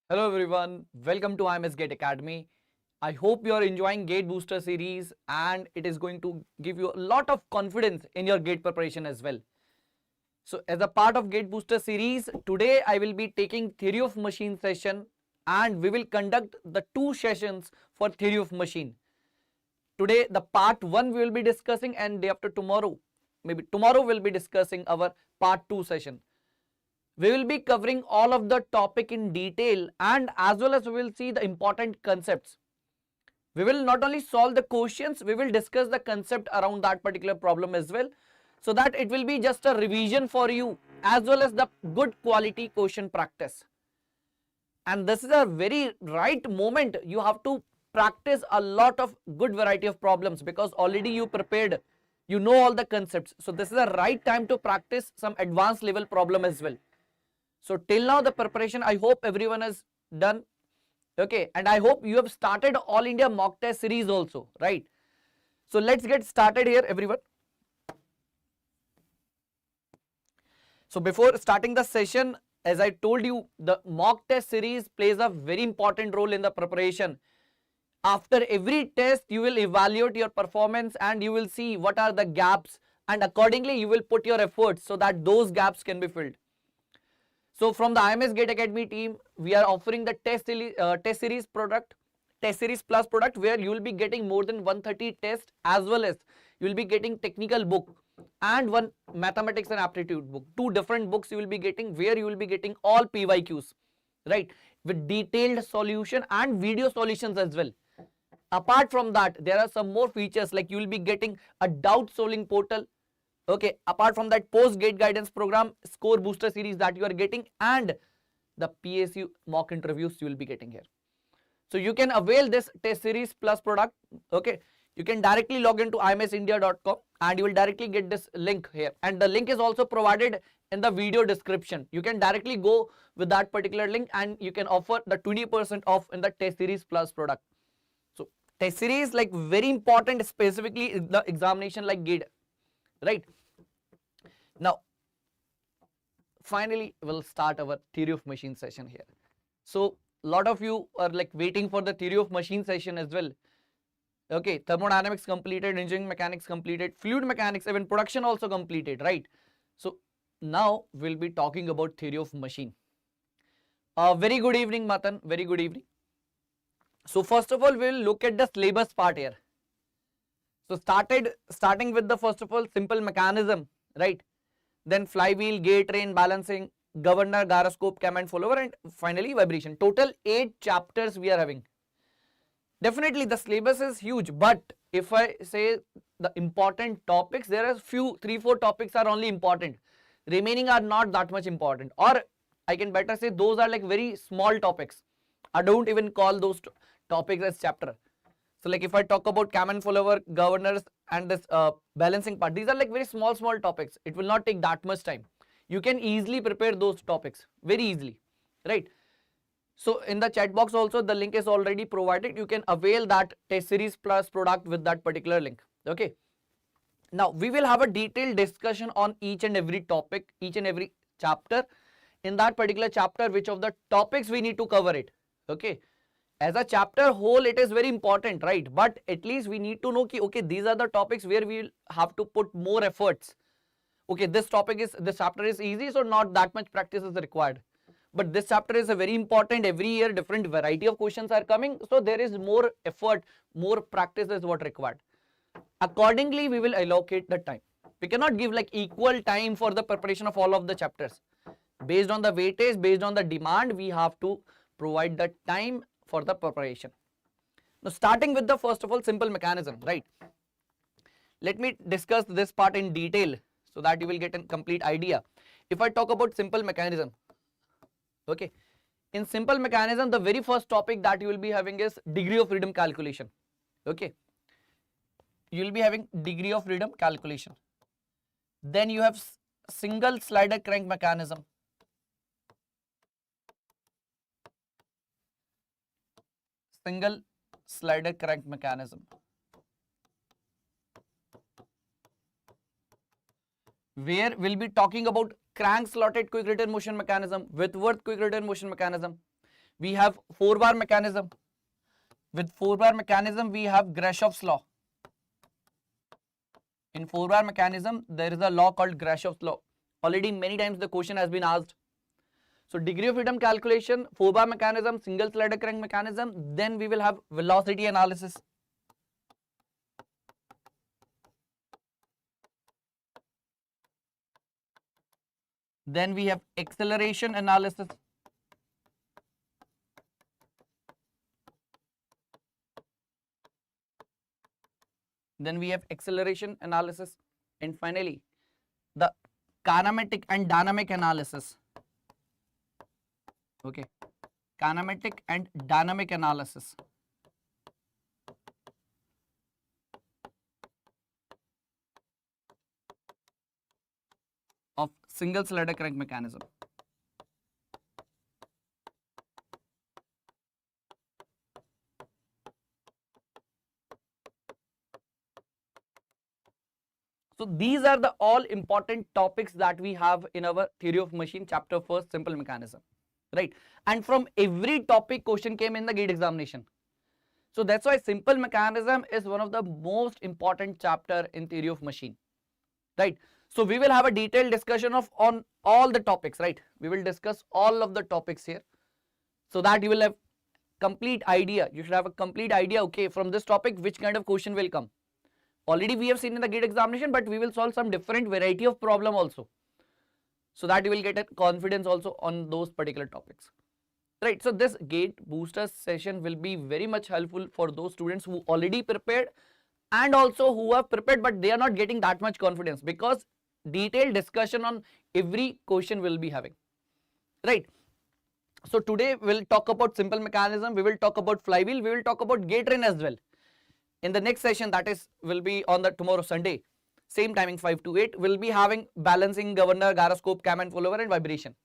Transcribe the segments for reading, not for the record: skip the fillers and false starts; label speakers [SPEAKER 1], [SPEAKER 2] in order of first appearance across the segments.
[SPEAKER 1] Hello everyone, welcome to IMS Gate Academy. I hope you are enjoying Gate Booster series and it is going to give you a lot of confidence in your gate preparation as well. So as a part of Gate Booster series, today I will be taking theory of machine session and we will conduct the two sessions for theory of machine. Today the part 1 we will be discussing and day after tomorrow, maybe tomorrow we'll be discussing our part 2 session. We will be covering all of the topic in detail and as well as we will see the important concepts. We will not only solve the questions, we will discuss the concept around that particular problem as well, so that it will be just a revision for you as well as the good quality question practice. And this is a very right moment. You have to practice a lot of good variety of problems because already you prepared, you know all the concepts. So this is the right time to practice some advanced level problem as well. So till now the preparation, I hope everyone has done, okay, and I hope you have started All India mock test series also, right? So let's get started here everyone. So before starting the session, as I told you, the mock test series plays a very important role in the preparation. After every test, you will evaluate your performance and you will see what are the gaps and accordingly you will put your efforts so that those gaps can be filled. So from the IMS Gate Academy team, we are offering the test series plus product where you will be getting more than 130 tests as well as you will be getting technical book and one mathematics and aptitude book. Two different books you will be getting where you will be getting all PYQs, right, with detailed solution and video solutions as well. Apart from that, there are some more features like you will be getting a doubt solving portal. Okay, apart from that, post-gate guidance program, score booster series that you are getting and the PSU mock interviews you will be getting here. So you can avail this test series plus product. Okay, you can directly log into imsindia.com and you will directly get this link here. And the link is also provided in the video description. You can directly go with that particular link and you can offer the 20% off in the test series plus product. So test series like very important specifically in the examination like gate, right? Now, finally, we'll start our theory of machine session here. So, a lot of you are like waiting for the theory of machine session as well. Okay, thermodynamics completed, engineering mechanics completed, fluid mechanics, even production also completed, right? So, now we'll be talking about theory of machine. Very good evening, Matan. Very good evening. So, first of all, we'll look at the syllabus part here. So, starting with the first of all simple mechanism, right? Then flywheel, gate train, balancing, governor, gyroscope, cam and follower, and finally vibration. Total 8 chapters we are having. Definitely the syllabus is huge, but if I say the important topics, there are few 3-4 topics are only important. Remaining are not that much important, or I can better say those are like very small topics. I don't even call those topics as chapter. So like if I talk about cam and follower, governors and this balancing part, these are like very small topics. It will not take that much time. You can easily prepare those topics very easily, right? So in the chat box also the link is already provided. You can avail that test series plus product with that particular link. Okay. Now we will have a detailed discussion on each and every topic, each and every chapter. In that particular chapter, which of the topics we need to cover it. Okay. As a chapter whole, it is very important, right? But at least we need to know ki, okay, these are the topics where we will have to put more efforts. Okay, this chapter is easy, so not that much practice is required. But this chapter is a very important. Every year, different variety of questions are coming, so there is more effort, more practice is what required. Accordingly, we will allocate the time. We cannot give like equal time for the preparation of all of the chapters. Based on the weightage, based on the demand, we have to provide the time for the preparation. Now starting with the first of all simple mechanism, right? Let me discuss this part in detail so that you will get a complete idea. If I talk about simple mechanism, okay, in simple mechanism the very first topic that you will be having is degree of freedom calculation. Okay, you will be having degree of freedom calculation. Then you have single slider crank mechanism. Single slider crank mechanism. Where we'll be talking about crank slotted quick return motion mechanism, Whitworth quick return motion mechanism. We have 4-bar mechanism. With 4-bar mechanism, we have Greshoff's law. In 4-bar mechanism, there is a law called Greshoff's law. Already many times the question has been asked. So degree of freedom calculation, 4-bar mechanism, single slider crank mechanism, then we will have velocity analysis. Then we have acceleration analysis. Then we have acceleration analysis. And finally, the kinematic and dynamic analysis. Okay, kinematic and dynamic analysis. Of single slider crank mechanism. So these are the all important topics that we have in our theory of machine chapter 1st, simple mechanism, right? And from every topic question came in the GATE examination. So that's why simple mechanism is one of the most important chapter in theory of machine, right? So we will have a detailed discussion of on all the topics, right? We will discuss all of the topics here so that you will have complete idea. You should have a complete idea, okay, from this topic which kind of question will come. Already we have seen in the GATE examination, but we will solve some different variety of problem also, so that you will get a confidence also on those particular topics, right? So this GATE booster session will be very much helpful for those students who already prepared and also who have prepared but they are not getting that much confidence, because detailed discussion on every question will be having, right? So today we'll talk about simple mechanism, we will talk about flywheel, we will talk about gate train as well. In the next session, that is will be on the tomorrow Sunday, same timing 5 to 8, we'll be having balancing, governor, gyroscope, cam and follower and vibration.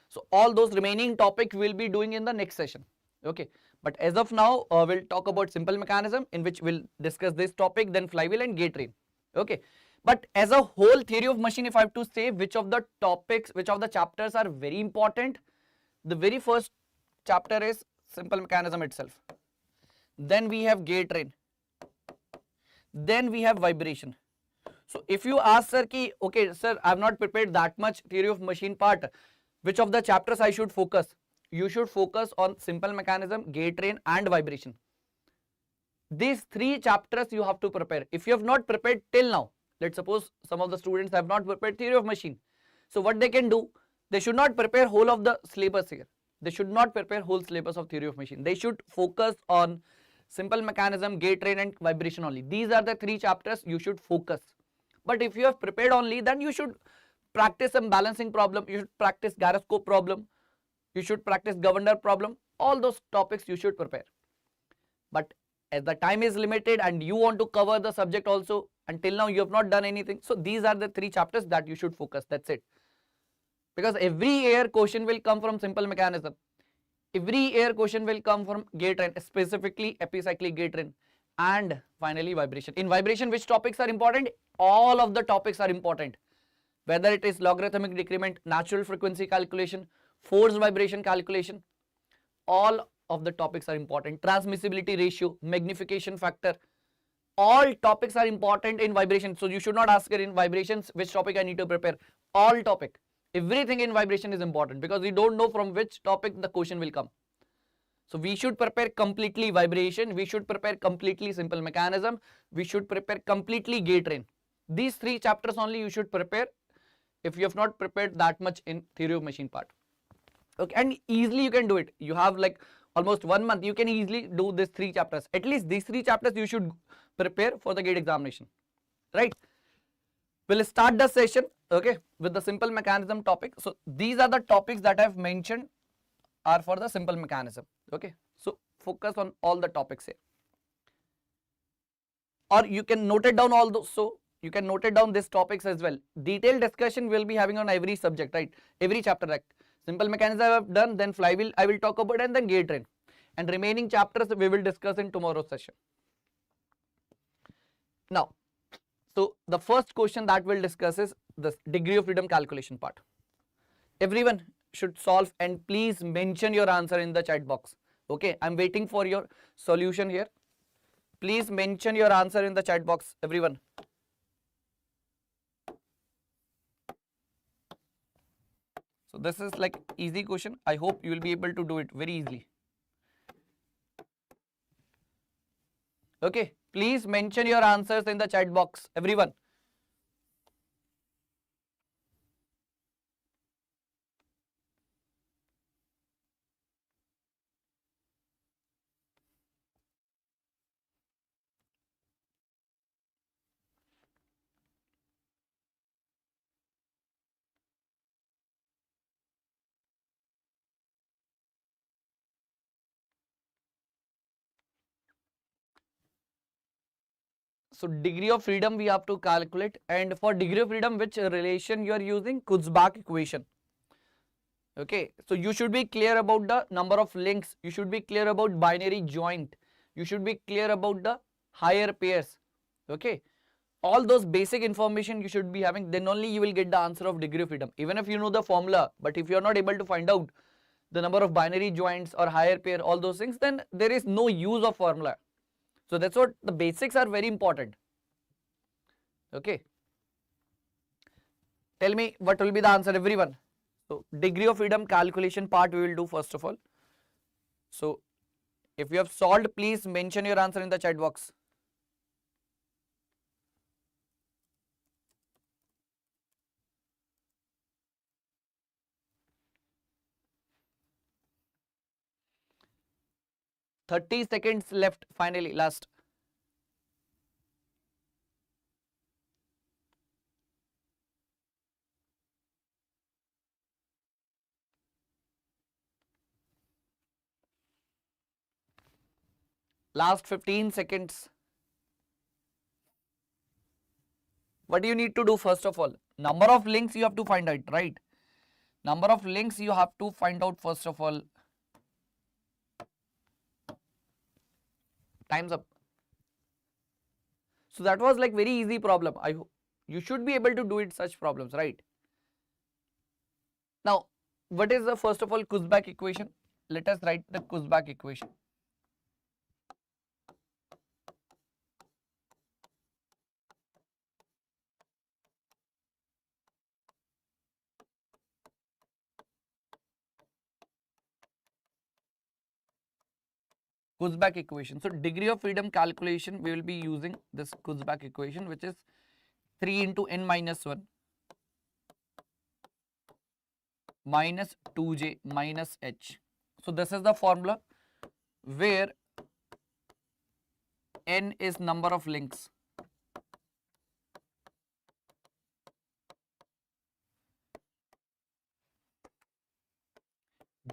[SPEAKER 1] So all those remaining topics we'll be doing in the next session, okay? But as of now, we'll talk about simple mechanism, in which we'll discuss this topic, then flywheel and gate train, okay? But as a whole theory of machine, if I have to say which of the topics, which of the chapters are very important, the very first chapter is simple mechanism itself. Then we have gate train. Then we have vibration. So if you ask sir ki, okay sir, I have not prepared that much theory of machine part, which of the chapters I should focus? You should focus on simple mechanism, gate train and vibration. These 3 chapters you have to prepare. If you have not prepared till now, let's suppose some of the students have not prepared theory of machine. So what they can do, they should not prepare whole of the syllabus here. They should not prepare whole syllabus of theory of machine. They should focus on simple mechanism, gate train and vibration only. These are the 3 chapters you should focus. But if you have prepared only, then you should practice some balancing problem, you should practice gyroscope problem, you should practice governor problem, all those topics you should prepare. But as the time is limited and you want to cover the subject also, until now you have not done anything, so these are the 3 chapters that you should focus, that's it. Because every year question will come from simple mechanism. Every year question will come from gate train, specifically epicyclic gate train, and finally vibration. In vibration, which topics are important? All of the topics are important. Whether it is logarithmic decrement, natural frequency calculation, force vibration calculation, all of the topics are important. Transmissibility ratio, magnification factor, all topics are important in vibration. So you should not ask in vibrations which topic I need to prepare. All topic. Everything in vibration is important, because we don't know from which topic the question will come. So we should prepare completely vibration, we should prepare completely simple mechanism, we should prepare completely gate train. These 3 chapters only you should prepare if you have not prepared that much in theory of machine part. Okay, and easily you can do it. You have like almost 1 month, you can easily do these 3 chapters. At least these 3 chapters you should prepare for the GATE examination, right? We'll start the session, okay, with the simple mechanism topic. So these are the topics that I have mentioned are for the simple mechanism, okay? So focus on all the topics here. Or you can note it down all those, so you can note it down these topics as well. Detailed discussion we'll be having on every subject, right? Every chapter, like simple mechanism I have done, then flywheel I will talk about, and then gate train. And remaining chapters we will discuss in tomorrow's session. Now, so the first question that we'll discuss is the degree of freedom calculation part. Everyone, should solve, and please mention your answer in the chat box. Okay, I'm waiting for your solution here. Please mention your answer in the chat box, everyone. So this is like easy question. I hope you will be able to do it very easily. Okay, please mention your answers in the chat box, everyone. So degree of freedom we have to calculate, and for degree of freedom, which relation you are using? Kutzbach equation. Okay, so you should be clear about the number of links, you should be clear about binary joint, you should be clear about the higher pairs. Okay, all those basic information you should be having, then only you will get the answer of degree of freedom. Even if you know the formula, but if you are not able to find out the number of binary joints or higher pair, all those things, then there is no use of formula. So that's what the basics are very important. Okay, tell me what will be the answer, everyone. So degree of freedom calculation part we will do first of all. So if you have solved, please mention your answer in the chat box. "30 seconds left, finally, last. Last 15 seconds. What do you need to do first of all? Number of links you have to find out, right? Number of links you have to find out first of all. Time's up. So that was like very easy problem. I hope you should be able to do it such problems, right? Now, what is the first of all Kutzbach equation? Let us write the Kutzbach equation. Kutzbach equation. So degree of freedom calculation, we will be using this Kutzbach equation, which is 3 into n minus 1 minus 2j minus h. So this is the formula where n is number of links,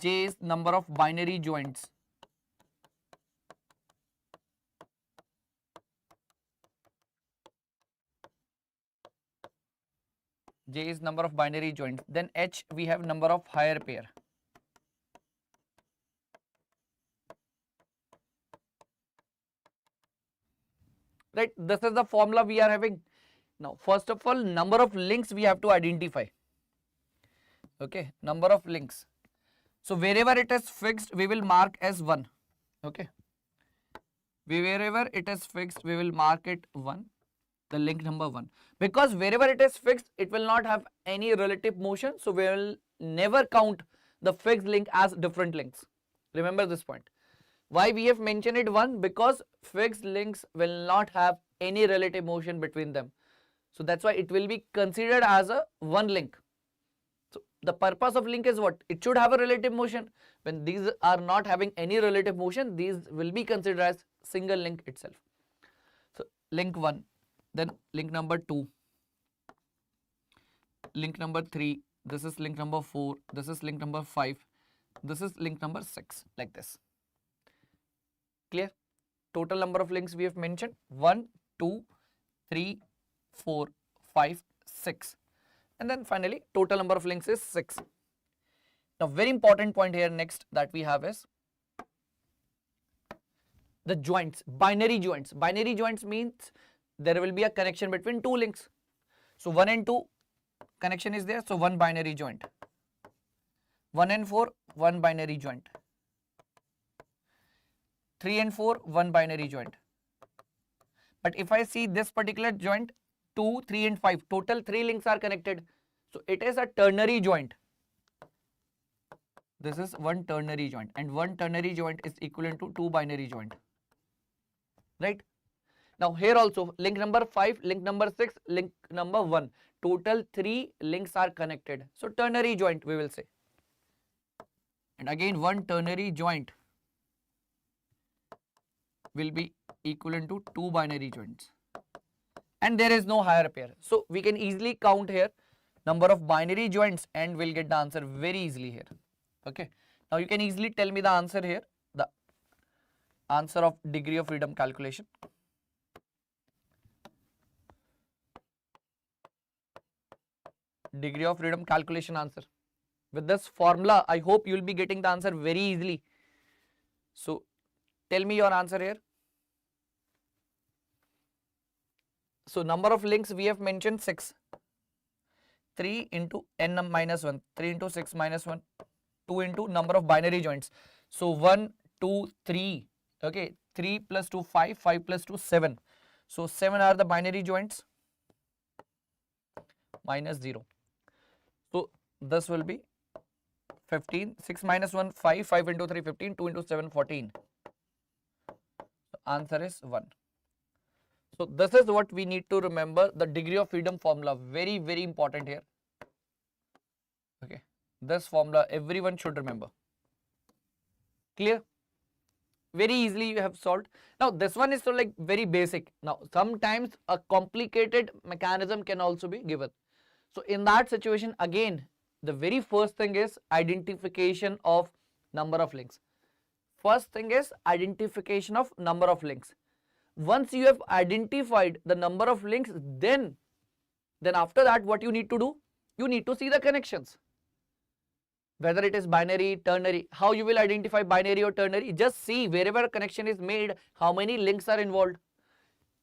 [SPEAKER 1] j is number of binary joints, j is number of binary joints, then h we have number of higher pair. Right, this is the formula we are having. Now first of all, number of links we have to identify. Okay, number of links. So wherever it is fixed, we will mark as 1. Okay, wherever it is fixed, we will mark it 1, the link number 1, because wherever it is fixed, it will not have any relative motion, so we will never count the fixed link as different links. Remember this point. Why we have mentioned it 1? Because fixed links will not have any relative motion between them, so that's why it will be considered as a one link. So the purpose of link is what? It should have a relative motion. When these are not having any relative motion, these will be considered as single link itself. So link 1, then link number 2, link number 3, this is link number 4, this is link number 5, this is link number 6, like this. Clear? Total number of links we have mentioned 1, 2, 3, 4, 5, 6. And then finally total number of links is 6. Now very important point here next that we have is the joints, binary joints. Binary joints means there will be a connection between two links. So 1 and 2 connection is there, so one binary joint. 1 and 4, one binary joint. 3 and 4, one binary joint. But if I see this particular joint, 2, 3 and 5, total 3 links are connected. So it is a ternary joint. This is one ternary joint, and one ternary joint is equivalent to 2 binary joint. Right? Now here also link number 5, link number 6, link number 1. Total 3 links are connected. So ternary joint we will say. And again one ternary joint will be equivalent to 2 binary joints. And there is no higher pair. So we can easily count here number of binary joints and we'll get the answer very easily here. Okay. Now you can easily tell me the answer here. The answer of degree of freedom calculation. Degree of freedom calculation answer. With this formula, I hope you will be getting the answer very easily. So tell me your answer here. So number of links we have mentioned 6. 3 into n minus 1, 3 into 6 minus 1, 2 into number of binary joints. So 1, 2, 3, okay, 3 plus 2, 5, 5 plus 2, 7. So 7 are the binary joints minus 0. So this will be 15, 6 minus 1, 5, 5 into 3, 15, 2 into 7, 14. So answer is 1. So this is what we need to remember, the degree of freedom formula, very, very important here. Okay, this formula everyone should remember. Clear? Very easily you have solved. Now this one is so like very basic. Now sometimes a complicated mechanism can also be given. So in that situation again, the very first thing is identification of number of links. First thing is identification of number of links. Once you have identified the number of links, then after that what you need to do? You need to see the connections. Whether it is binary, ternary, how you will identify binary or ternary? Just see wherever a connection is made, how many links are involved.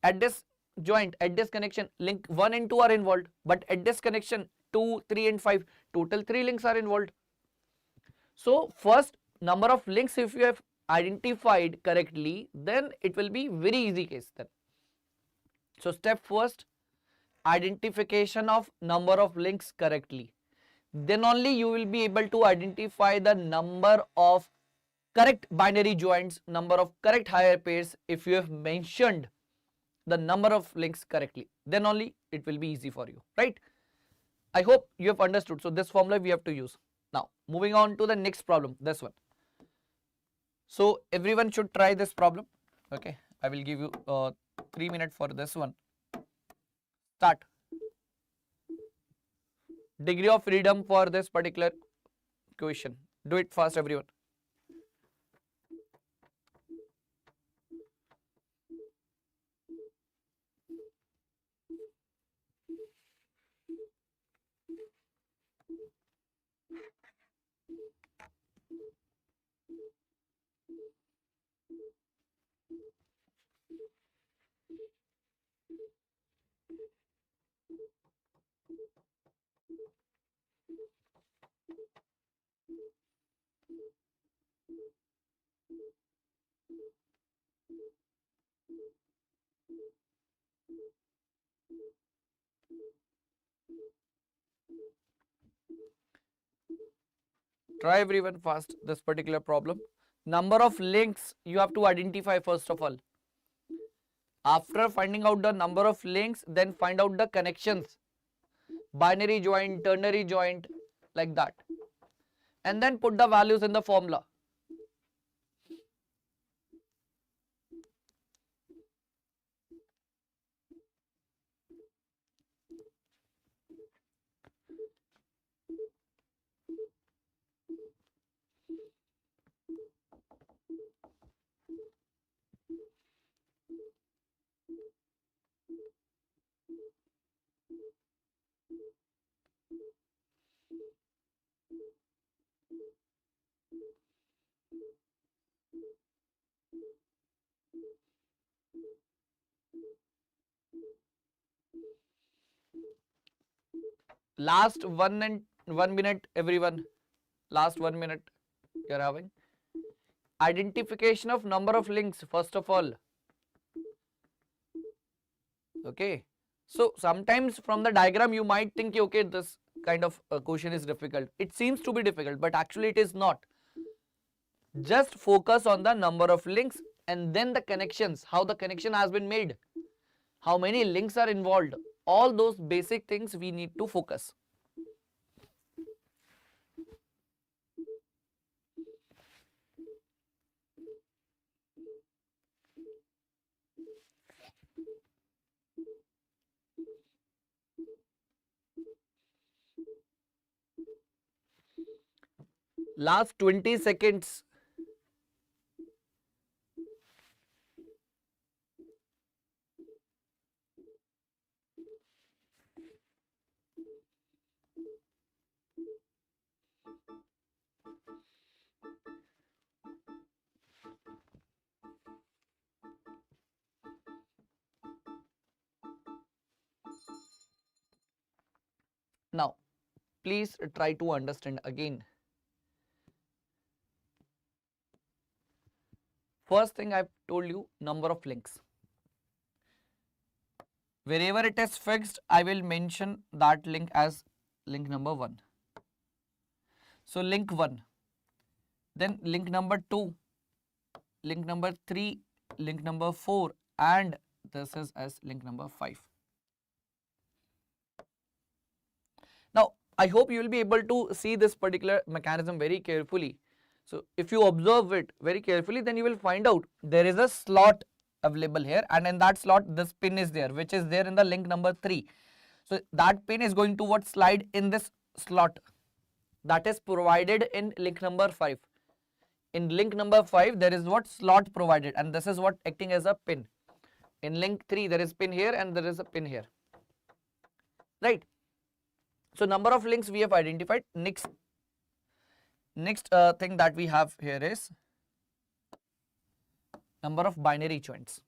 [SPEAKER 1] At this joint, at this connection, link 1 and 2 are involved. But at this connection, 2, 3 and 5, total 3 links are involved. So first number of links if you have identified correctly, then it will be very easy case then. So step first, identification of number of links correctly. Then only you will be able to identify the number of correct binary joints, number of correct higher pairs if you have mentioned the number of links correctly. Then only it will be easy for you, right? I hope you have understood. So this formula we have to use. Now moving on to the next problem, this one. So everyone should try this problem. Okay, I will give you 3 minutes for this one. Start. Degree of freedom for this particular question. Do it fast, everyone. Try everyone fast this particular problem. Number of links you have to identify first of all. After finding out the number of links, then find out the connections. Binary joint, ternary joint, like that. And then put the values in the formula. Last 1 minute everyone. Last 1 minute you're having. Identification of number of links, first of all. Okay. So sometimes from the diagram you might think, okay, this kind of question is difficult. It seems to be difficult, but actually it is not. Just focus on the number of links and then the connections, how the connection has been made, how many links are involved. All those basic things we need to focus. Last 20 seconds. Now, please try to understand again. First thing I've told you, number of links. Wherever it is fixed, I will mention that link as link number 1. So link 1, then link number 2, link number 3, link number 4, and this is as link number 5. Now, I hope you will be able to see this particular mechanism very carefully. So if you observe it very carefully, then you will find out there is a slot available here, and in that slot this pin is there, which is there in the link number 3. So that pin is going to what slide in this slot that is provided in link number 5. In link number 5 there is what slot provided, and this is what acting as a pin. In link 3 there is pin here and there is a pin here, right? So number of links we have identified. Next thing that we have here is number of binary joints.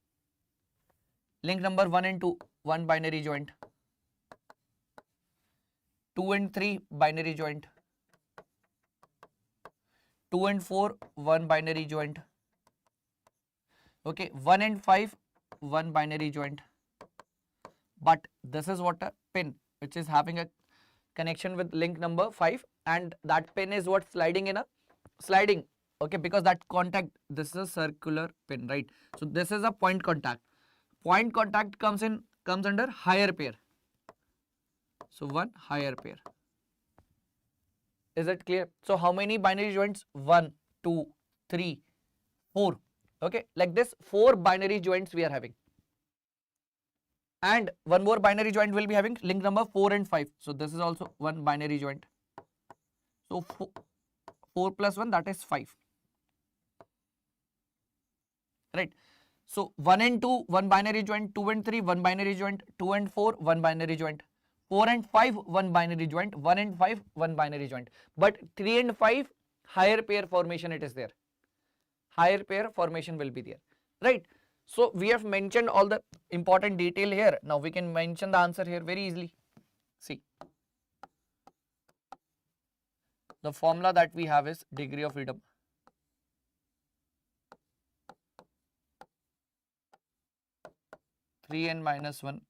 [SPEAKER 1] Link number 1 and 2, 1 binary joint. 2 and 3, binary joint. 2 and 4, 1 binary joint. Okay, 1 and 5, 1 binary joint. But this is what a pin, which is having a connection with link number 5, and that pin is what sliding in a sliding. Okay, because that contact, this is a circular pin, right? So this is a point contact. Point contact comes under higher pair. So 1 higher pair. Is it clear? So how many binary joints? 1, 2, 3, 4. Okay, like this 4 binary joints we are having. And one more binary joint will be having link number 4 and 5. So this is also 1 binary joint. So 4 plus 1, that is 5. Right. So 1 and 2, 1 binary joint. 2 and 3, 1 binary joint. 2 and 4, 1 binary joint. 4 and 5, 1 binary joint. 1 and 5, 1 binary joint. But 3 and 5, higher pair formation it is there. Higher pair formation will be there. Right. So we have mentioned all the important detail here. Now we can mention the answer here very easily. See, the formula that we have is degree of freedom. Three n minus 1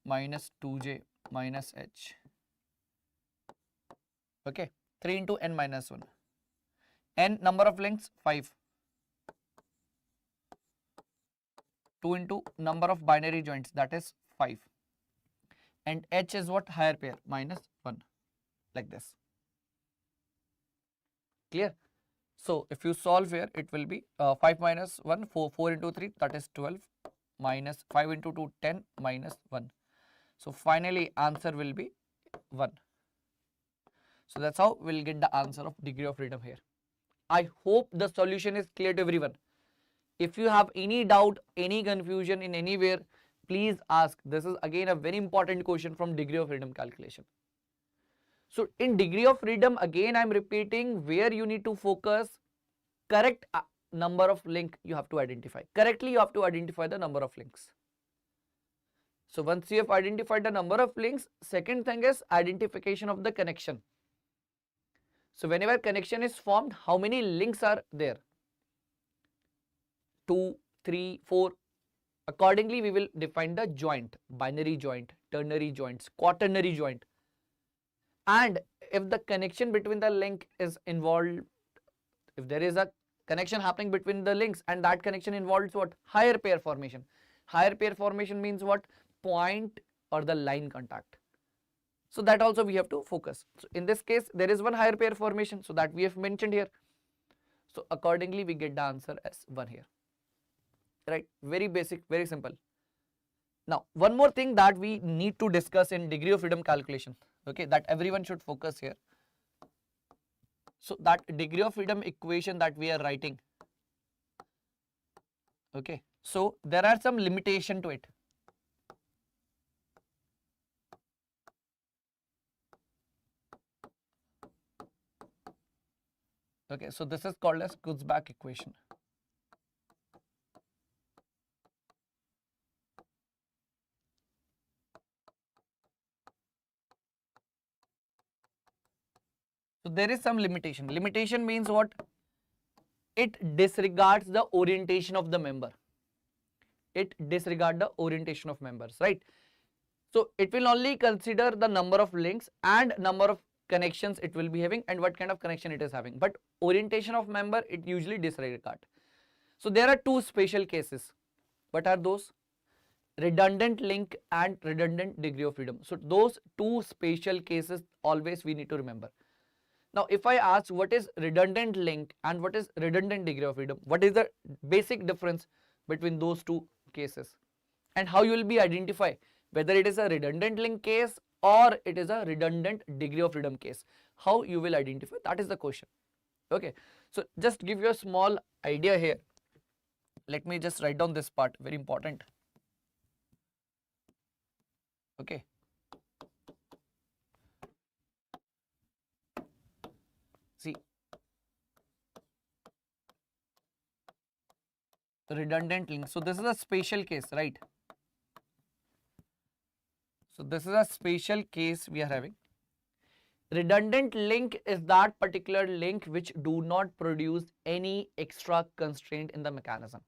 [SPEAKER 1] minus 2j minus h. Okay, 3 into n minus 1. N number of links 5. 2 into number of binary joints, that is 5. And h is what? Higher pair, minus 1, like this. Clear? So if you solve here, it will be 5 minus 1, 4 into 3, that is 12, minus 5 into 2, 10, minus 1. So finally answer will be 1. So that's how we'll get the answer of degree of freedom here. I hope the solution is clear to everyone. If you have any doubt, any confusion in anywhere, please ask. This is again a very important question from degree of freedom calculation. So in degree of freedom, again I am repeating, where you need to focus, correct number of link you have to identify. Correctly you have to identify the number of links. So once you have identified the number of links, second thing is identification of the connection. So whenever connection is formed, how many links are there? 2, 3, 4. Accordingly, we will define the joint, binary joint, ternary joints, quaternary joint. And if the connection between the link is involved, if there is a connection happening between the links and that connection involves what? Higher pair formation. Higher pair formation means what? Point or the line contact. So that also we have to focus. So in this case, there is one higher pair formation, so that we have mentioned here. So accordingly, we get the answer as 1 here. Right? Very basic, very simple. Now, one more thing that we need to discuss in degree of freedom calculation, okay, that everyone should focus here. So that degree of freedom equation that we are writing, okay, so there are some limitation to it. Okay, so this is called as Kutzbach equation. So there is some limitation. Limitation means what? It disregards the orientation of the member. It disregards the orientation of members, right? So it will only consider the number of links and number of connections it will be having and what kind of connection it is having. But orientation of member, it usually disregard. So there are two special cases. What are those? Redundant link and redundant degree of freedom. So those two special cases always we need to remember. Now, if I ask what is redundant link and what is redundant degree of freedom, what is the basic difference between those two cases and how you will be identify whether it is a redundant link case or it is a redundant degree of freedom case? How you will identify? That is the question. Okay, so just give you a small idea here. Let me just write down this part, very important. Okay. See, redundant link. So this is a special case, right? So this is a special case we are having. Redundant link is that particular link which do not produce any extra constraint in the mechanism.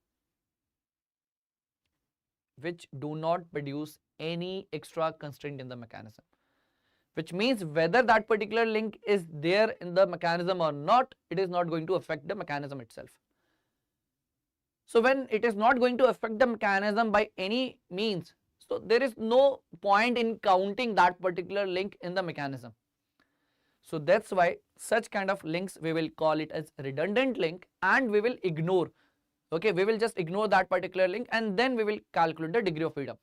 [SPEAKER 1] Which do not produce any extra constraint in the mechanism. Which means whether that particular link is there in the mechanism or not, it is not going to affect the mechanism itself. So when it is not going to affect the mechanism by any means, so there is no point in counting that particular link in the mechanism. So that's why such kind of links we will call it as redundant link and we will ignore. Okay, we will just ignore that particular link and then we will calculate the degree of freedom.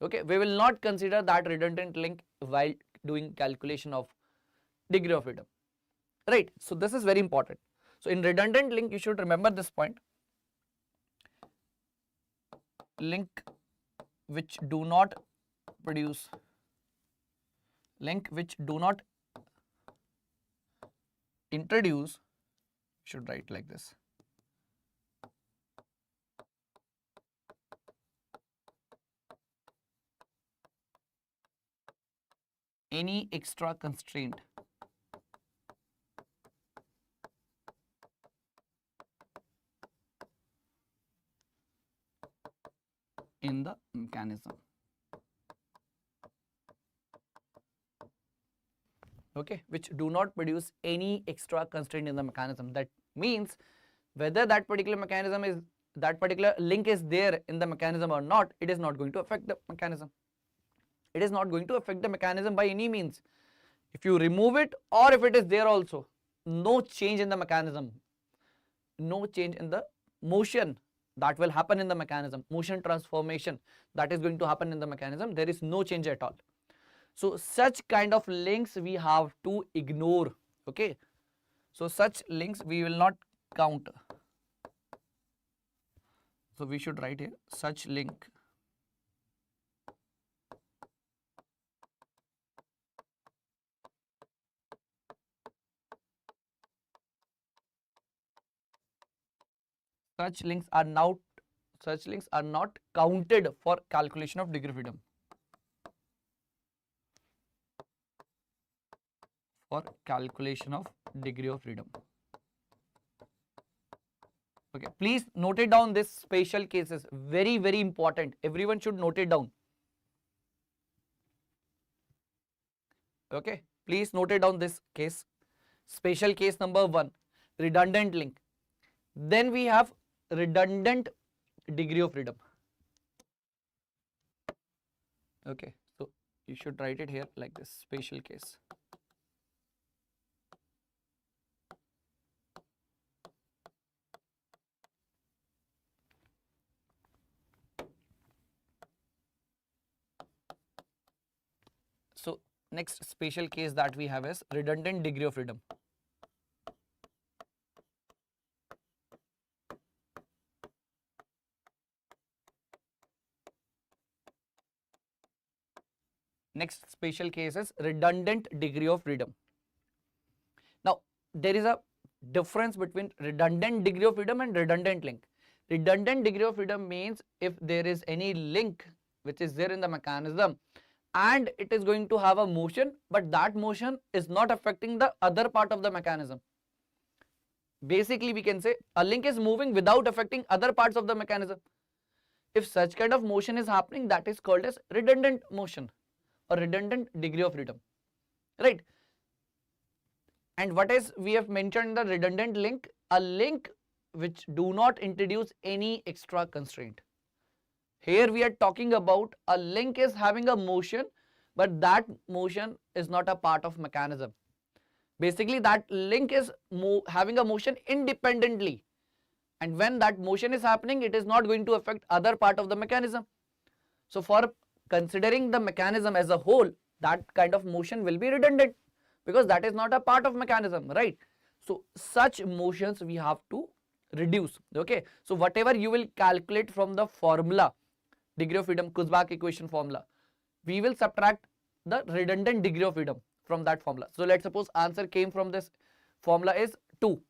[SPEAKER 1] Okay, we will not consider that redundant link while doing calculation of degree of freedom. Right, so this is very important. So in redundant link, you should remember this point. Link which do not produce, link which do not introduce, should write like this. Any extra constraint in the mechanism. Okay, which do not produce any extra constraint in the mechanism. That means whether that particular mechanism is, that particular link is there in the mechanism or not, it is not going to affect the mechanism. It is not going to affect the mechanism by any means. If you remove it or if it is there also, no change in the mechanism, no change in the motion that will happen in the mechanism, motion transformation that is going to happen in the mechanism, there is no change at all. So such kind of links we have to ignore. Okay, so such links we will not count. So we should write here such link such links are not counted for calculation of degree of freedom. for calculation of degree of freedom. Okay, please note it down, this special cases, very, very important. Everyone should note it down. Okay, please note it down, this case. Special case number 1, redundant link. Then we have redundant degree of freedom. Okay, so you should write it here like this, special case. So next special case that we have is redundant degree of freedom. Next special case is redundant degree of freedom. Now, there is a difference between redundant degree of freedom and redundant link. Redundant degree of freedom means if there is any link which is there in the mechanism and it is going to have a motion, but that motion is not affecting the other part of the mechanism. Basically, we can say a link is moving without affecting other parts of the mechanism. If such kind of motion is happening, that is called as redundant motion or redundant degree of freedom, right? And what is we have mentioned the redundant link? A link which do not introduce any extra constraint. Here we are talking about a link is having a motion, but that motion is not a part of mechanism. Basically, that link is having a motion independently, and when that motion is happening, it is not going to affect other part of the mechanism. So for considering the mechanism as a whole, that kind of motion will be redundant because that is not a part of mechanism, right? So such motions we have to reduce. Okay, so whatever you will calculate from the formula, degree of freedom, Kurzbach equation formula, we will subtract the redundant degree of freedom from that formula. So let's suppose answer came from this formula is 2,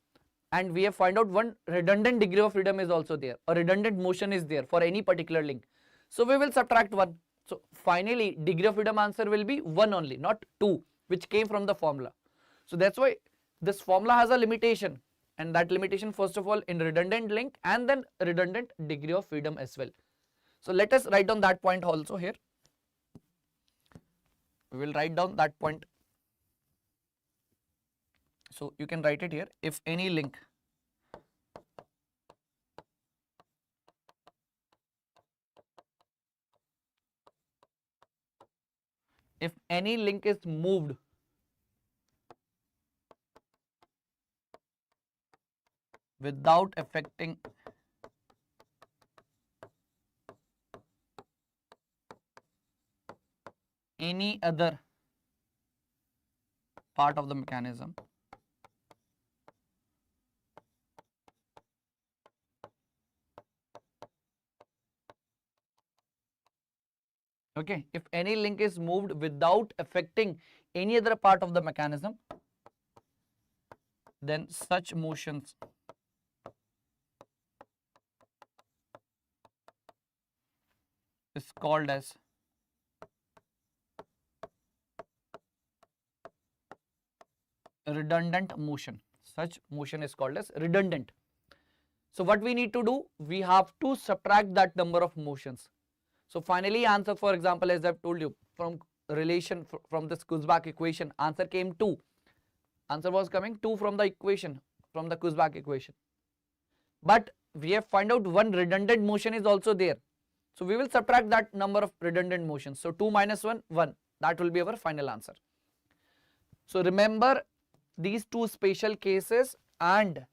[SPEAKER 1] and we have found out one redundant degree of freedom is also there, or redundant motion is there for any particular link. So we will subtract 1. So finally degree of freedom answer will be 1 only, not 2, which came from the formula. So that's why this formula has a limitation, and that limitation first of all in redundant link and then redundant degree of freedom as well. So let us write down that point also here. We will write down that point. So you can write it here. If any link is moved without affecting any other part of the mechanism, okay, if any link is moved without affecting any other part of the mechanism, then such motions is called as redundant motion. Such motion is called as redundant. So what we need to do, we have to subtract that number of motions. So finally answer, for example, as I've told you, from relation from this Kurzbach equation, answer came 2. Answer was coming 2 from the equation, from the Kurzbach equation. But we have found out one redundant motion is also there. So we will subtract that number of redundant motions. So 2 minus 1, 1. That will be our final answer. So remember these two special cases, and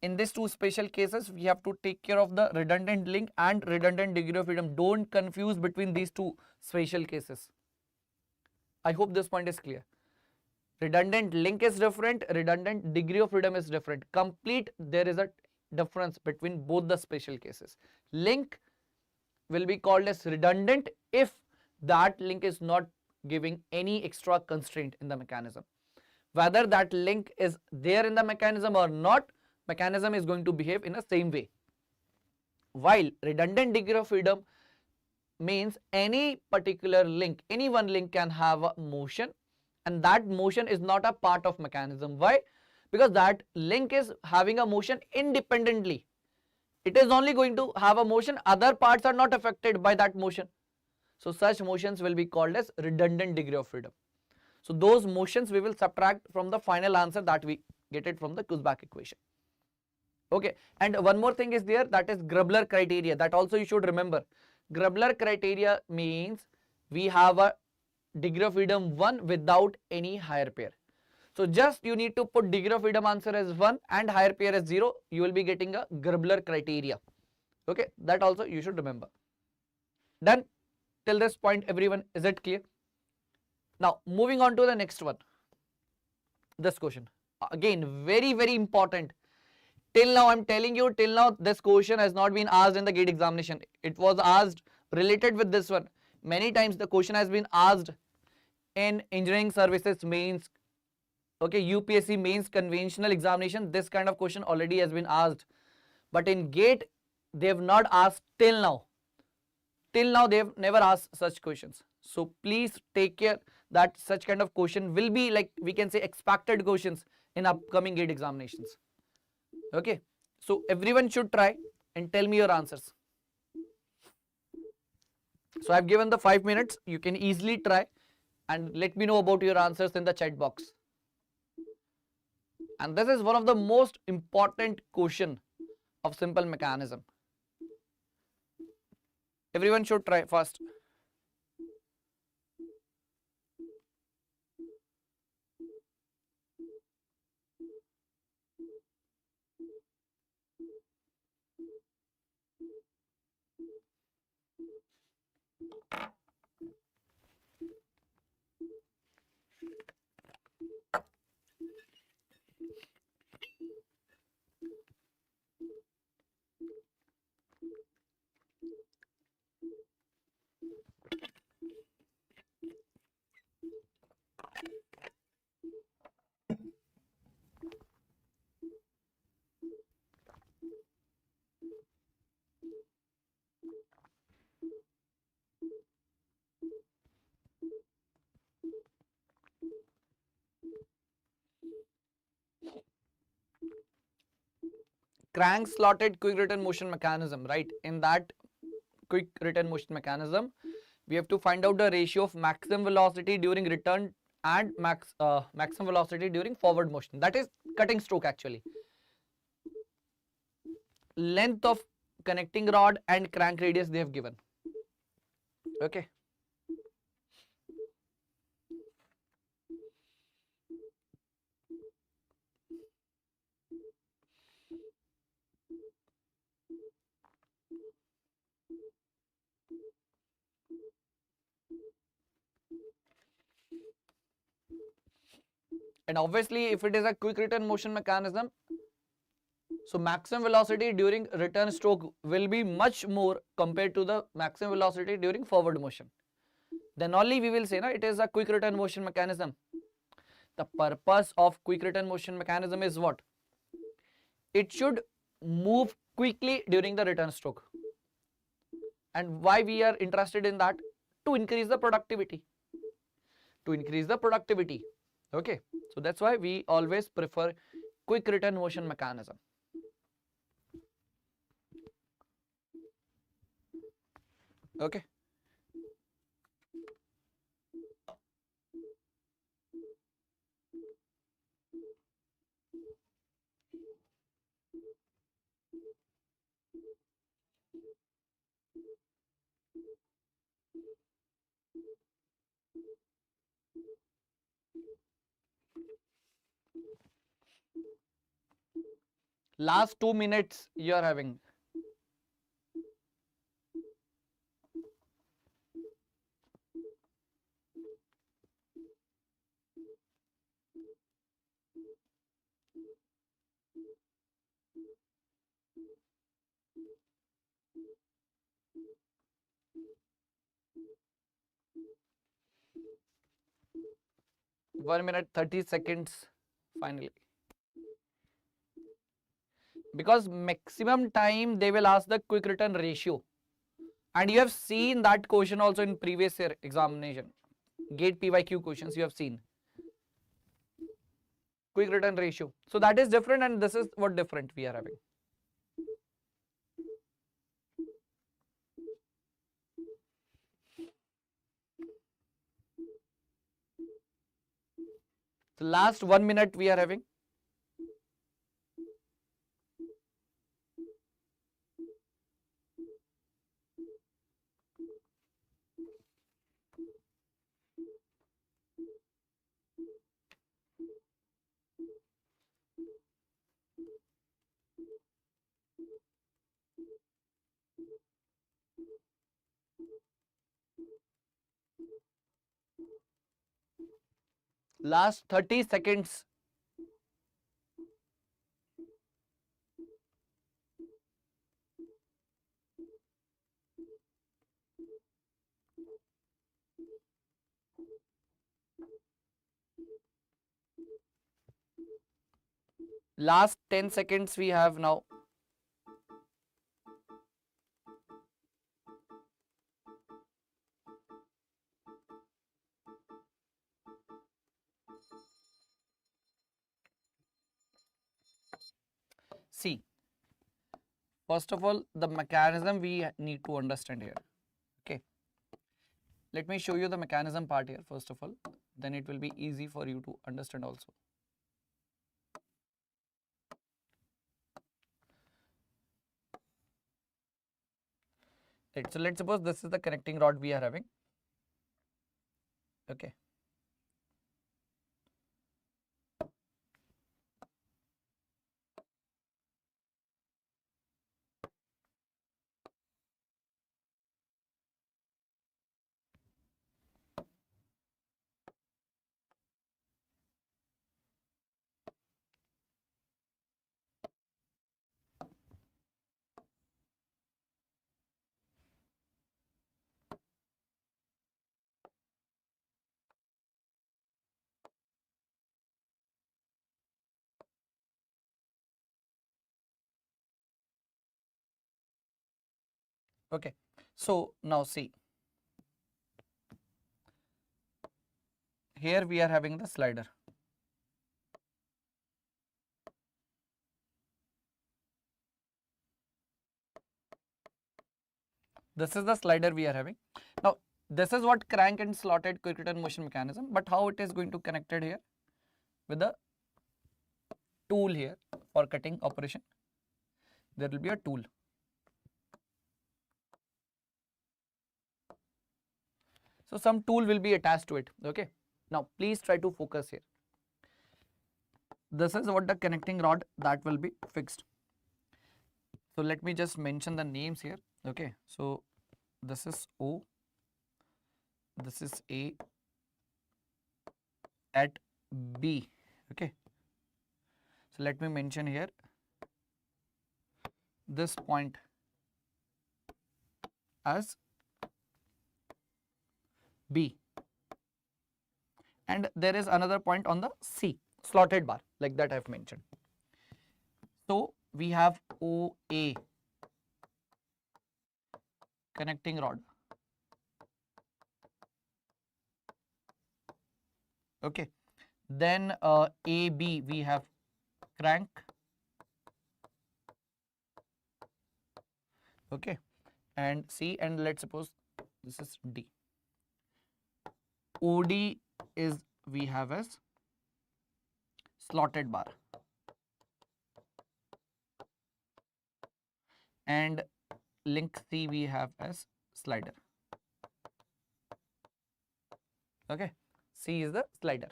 [SPEAKER 1] in these two special cases we have to take care of the redundant link and redundant degree of freedom. Don't confuse between these two special cases. I hope this point is clear. Redundant link is different, redundant degree of freedom is different. Complete, there is a difference between both the special cases. Link will be called as redundant if that link is not giving any extra constraint in the mechanism. Whether that link is there in the mechanism or not, mechanism is going to behave in the same way. While redundant degree of freedom means any particular link, any one link can have a motion, and that motion is not a part of mechanism. Why? Because that link is having a motion independently. It is only going to have a motion, other parts are not affected by that motion. So such motions will be called as redundant degree of freedom. So those motions we will subtract from the final answer that we get it from the Kurzbach equation. Okay, and one more thing is there, that is Grubler criteria. That also you should remember. Grubler criteria means we have a degree of freedom 1 without any higher pair. So just you need to put degree of freedom answer as 1 and higher pair as 0. You will be getting a Grubler criteria. Okay, that also you should remember. Done? Till this point, everyone, is it clear? Now moving on to the next one. This question. Again, very, very important. Till now, I'm telling you, till now, this question has not been asked in the GATE examination. It was asked related with this one. Many times the question has been asked in engineering services mains, okay, UPSC mains conventional examination. This kind of question already has been asked. But in GATE, they have not asked till now. Till now, they have never asked such questions. So please take care that such kind of question will be, like we can say, expected questions in upcoming GATE examinations. Okay, so everyone should try and tell me your answers. So I've given the 5 minutes. You can easily try and let me know about your answers in the chat box. And this is one of the most important question of simple mechanism. Everyone should try first. Crank slotted quick return motion mechanism, right? In that quick return motion mechanism, we have to find out the ratio of maximum velocity during return and maximum velocity during forward motion. That is cutting stroke actually. Length of connecting rod and crank radius they have given. Okay. And obviously, if it is a quick return motion mechanism, so maximum velocity during return stroke will be much more compared to the maximum velocity during forward motion. Then only we will say, no, it is a quick return motion mechanism. The purpose of quick return motion mechanism is what? It should move quickly during the return stroke. And why we are interested in that? To increase the productivity. To increase the productivity. Okay. So that's why we always prefer quick return motion mechanism. Okay. Last 2 minutes you are having. One minute 30 seconds finally. Because maximum time they will ask the quick return ratio. And you have seen that question also in previous year examination. GATE PYQ questions you have seen. quick return ratio. So that is different, and this is what different we are having. So last 1 minute we are having. Last 30 seconds. Last 10 seconds we have now. See, first of all, the mechanism we need to understand here. Okay. Let me show you the mechanism part here first of all. Then it will be easy for you to understand also. Right. So let's suppose this is the connecting rod we are having. Okay. Okay. So now see. Here we are having the slider. This is the slider we are having. Now, this is what crank and slotted quick return motion mechanism, but how it is going to connected here with the tool here for cutting operation. There will be a tool. So some tool will be attached to it. Okay. Now please try to focus here. This is what the connecting rod that will be fixed. So let me just mention the names here. Okay. So this is O, this is A at B. Okay. So let me mention here this point as B, and there is another point on the C, slotted bar, like that I have mentioned. So we have OA connecting rod. Okay. Then AB we have crank. Okay. And C, and let's suppose this is D. OD is we have as slotted bar, and link C we have as slider. Okay, C is the slider,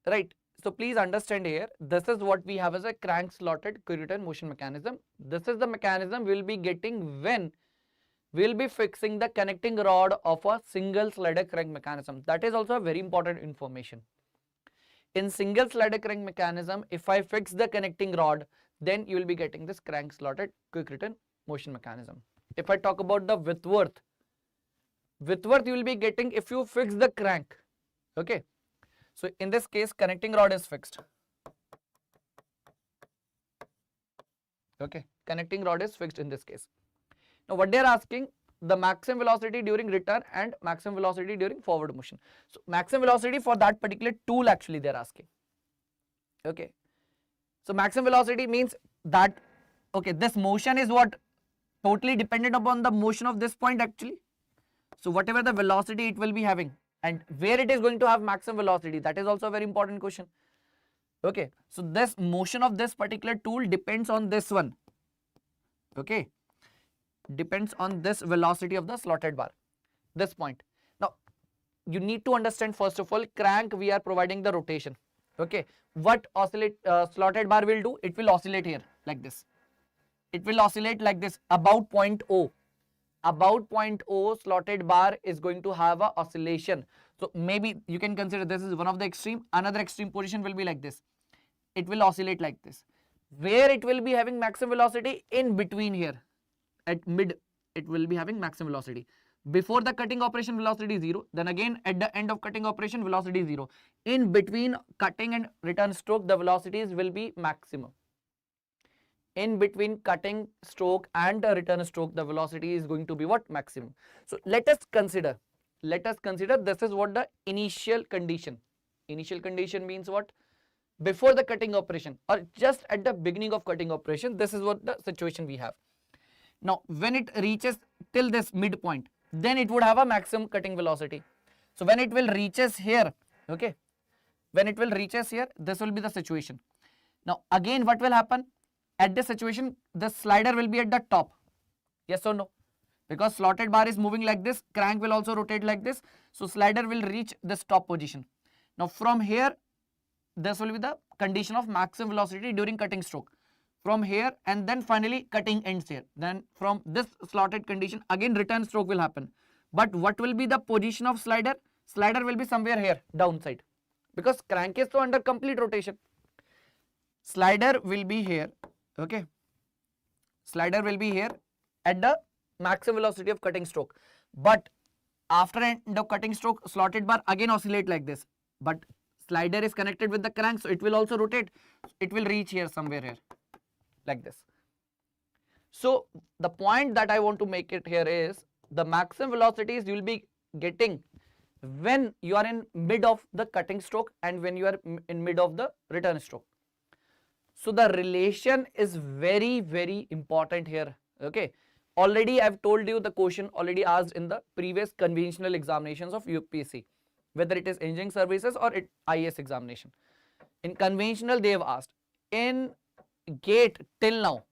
[SPEAKER 1] right? So please understand here, this is what we have as a crank slotted quick return motion mechanism. This is the mechanism we will be getting when we will be fixing the connecting rod of a single slider crank mechanism. That is also a very important information. In single slider crank mechanism, if I fix the connecting rod, then you will be getting this crank slotted quick return motion mechanism. If I talk about the Whitworth you will be getting if you fix the crank. Okay. So in this case, connecting rod is fixed. Okay. Connecting rod is fixed in this case. Now what they are asking, the maximum velocity during return and maximum velocity during forward motion. So maximum velocity for that particular tool actually they are asking. Okay. So maximum velocity means that, okay, this motion is what? Totally dependent upon the motion of this point actually. So whatever the velocity it will be having and where it is going to have maximum velocity, that is also a very important question. Okay, so this motion of this particular tool depends on this one. Okay, depends on this velocity of the slotted bar, this point. Now you need to understand, first of all, crank we are providing the rotation. Okay, what slotted bar will do? It will oscillate here like this. It will oscillate like this about point O. About point O, slotted bar is going to have a oscillation. So maybe you can consider this is one of the extreme. Another extreme position will be like this. It will oscillate like this. Where it will be having maximum velocity? In between here. At mid, it will be having maximum velocity. Before the cutting operation, velocity is 0. Then again at the end of cutting operation, velocity is 0. In between cutting and return stroke, the velocities will be maximum. In between cutting stroke and the return stroke, the velocity is going to be what? Maximum. So let us consider this is what the initial condition. Initial condition means what? Before the cutting operation or just at the beginning of cutting operation, this is what the situation we have. Now when it reaches till this midpoint, then it would have a maximum cutting velocity. So when it will reaches here, okay, when it will reaches here, this will be the situation. Now again what will happen? At this situation, the slider will be at the top. Yes or no? Because slotted bar is moving like this, crank will also rotate like this. So slider will reach this top position. Now from here, this will be the condition of maximum velocity during cutting stroke. From here and then finally cutting ends here. Then from this slotted condition, again return stroke will happen. But what will be the position of slider? Slider will be somewhere here, downside. Because crank is so under complete rotation. Slider will be here. Okay, slider will be here at the maximum velocity of cutting stroke, but after end of cutting stroke, slotted bar again oscillate like this, but slider is connected with the crank, so it will also rotate. It will reach here somewhere here like this. So the point that I want to make it here is the maximum velocities you will be getting when you are in mid of the cutting stroke and when you are in mid of the return stroke. So the relation is very, very important here. Okay. Already I've told you the question already asked in the previous conventional examinations of UPSC, whether it is engineering services or IIS examination. In conventional they have asked. In GATE till now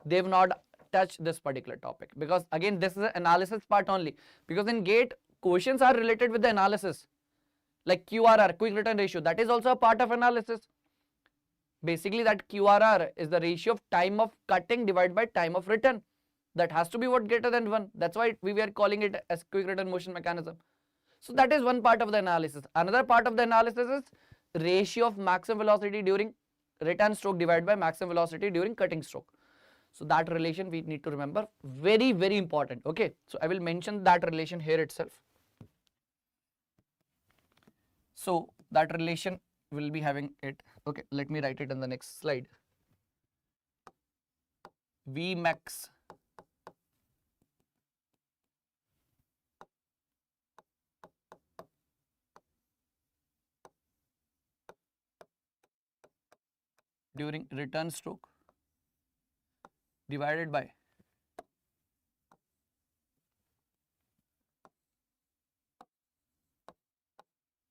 [SPEAKER 1] they have not touched this particular topic, because again this is the analysis part only, because in GATE questions are related with the analysis, like QRR, quick return ratio, that is also a part of analysis. Basically that QRR is the ratio of time of cutting divided by time of return. That has to be what greater than 1. That's why we were calling it as quick return motion mechanism. So that is one part of the analysis. Another part of the analysis is ratio of maximum velocity during return stroke divided by maximum velocity during cutting stroke. So that relation we need to remember, very, very important. Okay, so I will mention that relation here itself. So that relation will be having it. Okay, let me write it in the next slide. Vmax during return stroke divided by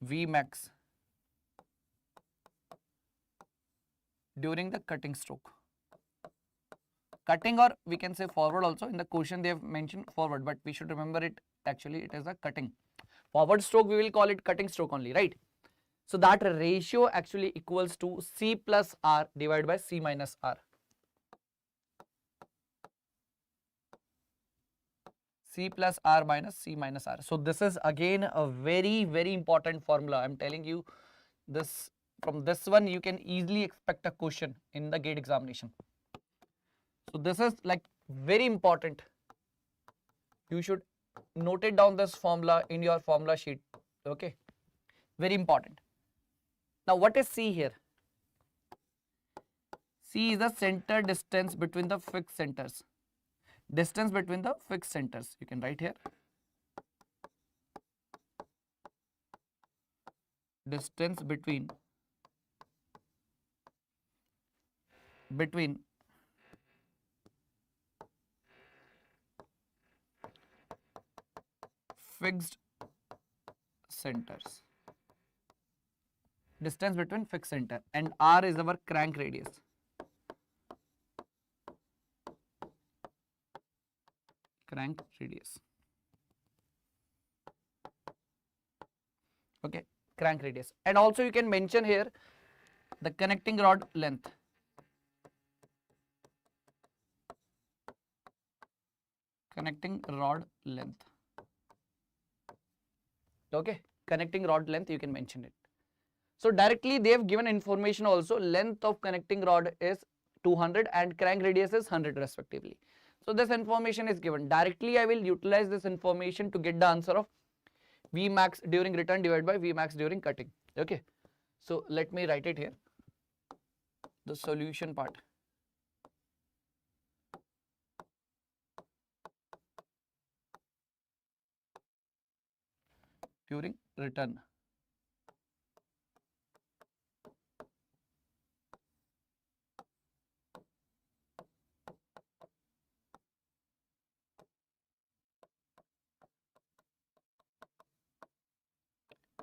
[SPEAKER 1] Vmax during the cutting stroke. Cutting, or we can say forward also. In the question they have mentioned forward, but we should remember it actually it is a cutting. Forward stroke we will call it cutting stroke only, right? So that ratio actually equals to C plus R divided by C minus R. C plus R minus C minus R. So this is again a very, very important formula. I'm telling you this. From this one you can easily expect a question in the GATE examination. So this is like very important. You should note it down, this formula in your formula sheet. Okay, very important. Now what is C here? C is the center distance between the fixed centers. Distance between the fixed centers. You can write here. Distance between between fixed centers. Distance between fixed center, and r is our crank radius. Crank radius. Okay, crank radius. And also you can mention here the connecting rod length. Connecting rod length. Okay, connecting rod length, you can mention it. So directly they have given information also, length of connecting rod is 200 and crank radius is 100 respectively. So this information is given. Directly I will utilize this information to get the answer of V max during return divided by V max during cutting. Okay, so let me write it here, the solution part. During return.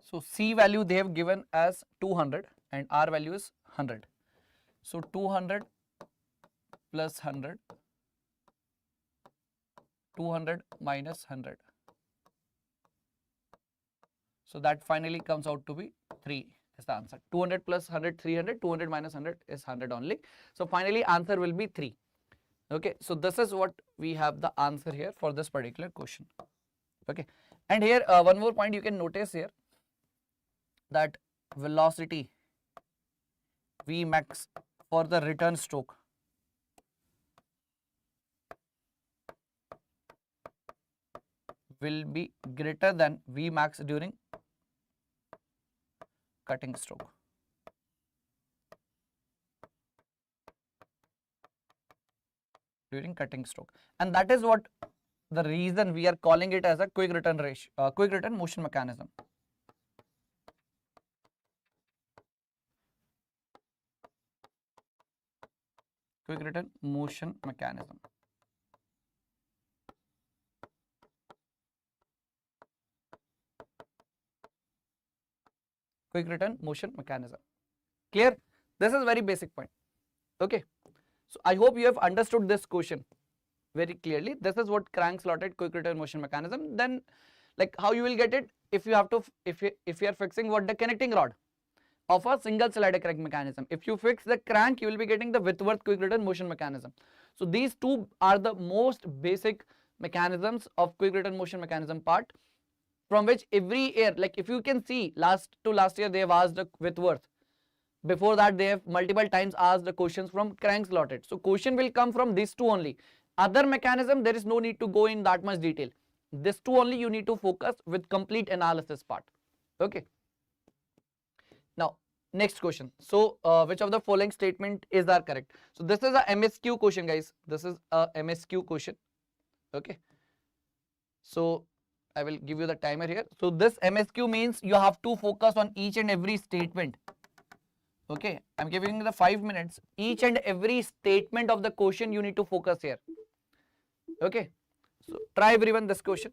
[SPEAKER 1] So C value they have given as 200 and R value is 100. So 200 plus 100, 200 minus 100. So that finally comes out to be 3 is the answer. 200 plus 100, 300, 200 minus 100 is 100 only. So finally answer will be 3. Okay, so this is what we have the answer here for this particular question. Okay, and here one more point you can notice here, that velocity V max for the return stroke will be greater than V max during cutting stroke. During cutting stroke, and that is what the reason we are calling it as a quick return ratio, quick return motion mechanism. Quick return motion mechanism. Quick return motion mechanism. Clear? This is very basic point. Okay. So I hope you have understood this question very clearly. This is what crank slotted quick return motion mechanism. Then, like how you will get it, if you have to, if you are fixing what the connecting rod of a single slider crank mechanism. If you fix the crank, you will be getting the Whitworth quick return motion mechanism. So these two are the most basic mechanisms of quick return motion mechanism part, from which every year, like if you can see last year they have asked the Whitworth. Before that they have multiple times asked the questions from crank slotted. So question will come from these two only. Other mechanism there is no need to go in that much detail. This two only you need to focus with complete analysis part. Okay. Now next question. So which of the following statement is are correct? So this is a MSQ question, guys. This is a MSQ question. Okay. So I will give you the timer here. So this MSQ means you have to focus on each and every statement. Okay, I'm giving you the 5 minutes. Each and every statement of the question you need to focus here. Okay, so try everyone this question.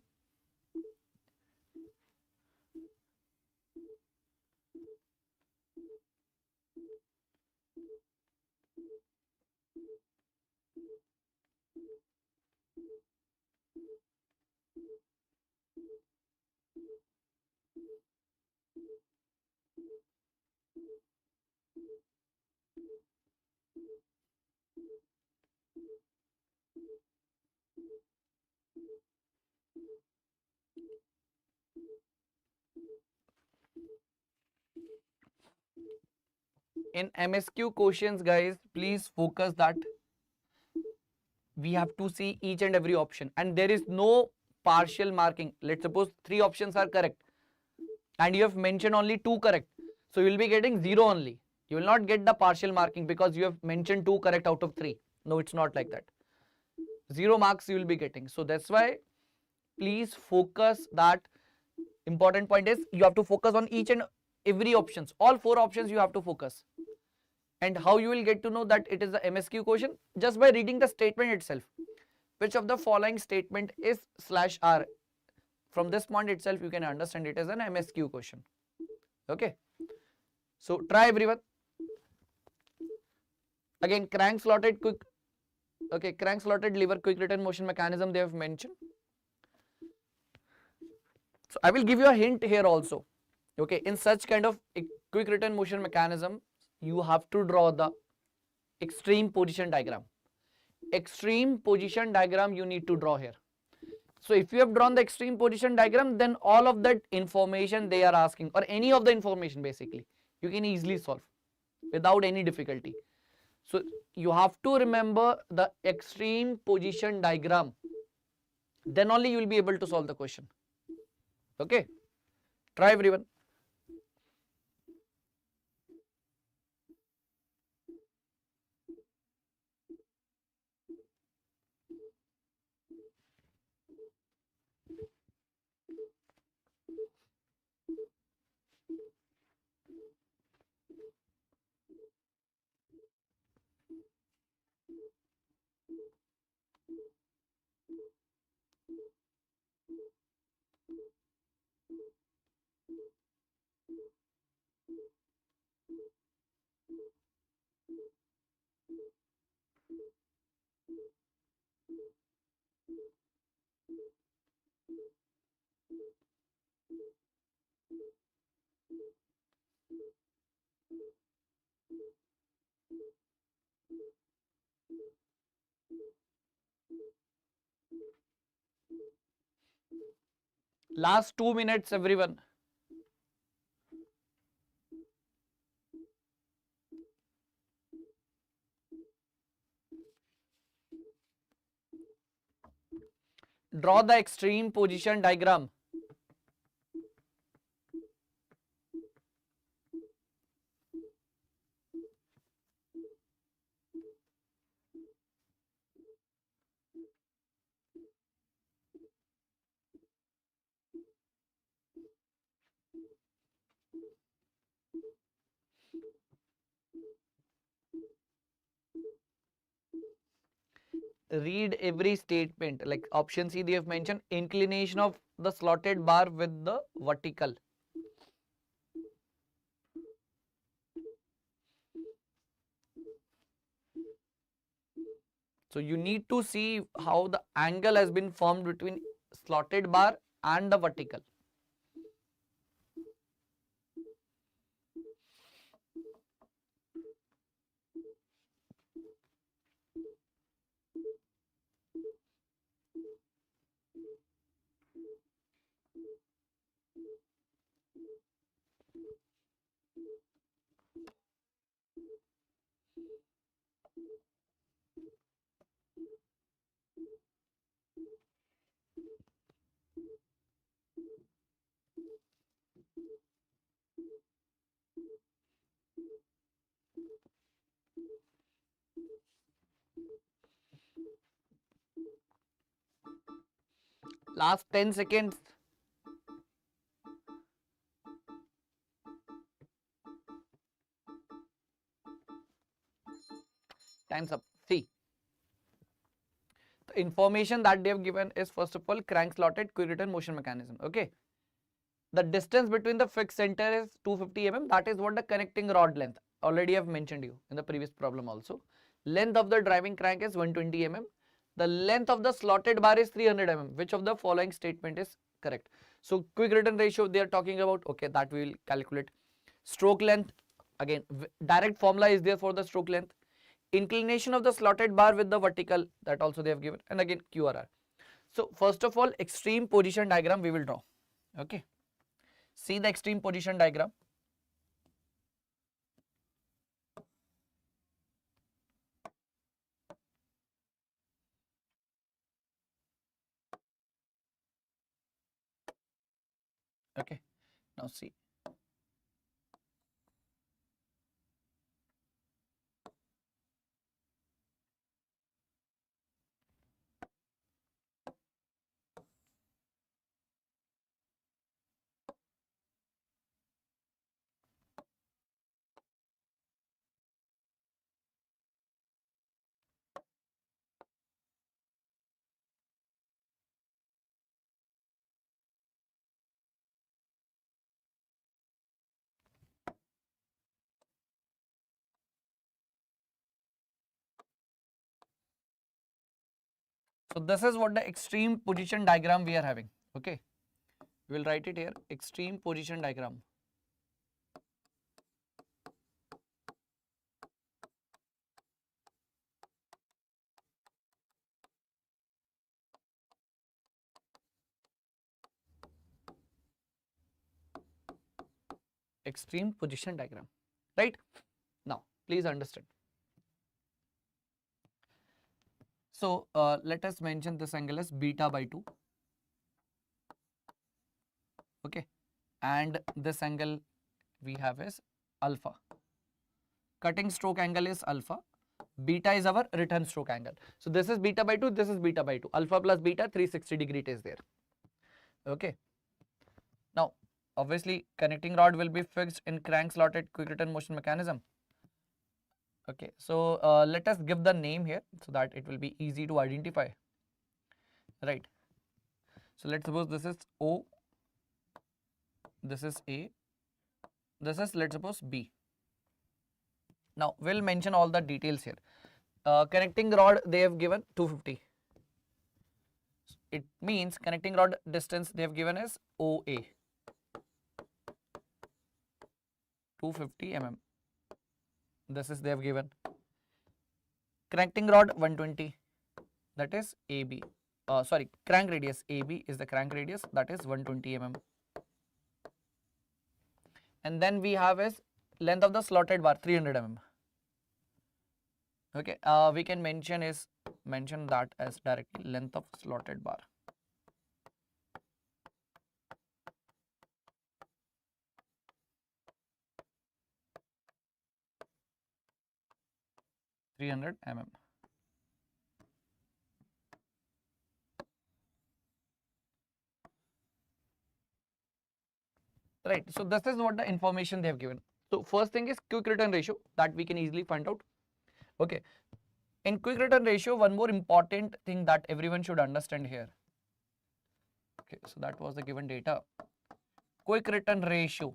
[SPEAKER 1] In MSQ questions, guys, please focus that we have to see each and every option, and there is no partial marking. Let's suppose 3 options are correct and you have mentioned only 2 correct, so you will be getting 0 only. You will not get the partial marking because you have mentioned 2 correct out of 3. No, it's not like that. 0 marks you will be getting. So that's why please focus that. Important point is you have to focus on each and every options. All 4 options you have to focus. And how you will get to know that it is the MSQ question? Just by reading the statement itself. Which of the following statement is /R? From this point itself you can understand it is an MSQ question. Okay. So try everyone. Again, crank slotted quick, okay, crank slotted lever quick return motion mechanism they have mentioned. So I will give you a hint here also. Okay, in such kind of quick return motion mechanism, you have to draw the extreme position diagram. Extreme position diagram you need to draw here. So if you have drawn the extreme position diagram, then all of that information they are asking, or any of the information basically, you can easily solve without any difficulty. So you have to remember the extreme position diagram. Then only you will be able to solve the question. Okay, try everyone. Last 2 minutes, everyone. Draw the extreme position diagram. Read every statement. Like option C, they have mentioned inclination of the slotted bar with the vertical. So you need to see how the angle has been formed between slotted bar and the vertical. Last 10 seconds. Time's up. See, the information that they have given is first of all crank slotted quick return motion mechanism. Okay. The distance between the fixed center is 250 mm. That is what the connecting rod length. Already I have mentioned you in the previous problem also. Length of the driving crank is 120 mm. The length of the slotted bar is 300 mm. Which of the following statement is correct? So quick return ratio they are talking about. Okay, that we will calculate. Stroke length, again direct formula is there for the stroke length. Inclination of the slotted bar with the vertical, that also they have given, and again QRR. So first of all, extreme position diagram we will draw. Okay. See the extreme position diagram. Okay. Now see. So this is what the extreme position diagram we are having. Okay, we will write it here, extreme position diagram. Extreme position diagram, right? Now please understand. So let us mention this angle as beta by 2. Okay, and this angle we have is alpha. Cutting stroke angle is alpha. Beta is our return stroke angle. So this is beta by 2, this is beta by 2. Alpha plus beta, 360 degree it is there. Okay. Now, obviously, connecting rod will be fixed in crank slotted quick return motion mechanism. Okay, so let us give the name here so that it will be easy to identify. Right. So let's suppose this is O, this is A, this is, let's suppose, B. Now we'll mention all the details here. Connecting rod they have given 250. It means connecting rod distance they have given as OA, 250 mm. This is they have given. Connecting rod 120, that is AB. Sorry, crank radius AB is the crank radius, that is 120 mm. And then we have is length of the slotted bar 300 mm. Okay, we can mention that as directly length of slotted bar. (300 mm). Right. So this is what the information they have given. So first thing is quick return ratio that we can easily find out. Okay. In quick return ratio, one more important thing that everyone should understand here. Okay, so that was the given data. Quick return ratio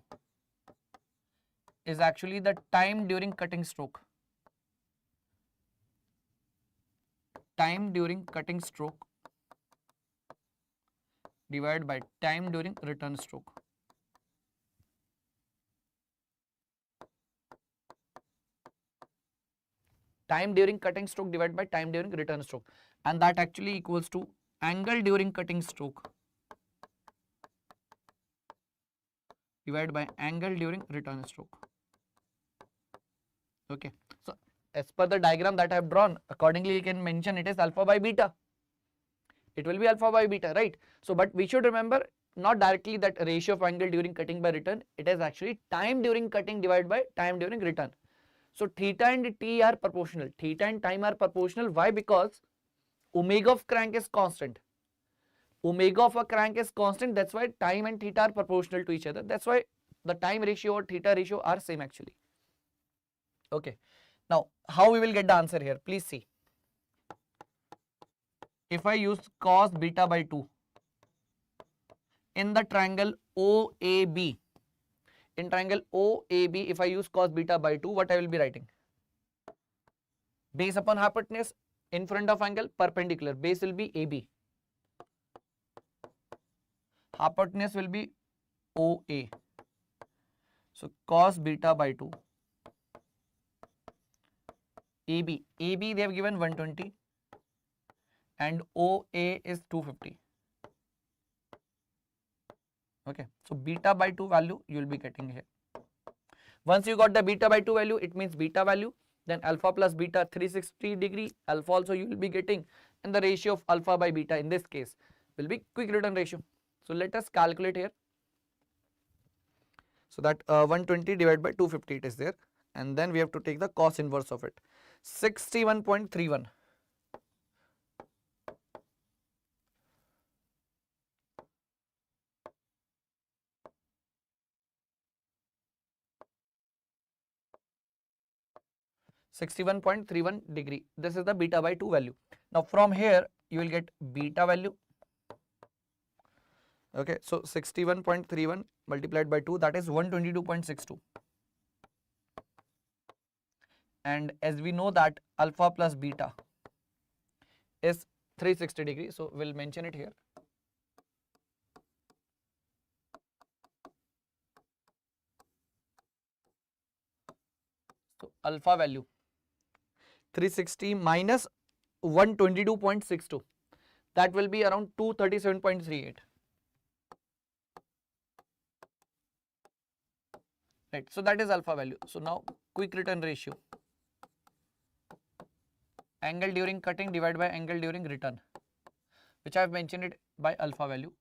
[SPEAKER 1] is actually the time during cutting stroke. Time during cutting stroke divided by time during return stroke. Time during cutting stroke divided by time during return stroke, and that actually equals to angle during cutting stroke divided by angle during return stroke. Okay, so as per the diagram that I have drawn, accordingly you can mention it is alpha by beta. It will be alpha by beta, right? So but we should remember not directly that ratio of angle during cutting by return, it is actually time during cutting divided by time during return. So theta and T are proportional. Theta and time are proportional. Why? Because omega of crank is constant. Omega of a crank is constant. That's why time and theta are proportional to each other. That's why the time ratio or theta ratio are same actually. Okay. Now, how we will get the answer here? Please see. If I use cos beta by 2 in the triangle OAB, in triangle OAB, if I use cos beta by 2, what I will be writing? Base upon hypotenuse in front of angle perpendicular. Base will be AB. Hypotenuse will be OA. So cos beta by 2. AB. AB they have given 120 and OA is 250. Okay, so beta by 2 value you will be getting here. Once you got the beta by 2 value, it means beta value, then alpha plus beta 360 degree, alpha also you will be getting, and the ratio of alpha by beta in this case will be quick return ratio. So let us calculate here. So that 120 divided by 250 it is there, and then we have to take the cos inverse of it. 61.31. (61.31 degree). This is the beta by 2 value. Now from here you will get beta value. Okay, so 61.31 multiplied by 2, that is 122.62. And as we know that alpha plus beta is 360 degrees. So we'll mention it here. So alpha value 360 minus 122.62. That will be around 237.38. Right. So that is alpha value. So now quick return ratio. Angle during cutting divided by angle during return, which I have mentioned it by alpha value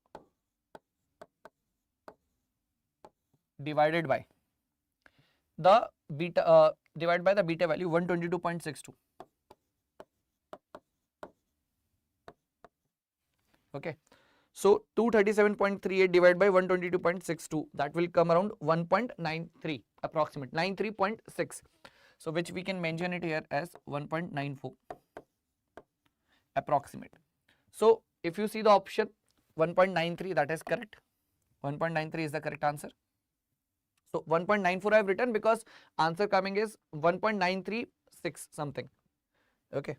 [SPEAKER 1] divided by the beta divided by the beta value 122.62. Okay. So 237.38 divided by 122.62, that will come around 1.93 approximate 93.6. So which we can mention it here as 1.94 approximate. So if you see the option 1.93, that is correct. 1.93 is the correct answer. So 1.94 I have written because answer coming is 1.936 something. Okay.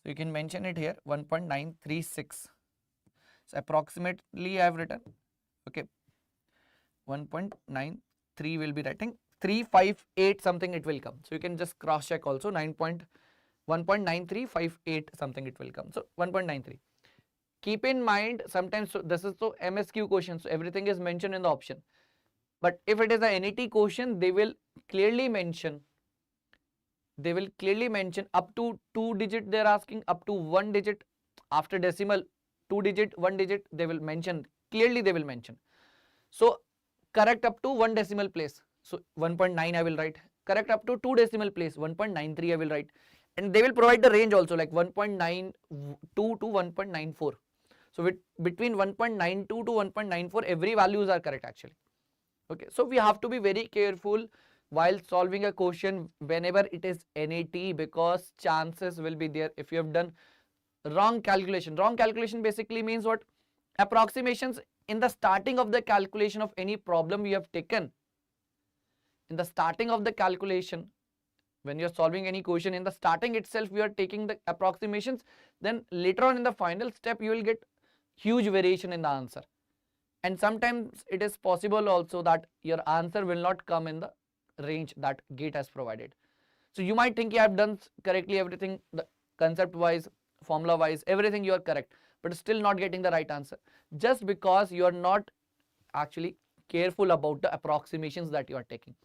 [SPEAKER 1] So you can mention it here 1.936. So approximately I have written. Okay. 1.93 will be writing 358 something it will come. So you can just cross check also 1.9358 something it will come. So 1.93. Keep in mind sometimes, so this is so MSQ question, so everything is mentioned in the option. But if it is a NET question, they will clearly mention up to 2 digit they are asking, up to 1 digit, after decimal 2 digit, 1 digit they will mention, clearly they will mention. So correct up to 1 decimal place, so 1.9 I will write. Correct up to 2 decimal place, 1.93 I will write. And they will provide the range also, like 1.92 to 1.94. So between 1.92 to 1.94 every values are correct actually. Okay, so we have to be very careful while solving a question whenever it is NAT, because chances will be there if you have done wrong calculation. Wrong calculation basically means what? Approximations in the starting of the calculation of any problem you have taken. In the starting of the calculation, when you are solving any question, in the starting itself you are taking the approximations, then later on in the final step you will get huge variation in the answer. And sometimes it is possible also that your answer will not come in the range that GATE has provided. So you might think I have done correctly everything, the concept wise, formula wise, everything you are correct, but still not getting the right answer, just because you are not actually careful about the approximations that you are taking.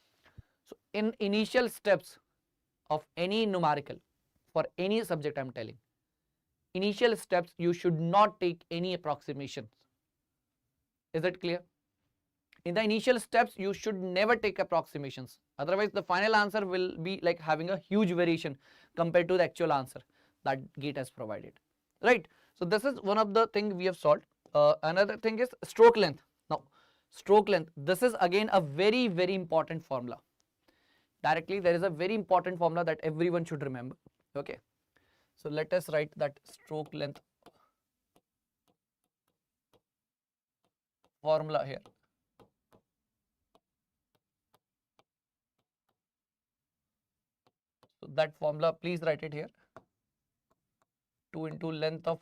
[SPEAKER 1] So in initial steps of any numerical, for any subject I am telling, initial steps you should not take any approximations. Is it clear? In the initial steps you should never take approximations, otherwise the final answer will be like having a huge variation compared to the actual answer that GATE has provided, right? So this is one of the things we have solved. Another thing is stroke length. Now stroke length, this is again a very important formula. Directly there is a very important formula that everyone should remember. Okay, so let us write that stroke length formula here. So that formula please write it here. 2 into length of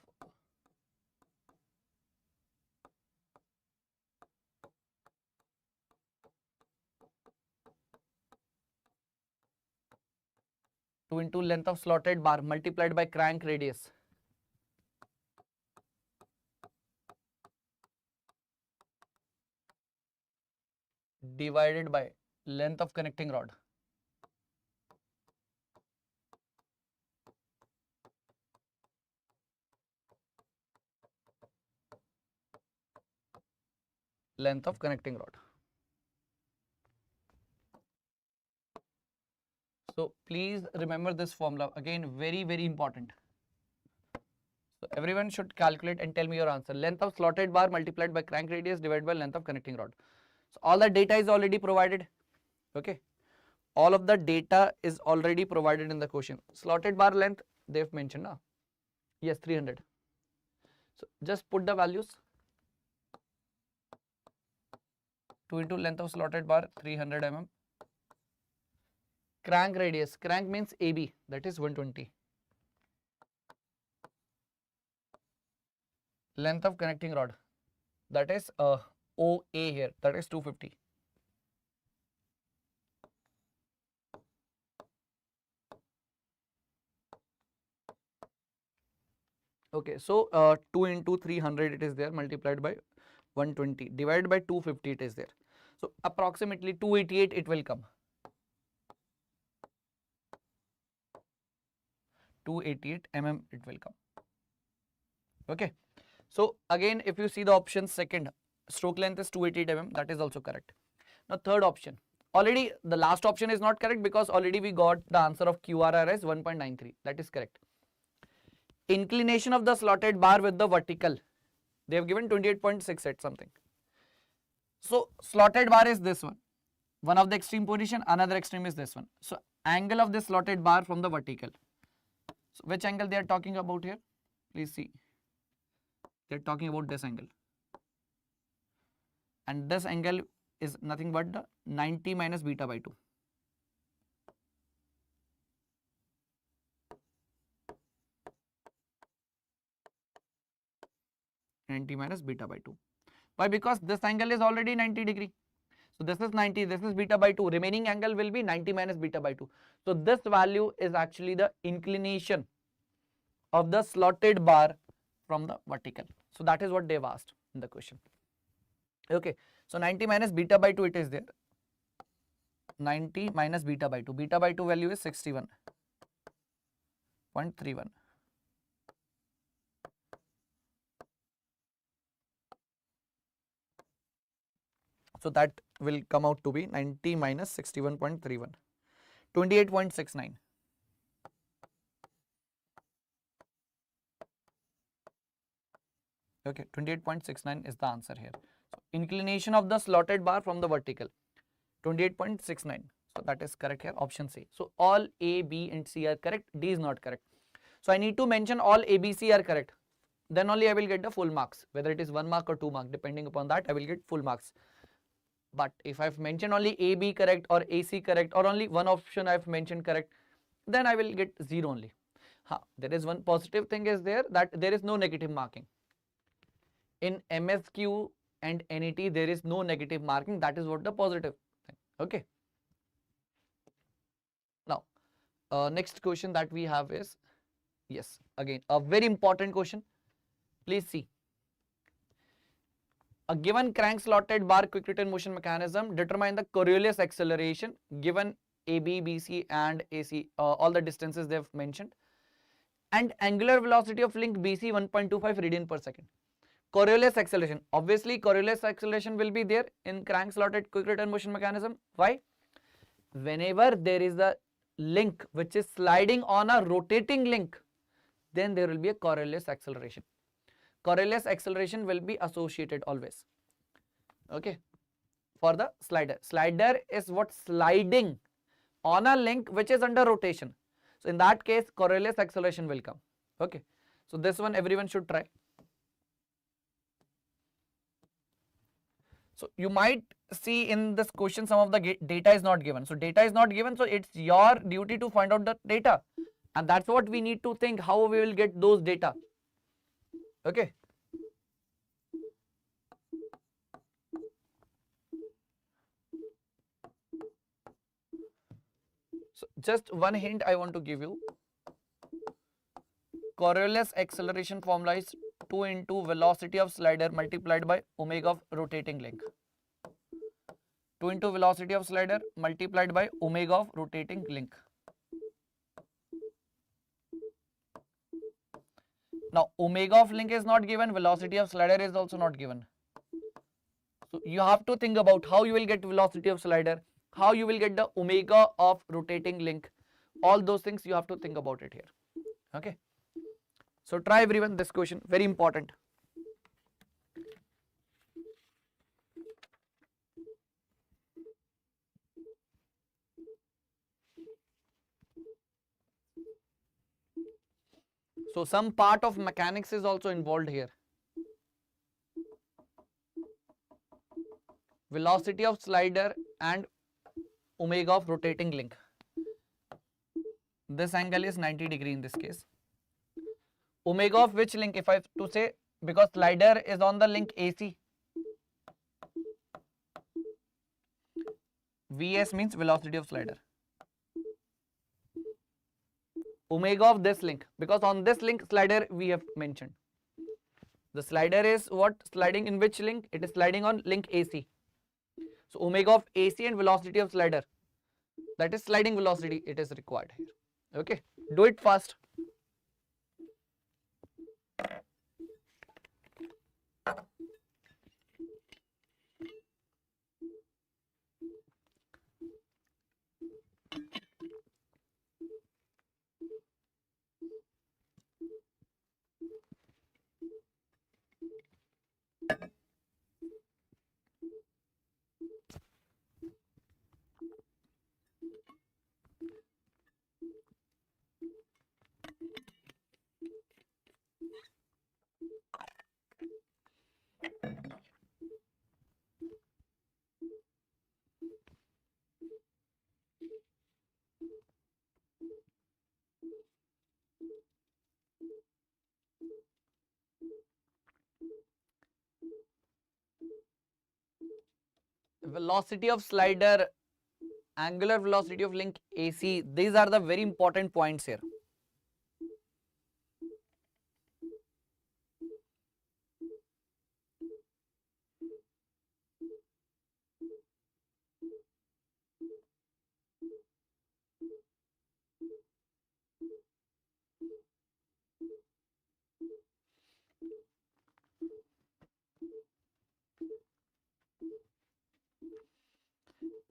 [SPEAKER 1] slotted bar multiplied by crank radius divided by length of connecting rod. Length of connecting rod. So please remember this formula, again very important. So everyone should calculate and tell me your answer. Length of slotted bar multiplied by crank radius divided by length of connecting rod. So all the data is already provided. Okay, all of the data is already provided in the question. Slotted bar length they have mentioned, na? Yes, 300. So just put the values. 2 into length of slotted bar 300 mm. Crank radius, crank means AB, that is 120. length of connecting rod, that is OA here, that is 250. Okay, so 2 into 300 it is there, multiplied by 120, divided by 250 it is there. So approximately 288 it will come. 288 mm it will come. Okay. So again, if you see the option second, stroke length is 288 mm, that is also correct. Now third option, already the last option is not correct because already we got the answer of QRR as 1.93, that is correct. Inclination of the slotted bar with the vertical, they have given 28.68 something. So slotted bar is this one of the extreme position, another extreme is this one. So angle of this slotted bar from the vertical. So which angle they are talking about here? Please see. They are talking about this angle. And this angle is nothing but the 90 minus beta by 2. Minus beta by 2. Why? Because this angle is already 90 degree. So this is 90, this is beta by 2. Remaining angle will be 90 minus beta by 2. So this value is actually the inclination of the slotted bar from the vertical. So that is what they have asked in the question. Okay. So 90 minus beta by 2 it is there. 90 minus beta by 2. Beta by 2 value is 61.31. So that will come out to be 90 minus 61.31, 28.69. Okay, 28.69 is the answer here. So inclination of the slotted bar from the vertical, 28.69. So that is correct here, option C. So all A, B and C are correct, D is not correct. So I need to mention all A, B, C are correct. Then only I will get the full marks, whether it is 1 mark or 2 mark, depending upon that I will get full marks. But if I've mentioned only A, B correct or AC correct, or only one option I've mentioned correct, then I will get 0 only. There is one positive thing is there, that there is no negative marking. In MSQ and NET there is no negative marking, that is what the positive thing. Okay. Now next question that we have is, yes, again a very important question. Please see. A given crank slotted bar quick return motion mechanism, determine the Coriolis acceleration given AB, BC and AC, all the distances they have mentioned, and angular velocity of link BC 1.25 radian per second. Coriolis acceleration, obviously Coriolis acceleration will be there in crank slotted quick return motion mechanism. Why? Whenever there is a link which is sliding on a rotating link, then there will be a Coriolis acceleration. Coriolis acceleration will be associated always. Okay. For the slider. Slider is what? Sliding on a link which is under rotation. So in that case, Coriolis acceleration will come. Okay. So this one everyone should try. So you might see in this question some of the data is not given. So data is not given, so it's your duty to find out the data. And that's what we need to think, how we will get those data. Okay. So just one hint I want to give you. Coriolis acceleration formula is 2 into velocity of slider multiplied by omega of rotating link. 2 into velocity of slider multiplied by omega of rotating link. Now omega of link is not given, velocity of slider is also not given. So you have to think about how you will get velocity of slider, how you will get the omega of rotating link. All those things you have to think about it here. Okay. So try everyone this question, very important. So some part of mechanics is also involved here. Velocity of slider and omega of rotating link. This angle is 90 degree in this case. Omega of which link? If I have to say because slider is on the link AC. Vs means velocity of slider. Omega of this link, because on this link slider we have mentioned. The slider is what? Sliding in which link? It is sliding on link AC. So omega of AC and velocity of slider, that is sliding velocity, it is required here. Okay, do it fast. Velocity of slider, angular velocity of link AC, these are the very important points here.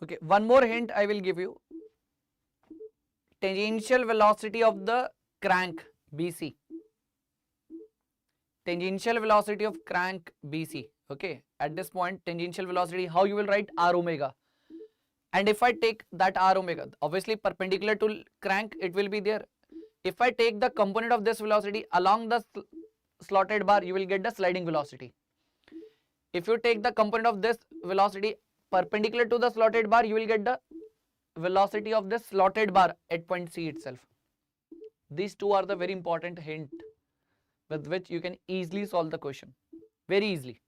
[SPEAKER 1] Okay, one more hint I will give you. Tangential velocity of the crank BC. Tangential velocity of crank BC. Okay, at this point, tangential velocity, how you will write? R omega. And if I take that R omega, obviously perpendicular to crank, it will be there. If I take the component of this velocity along the slotted bar, you will get the sliding velocity. If you take the component of this velocity perpendicular to the slotted bar, you will get the velocity of this slotted bar at point C itself. These two are the very important hint with which you can easily solve the question. Very easily.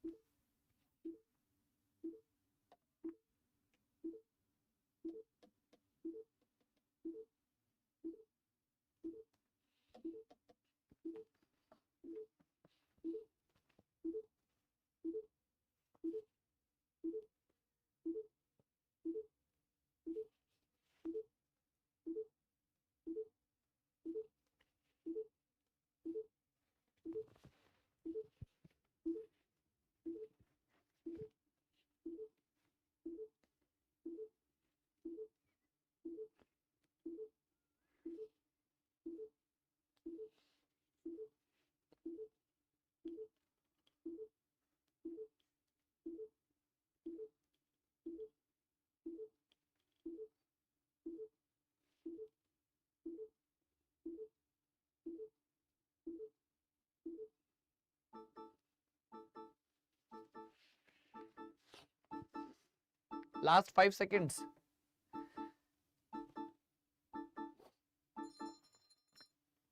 [SPEAKER 1] Last 5 seconds.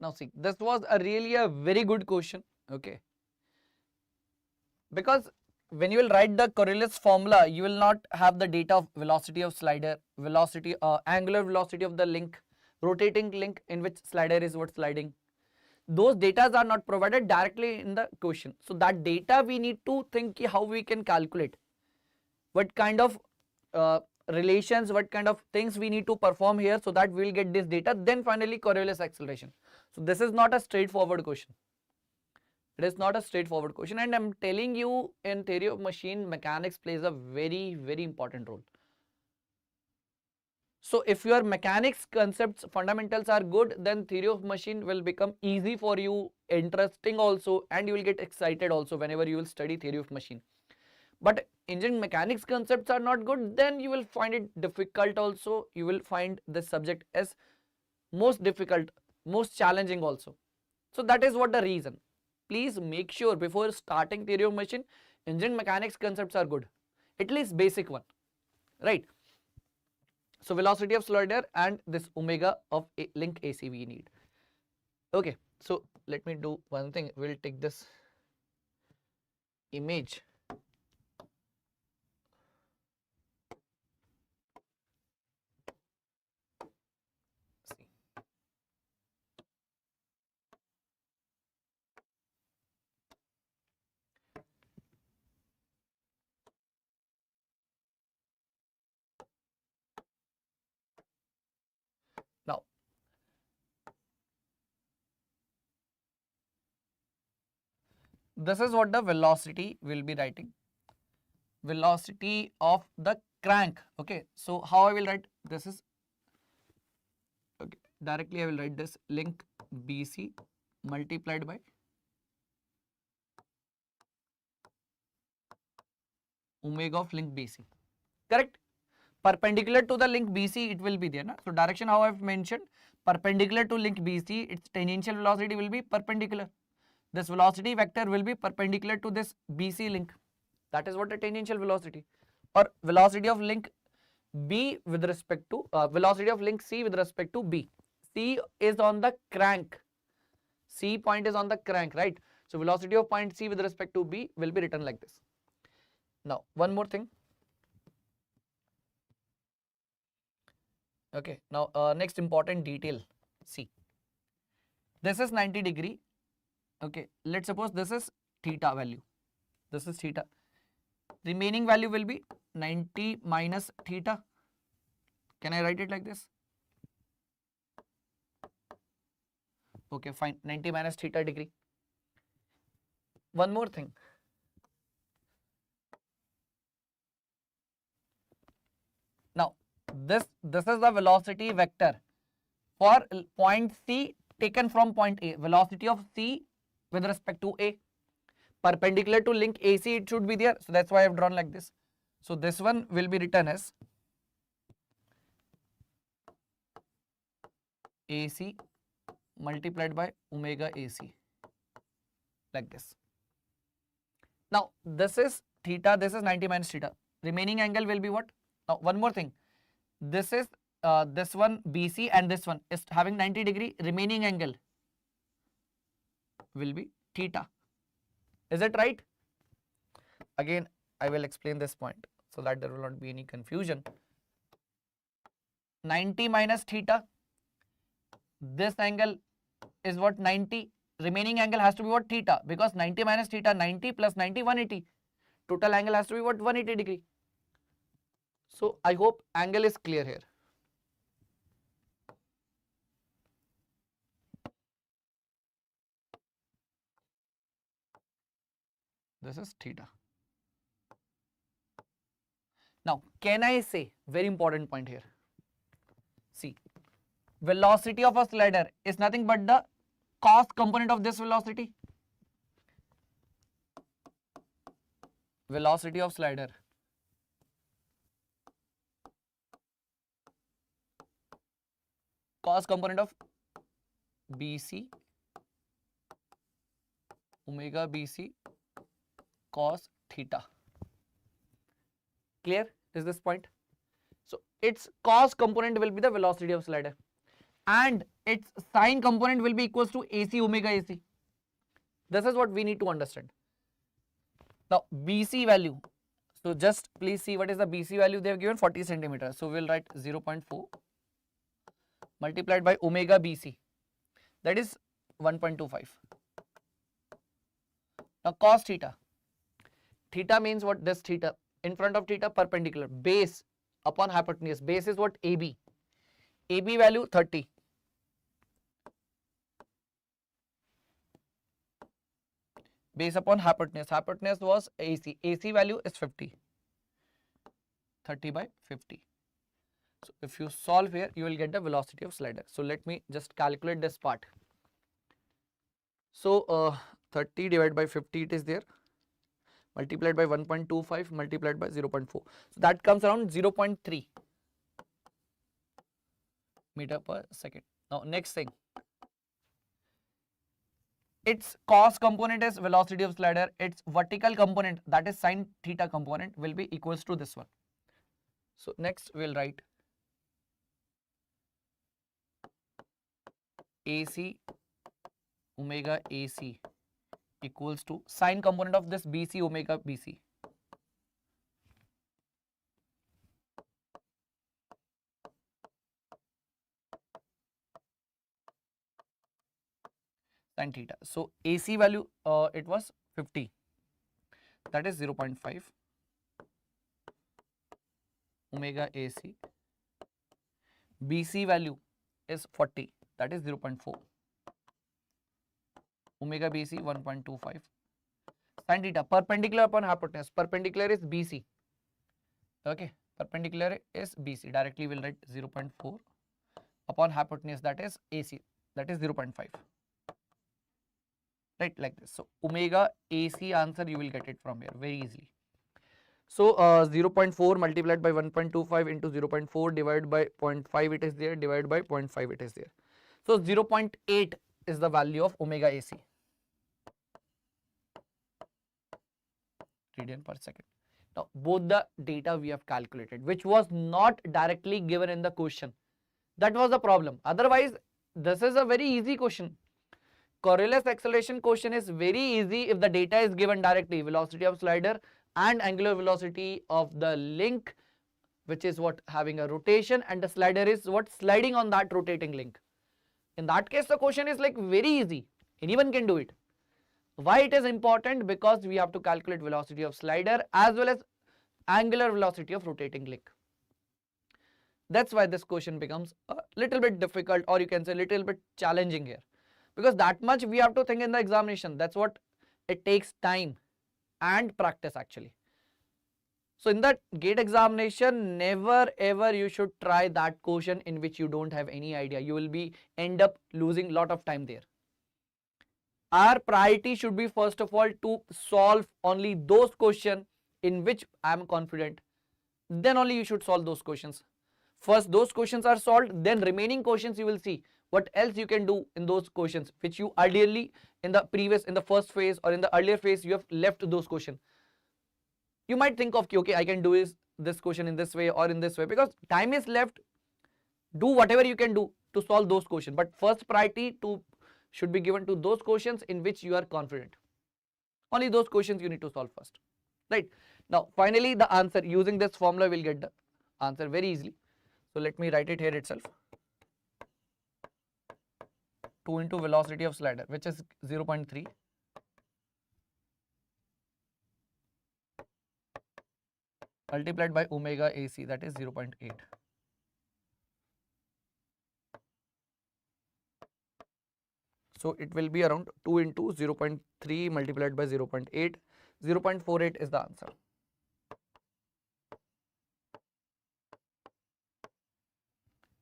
[SPEAKER 1] Now see, this was really a very good question. Okay. Because when you will write the Coriolis formula, you will not have the data of velocity of slider, velocity, angular velocity of the link, rotating link in which slider is what sliding. Those data are not provided directly in the question. So that data we need to think how we can calculate. What kind of relations, what kind of things we need to perform here so that we will get this data. Then finally Coriolis acceleration. So this is not a straightforward question. It is not a straightforward question, and I'm telling you, in theory of machine, mechanics plays a very, very important role. So if your mechanics concepts fundamentals are good, then theory of machine will become easy for you, interesting also, and you will get excited also whenever you will study theory of machine. But engineering mechanics concepts are not good, then you will find it difficult also. You will find this subject as most difficult, most challenging also. So that is what the reason. Please make sure before starting theory of machine, engineering mechanics concepts are good, at least basic one, right? So velocity of slider and this omega of link AC we need. Okay, so let me do one thing. We'll take this image see. Now this is what the velocity will be writing. Velocity of the crank. Okay, so how I will write this is, okay, directly I will write this link BC multiplied by omega of link BC. Correct? Perpendicular to the link BC it will be there. Na? So direction how I have mentioned, perpendicular to link BC, its tangential velocity will be perpendicular. This velocity vector will be perpendicular to this BC link. That is what the tangential velocity, or velocity of link B with respect to velocity of link C with respect to B. C is on the crank. C point is on the crank, right? So velocity of point C with respect to B will be written like this. Now one more thing. Okay, now next important detail. See, this is 90 degree. Okay, let's suppose this is theta value. This is theta. Remaining value will be 90 minus theta. Can I write it like this? Okay, fine. 90 minus theta degree. One more thing. Now, this is the velocity vector for point C taken from point A. Velocity of C with respect to A. Perpendicular to link AC it should be there. So that's why I have drawn like this. So this one will be written as AC multiplied by omega AC, like this. Now this is theta, this is 90 minus theta. Remaining angle will be what? Now one more thing. This is this one BC and this one is having 90 degree. Remaining angle will be theta. Is it right? Again, I will explain this point so that there will not be any confusion. 90 minus theta. This angle is what? 90. Remaining angle has to be what? Theta, because 90 minus theta, 90 plus 90, 180. Total angle has to be what? 180 degree. So I hope angle is clear here. This is theta. Now, can I say, very important point here. See, velocity of a slider is nothing but the cos component of this velocity. Velocity of slider cos component of BC omega BC cos theta. Clear? Is this point? So its cos component will be the velocity of slider and its sine component will be equals to AC omega AC. This is what we need to understand. Now BC value. So just please see what is the BC value they have given, 40 centimeters. So we'll write 0.4 multiplied by omega BC, that is 1.25. Now cos theta. Theta means what? This theta. In front of theta, perpendicular. Base upon hypotenuse. Base is what? AB. AB value 30. Base upon hypotenuse. Hypotenuse was AC. AC value is 50. 30 by 50. So if you solve here, you will get the velocity of slider. So let me just calculate this part. So 30 divided by 50 it is there, multiplied by 1.25 multiplied by 0.4. So that comes around 0.3 meter per second. Now next thing, its cos component is velocity of slider, its vertical component, that is sin theta component, will be equals to this one. So next we will write AC omega AC equals to sine component of this BC omega BC. Sin theta. So AC value it was 50, that is 0.5 omega AC. BC value is 40, that is 0.4 omega BC 1.25. Sin theta perpendicular upon hypotenuse, perpendicular is BC. Okay, perpendicular is BC, directly we'll write 0.4 upon hypotenuse, that is AC, that is 0.5. Right, like this. So omega AC answer you will get it from here very easily. So 0.4 multiplied by 1.25 into 0.4 divided by 0.5 it is there, divided by 0.5 it is there. So 0.8 is the value of omega AC, radian per second. Now both the data we have calculated, which was not directly given in the question. That was the problem. Otherwise this is a very easy question. Coriolis acceleration question is very easy if the data is given directly, velocity of slider and angular velocity of the link, which is what, having a rotation, and the slider is what, sliding on that rotating link. In that case the question is like very easy, anyone can do it. Why it is important? Because we have to calculate velocity of slider as well as angular velocity of rotating link. That's why this question becomes a little bit difficult, or you can say little bit challenging here, because that much we have to think in the examination. That's what it takes, time and practice actually. So in the gate examination, never ever you should try that question in which you don't have any idea. You will be end up losing lot of time there. Our priority should be first of all to solve only those questions in which I am confident. Then only you should solve those questions. First those questions are solved, then remaining questions you will see what else you can do in those questions which you ideally in the first phase or in the earlier phase you have left those questions. You might think of, okay, I can do this question in this way or in this way, because time is left. Do whatever you can do to solve those questions, but first priority should be given to those questions in which you are confident. Only those questions you need to solve first, right? Now finally the answer, using this formula we'll get the answer very easily. So let me write it here itself. 2 into velocity of slider, which is 0.3, multiplied by omega AC, that is 0.8. So it will be around 2 into 0.3 multiplied by 0.8. 0.48 is the answer.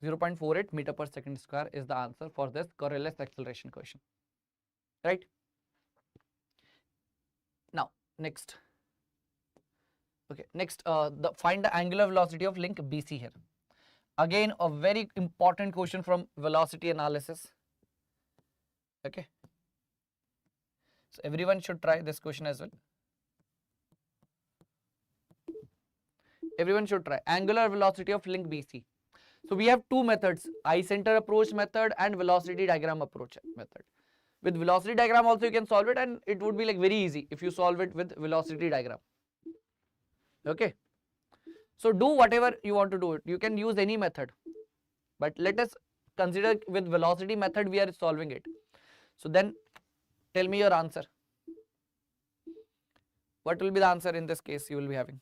[SPEAKER 1] .48 meter per second square is the answer for this Coriolis acceleration question, right? Now next, okay, next find the angular velocity of link BC here. Again a very important question from velocity analysis. Okay, so everyone should try this question as well. Everyone should try angular velocity of link BC. So we have two methods, eye center approach method and velocity diagram approach method. With velocity diagram also you can solve it, and it would be like very easy if you solve it with velocity diagram. Okay, so do whatever you want to do it. You can use any method, but let us consider with velocity method we are solving it. So then tell me your answer. What will be the answer in this case you will be having?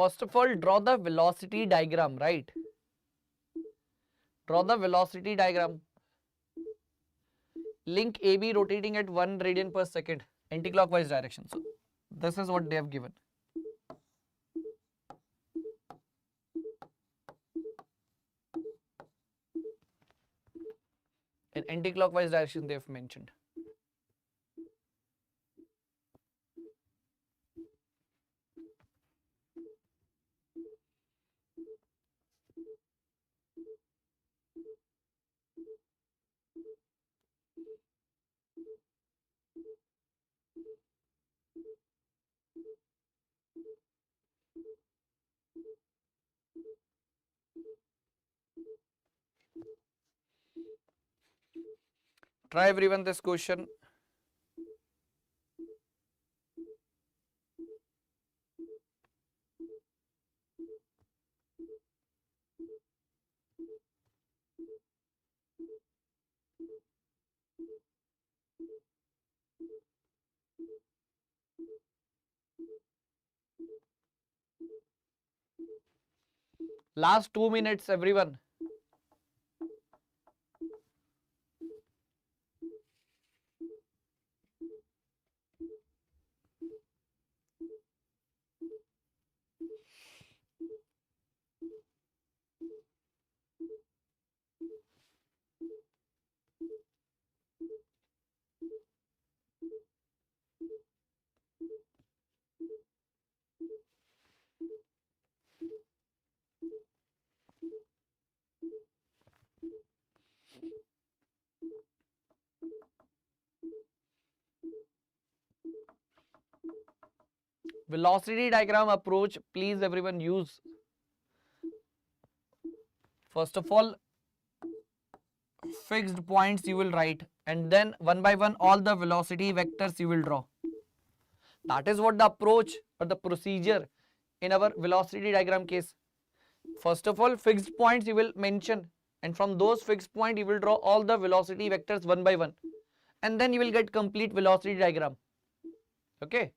[SPEAKER 1] first of all, draw the velocity diagram, right? Draw the velocity diagram. Link AB rotating at 1 radian per second, anti-clockwise direction. So this is what they have given. In anti-clockwise direction they have mentioned. Try everyone this question. Last 2 minutes, everyone. Velocity diagram approach, please everyone use. First of all, fixed points you will write, and then one by one all the velocity vectors you will draw. That is what the approach or the procedure in our velocity diagram case. First of all, fixed points you will mention, and from those fixed points you will draw all the velocity vectors one by one, and then you will get complete velocity diagram. Okay.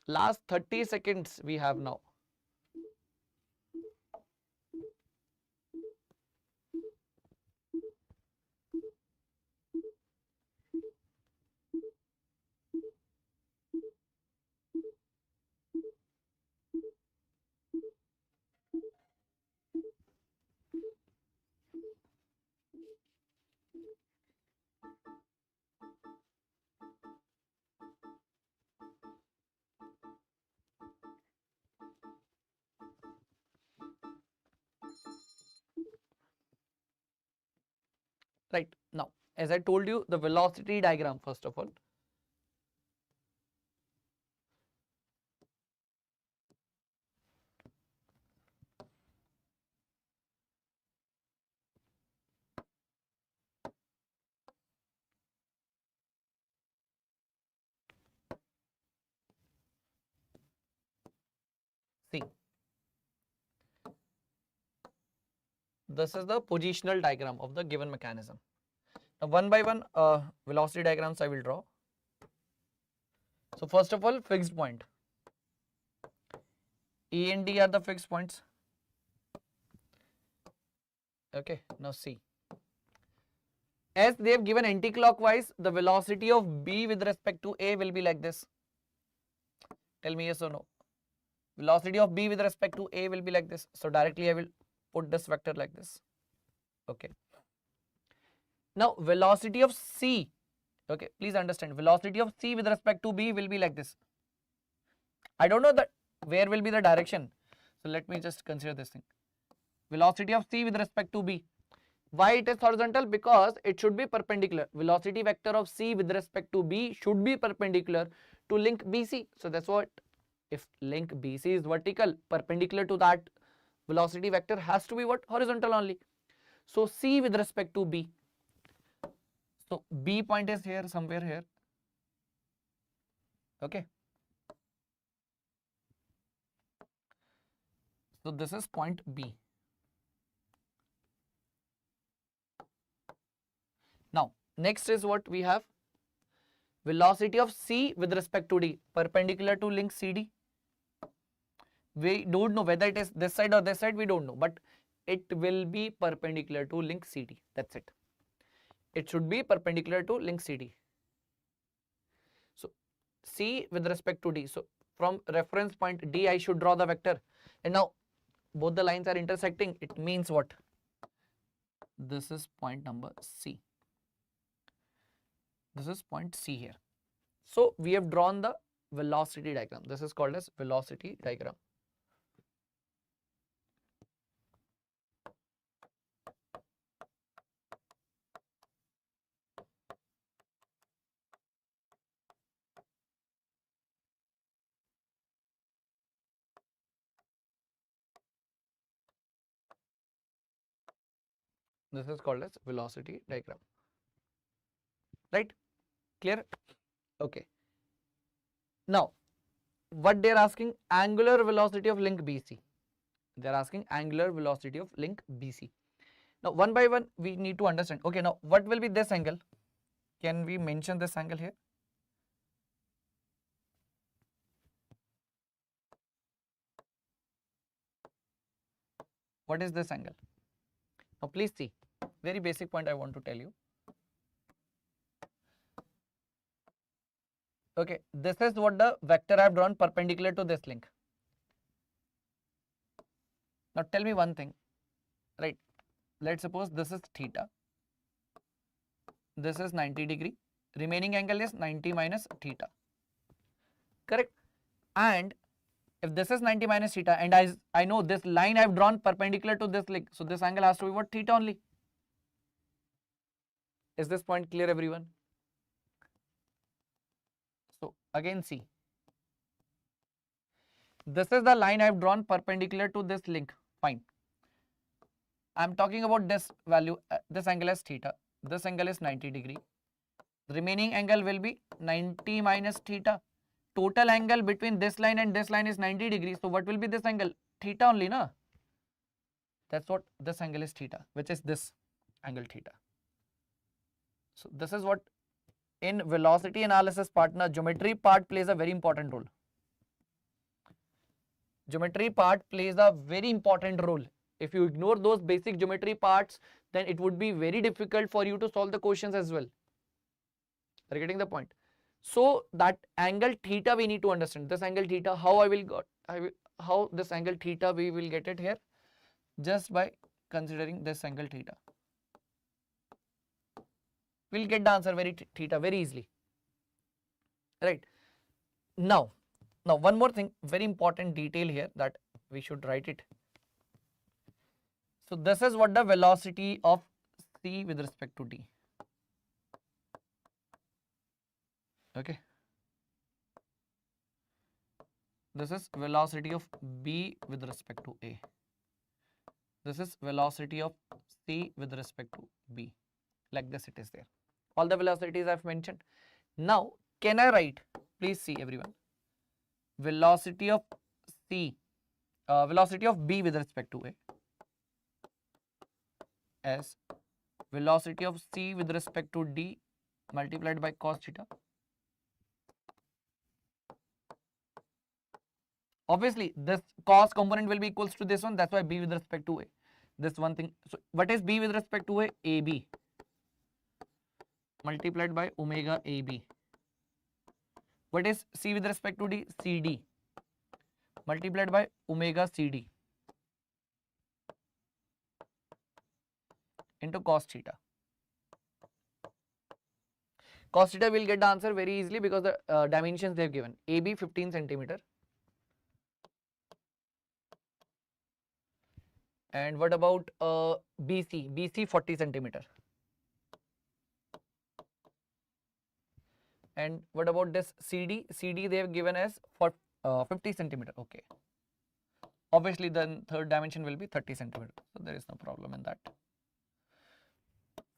[SPEAKER 1] Last 30 seconds we have now. Right, now as I told you, the velocity diagram first of all. See, this is the positional diagram of the given mechanism. Now one by one velocity diagrams I will draw. So first of all, fixed point. E and D are the fixed points. Okay, now see. As they have given anti-clockwise, the velocity of B with respect to A will be like this. Tell me yes or no. Velocity of B with respect to A will be like this. So directly I will put this vector like this. Okay. Now velocity of C, okay, please understand, velocity of C with respect to B will be like this. I don't know that where will be the direction. So let me just consider this thing. Velocity of C with respect to B. Why it is horizontal? Because it should be perpendicular. Velocity vector of C with respect to B should be perpendicular to link BC. So that's what, if link BC is vertical, perpendicular to that velocity vector has to be what? Horizontal only. So C with respect to B. So B point is here, somewhere here. Okay. So this is point B. Now, next is what we have. Velocity of C with respect to D, perpendicular to link CD. We don't know whether it is this side or this side, we don't know, but it will be perpendicular to link CD. That's it. It should be perpendicular to link CD. So C with respect to D. So from reference point D, I should draw the vector. And now both the lines are intersecting. It means what? This is point number C. This is point C here. So we have drawn the velocity diagram. This is called as velocity diagram. This is called as velocity diagram. Right? Clear? Okay. Now, what they are asking? Angular velocity of link BC. They are asking angular velocity of link BC. Now, one by one, we need to understand. Okay, now what will be this angle? Can we mention this angle here? What is this angle? Now, please see. Very basic point I want to tell you. Okay, this is what the vector I have drawn perpendicular to this link. Now tell me one thing, right? Let's suppose this is theta. This is 90 degree. Remaining angle is 90 minus theta. Correct? And if this is 90 minus theta, and I know this line I have drawn perpendicular to this link, so this angle has to be what? Theta only. Is this point clear, everyone? So again see, this is the line I have drawn perpendicular to this link. Fine. I am talking about this value, this angle is theta, this angle is 90 degree. The remaining angle will be 90 minus theta. Total angle between this line and this line is 90 degrees. So what will be this angle? Theta only, na? That's what this angle is, theta, which is this angle theta. So this is what in velocity analysis partner, geometry part plays a very important role. Geometry part plays a very important role. If you ignore those basic geometry parts, then it would be very difficult for you to solve the questions as well. Are you getting the point? So that angle theta we need to understand. This angle theta, how this angle theta we will get it here? Just by considering this angle theta. We'll get the answer theta very easily. Right. Now one more thing, very important detail here that we should write it. So this is what the velocity of C with respect to D. Okay. This is velocity of B with respect to A. This is velocity of C with respect to B. Like this it is there. All the velocities I've mentioned. Now, can I write? Please see everyone. Velocity of C, velocity of B with respect to A as velocity of C with respect to D multiplied by cos theta. Obviously, this cos component will be equals to this one. That's why B with respect to A. This one thing. So, what is B with respect to A? AB multiplied by omega AB. What is C with respect to D? CD multiplied by omega CD into cos theta. Cos theta will get the answer very easily because the dimensions they have given. AB 15 centimeter. And what about BC? BC 40 centimeter. And what about this CD? CD they have given as for 50 centimeter. Okay. Obviously, the third dimension will be 30 centimeter. So there is no problem in that.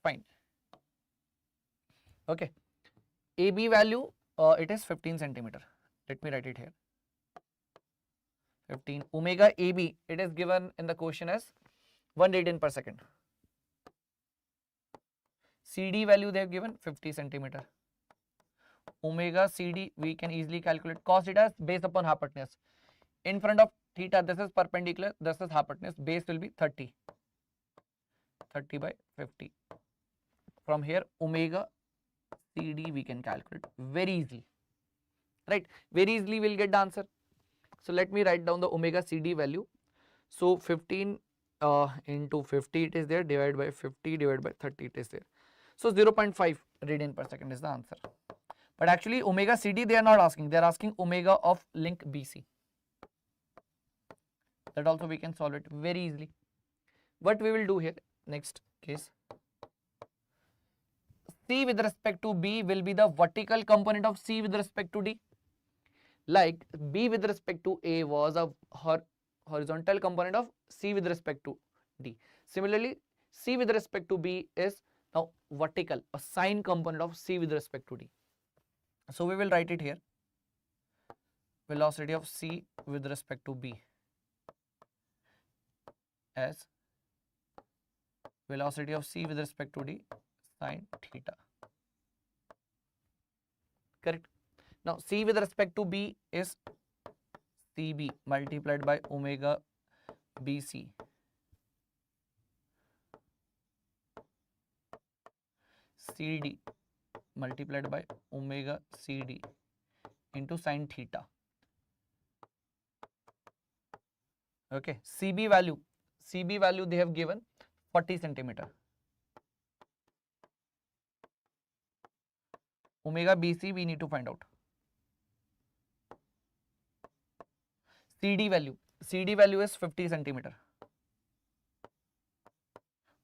[SPEAKER 1] Fine. Okay. AB value it is 15 centimeter. Let me write it here. 15. Omega AB, it is given in the question as 1 radian per second. CD value they have given 50 centimeter. Omega CD we can easily calculate. Cos theta is based upon hypotenuse. In front of theta, this is perpendicular, this is hypotenuse. Base will be 30. 30 by 50. From here, omega CD we can calculate very easily. Right? Very easily we'll get the answer. So let me write down the omega CD value. So 15 into 50 it is there, divided by 50 divided by 30 it is there. So 0.5 radian per second is the answer. But actually omega CD they are not asking, they are asking omega of link BC. That also we can solve it very easily. What we will do here, next case, C with respect to B will be the vertical component of C with respect to D. Like B with respect to A was a horizontal component of C with respect to D. Similarly, C with respect to B is now vertical, a sine component of C with respect to D. So we will write it here. Velocity of C with respect to B as velocity of C with respect to D sine theta. Correct. Now C with respect to B is CB multiplied by omega BC CD multiplied by omega CD into sine theta. Okay, CB value they have given 40 centimeter. Omega BC we need to find out. CD value is 50 centimeter.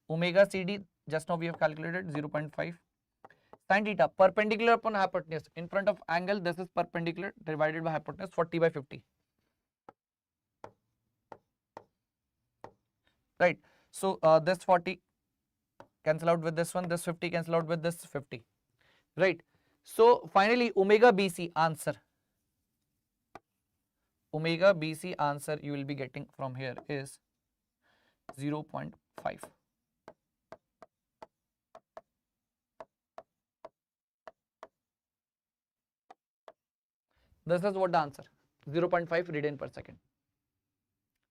[SPEAKER 1] Omega CD just now we have calculated 0.5. Sin theta perpendicular upon hypotenuse. In front of angle this is perpendicular divided by hypotenuse 40 by 50. Right. So this 40 cancel out with this one, this 50 cancel out with this 50. Right. So finally omega BC answer. Omega BC answer you will be getting from here is 0.5. This is what the answer, 0.5 radian per second.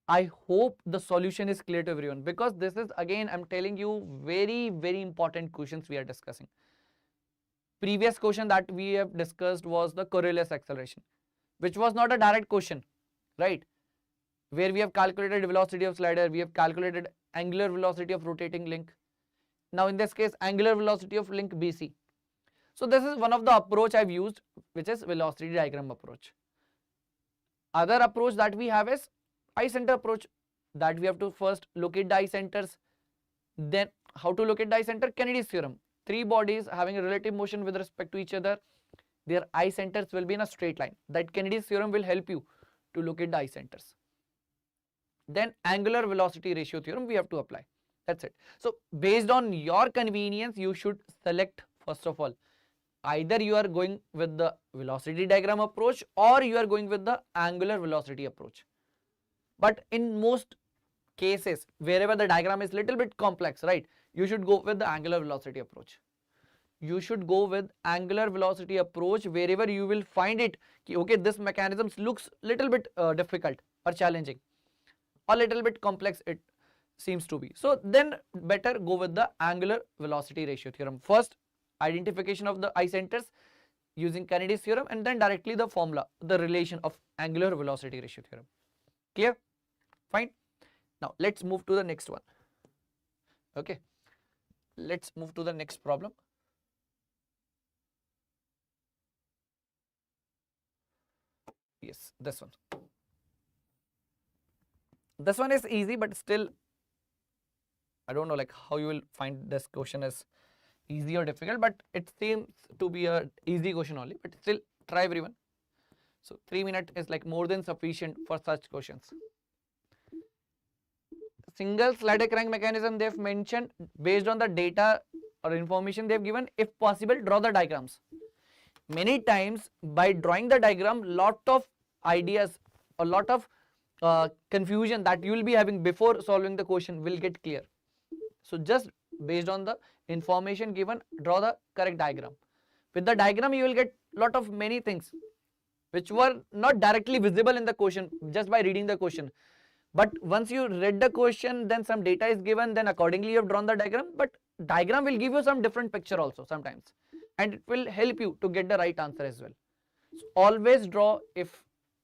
[SPEAKER 1] I hope the solution is clear to everyone, because this is again I'm telling you very important questions we are discussing. Previous question that we have discussed was the Coriolis acceleration, which was not a direct question, right? Where we have calculated velocity of slider, we have calculated angular velocity of rotating link. Now in this case angular velocity of link BC. So this is one of the approach I've used, which is velocity diagram approach. Other approach that we have is eye center approach, that we have to first locate the eye centers. Then how to locate the eye center? Kennedy's theorem. Three bodies having a relative motion with respect to each other, their eye centers will be in a straight line. That Kennedy's theorem will help you to locate the eye centers. Then angular velocity ratio theorem we have to apply. That's it. So based on your convenience, you should select first of all, either you are going with the velocity diagram approach or you are going with the angular velocity approach. But in most cases, wherever the diagram is little bit complex, right, you should go with the angular velocity approach. You should go with angular velocity approach wherever you will find it, okay, this mechanism looks little bit difficult or challenging or little bit complex it seems to be. So then better go with the angular velocity ratio theorem. First, identification of the eye centers using Kennedy's theorem, and then directly the formula, the relation of angular velocity ratio theorem. Clear? Fine. Now let's move to the next one. Okay, let's move to the next problem. Yes, this one. This one is easy, but still I don't know like how you will find this question as easy or difficult, but it seems to be a easy question only, but still try everyone. So 3 minutes is like more than sufficient for such questions. Single slider crank mechanism they have mentioned, based on the data or information they have given, if possible draw the diagrams. Many times by drawing the diagram, lot of ideas, a lot of confusion that you will be having before solving the question will get clear. So just based on the information given, draw the correct diagram. With the diagram, you will get lot of many things which were not directly visible in the question just by reading the question. But once you read the question, then some data is given, then accordingly you have drawn the diagram. But diagram will give you some different picture also sometimes, and it will help you to get the right answer as well. So always draw, if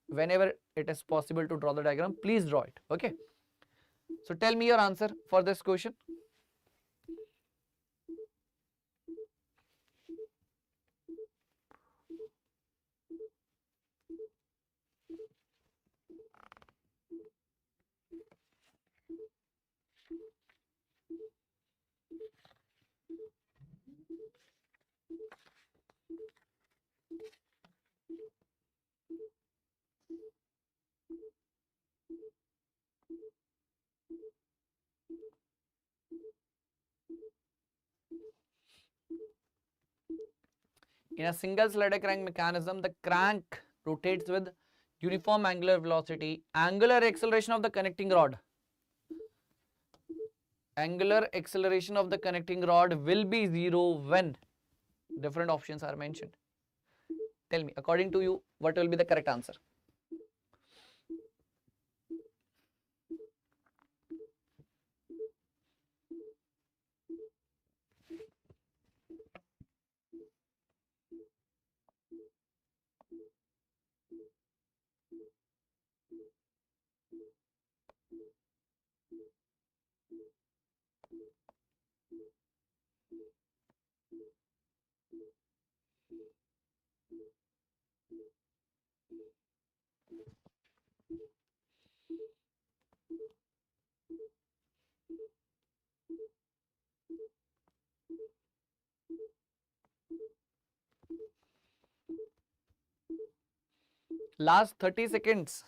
[SPEAKER 1] whenever it is possible to draw the diagram, please draw it. Okay. So tell me your answer for this question. In a single slider crank mechanism, the crank rotates with uniform angular velocity. Angular acceleration of the connecting rod. Angular acceleration of the connecting rod will be 0 when different options are mentioned. Tell me, according to you, what will be the correct answer? Last 30 seconds.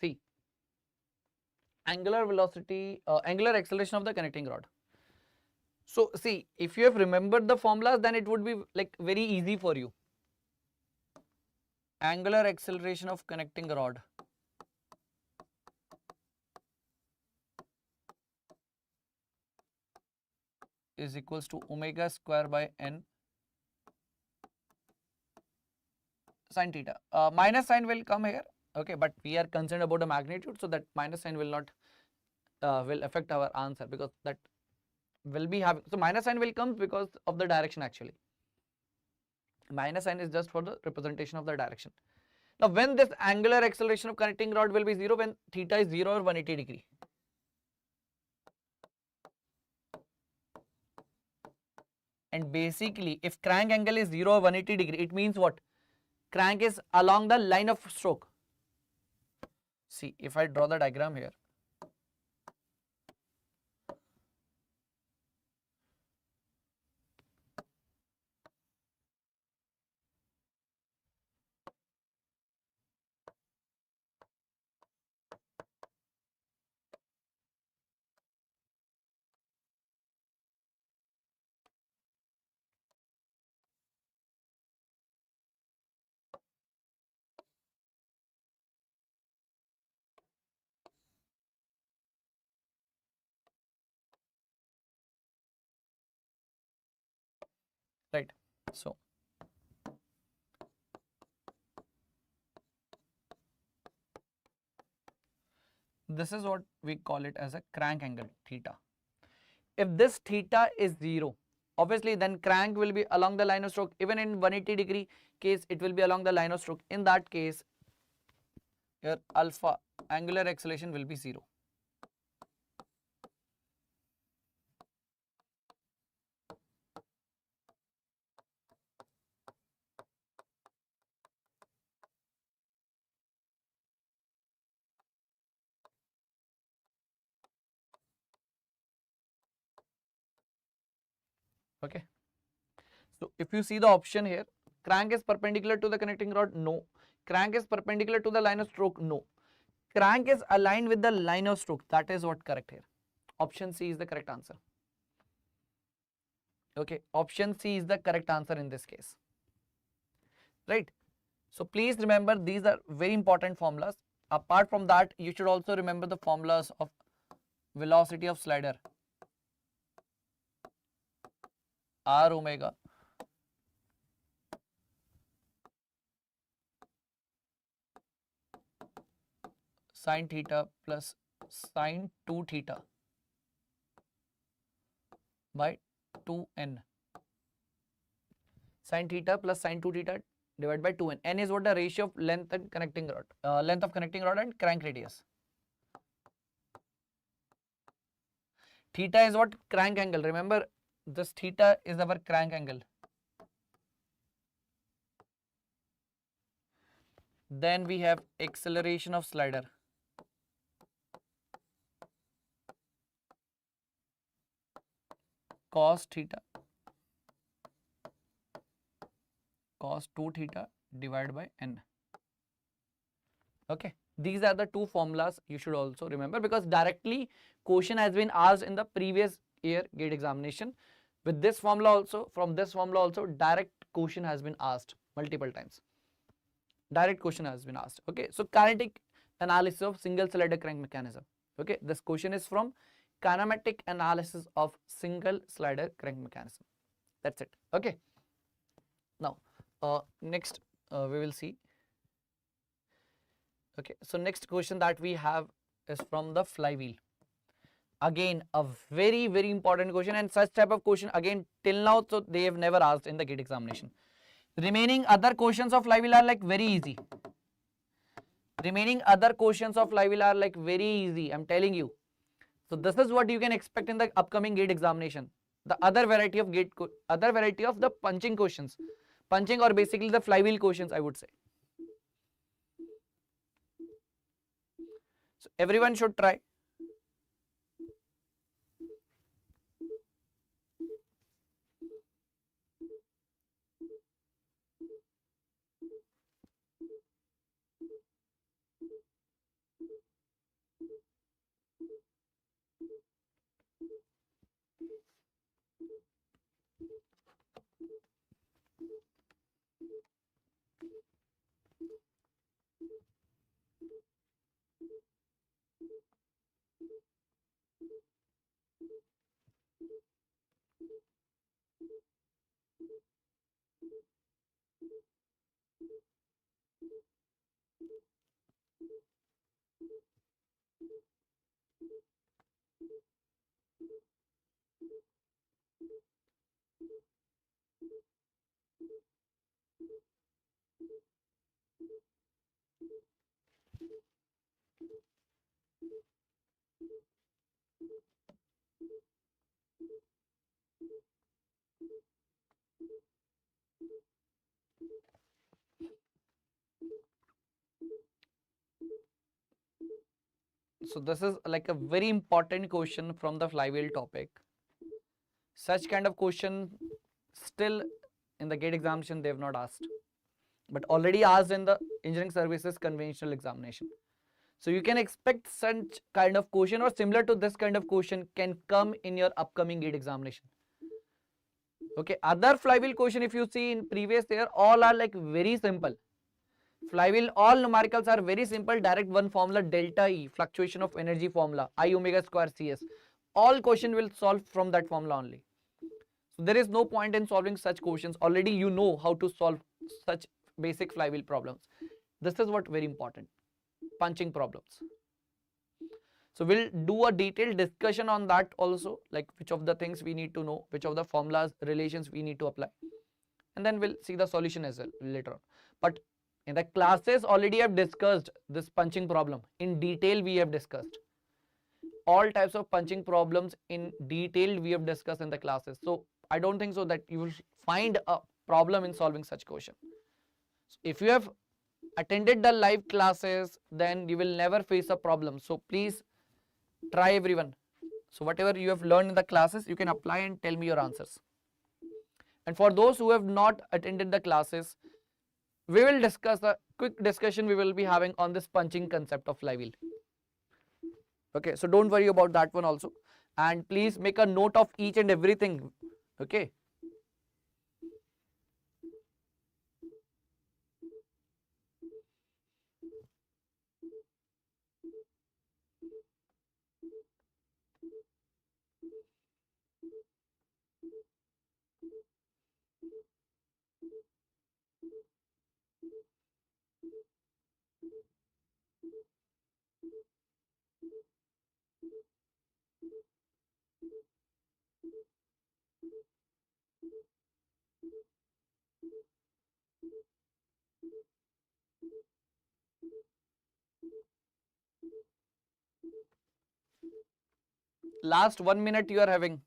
[SPEAKER 1] See, angular velocity, angular acceleration of the connecting rod. So see, if you have remembered the formulas, then it would be like very easy for you. Angular acceleration of connecting rod is equals to omega square by n sin theta. Minus sign will come here, okay, but we are concerned about the magnitude, so that minus sign will not will affect our answer, because that will be having, so minus sign will come because of the direction actually. Minus sign is just for the representation of the direction. Now when this angular acceleration of connecting rod will be 0, when theta is 0 or 180 degree. And basically if crank angle is 0 or 180 degree, it means what? Crank is along the line of stroke. See, if I draw the diagram here, right? So this is what we call it as a crank angle theta. If this theta is 0, obviously then crank will be along the line of stroke. Even in 180 degree case, it will be along the line of stroke. In that case, your alpha angular acceleration will be 0. Okay. So if you see the option here, crank is perpendicular to the connecting rod, no. Crank is perpendicular to the line of stroke, no. Crank is aligned with the line of stroke, that is what correct here. Option C is the correct answer. Okay, option C is the correct answer in this case, right? So please remember, these are very important formulas. Apart from that, you should also remember the formulas of velocity of slider, r omega sine theta plus sine 2 theta by 2n. Sine theta plus sine 2 theta divided by 2n. N is what the ratio of length and connecting rod, length of connecting rod and crank radius. Theta is what? Crank angle. Remember, this theta is our crank angle. Then we have acceleration of slider. Cos theta, cos 2 theta divided by n. Okay, these are the two formulas you should also remember, because directly question has been asked in the previous year gate examination. With this formula also, from this formula also, direct question has been asked multiple times. Direct question has been asked. Okay, so kinetic analysis of single slider crank mechanism. Okay, this question is from kinematic analysis of single slider crank mechanism. That's it. Okay, now next we will see. Okay, so next question that we have is from the flywheel. Again, a very, very important question, and such type of question again till now, so they have never asked in the gate examination. Remaining other questions of flywheel are like very easy. Remaining other questions of flywheel are like very easy, I'm telling you. So this is what you can expect in the upcoming gate examination. The other variety of the punching questions, punching or basically the flywheel questions, I would say. So everyone should try. So this is like a very important question from the flywheel topic. Such kind of question still in the gate examination they have not asked, but already asked in the engineering services conventional examination. So you can expect such kind of question or similar to this kind of question can come in your upcoming gate examination. Okay, other flywheel question if you see in previous year, all are like very simple. Flywheel, all numericals are very simple, direct one formula, delta E, fluctuation of energy formula, I omega square Cs. All question will solve from that formula only. So there is no point in solving such questions. Already you know how to solve such basic flywheel problems. This is what very important, punching problems. So we'll do a detailed discussion on that also, like which of the things we need to know, which of the formulas, relations we need to apply. And then we'll see the solution as well later on. But in the classes already I have discussed this punching problem. In detail we have discussed. All types of punching problems in detail we have discussed in the classes. So I don't think so that you will find a problem in solving such question. So if you have attended the live classes, then you will never face a problem. So please try everyone. So whatever you have learned in the classes, you can apply and tell me your answers. And for those who have not attended the classes, we will discuss a quick discussion we will be having on this punching concept of flywheel. Okay, so don't worry about that one also, and please make a note of each and everything. Okay. Last 1 minute you are having.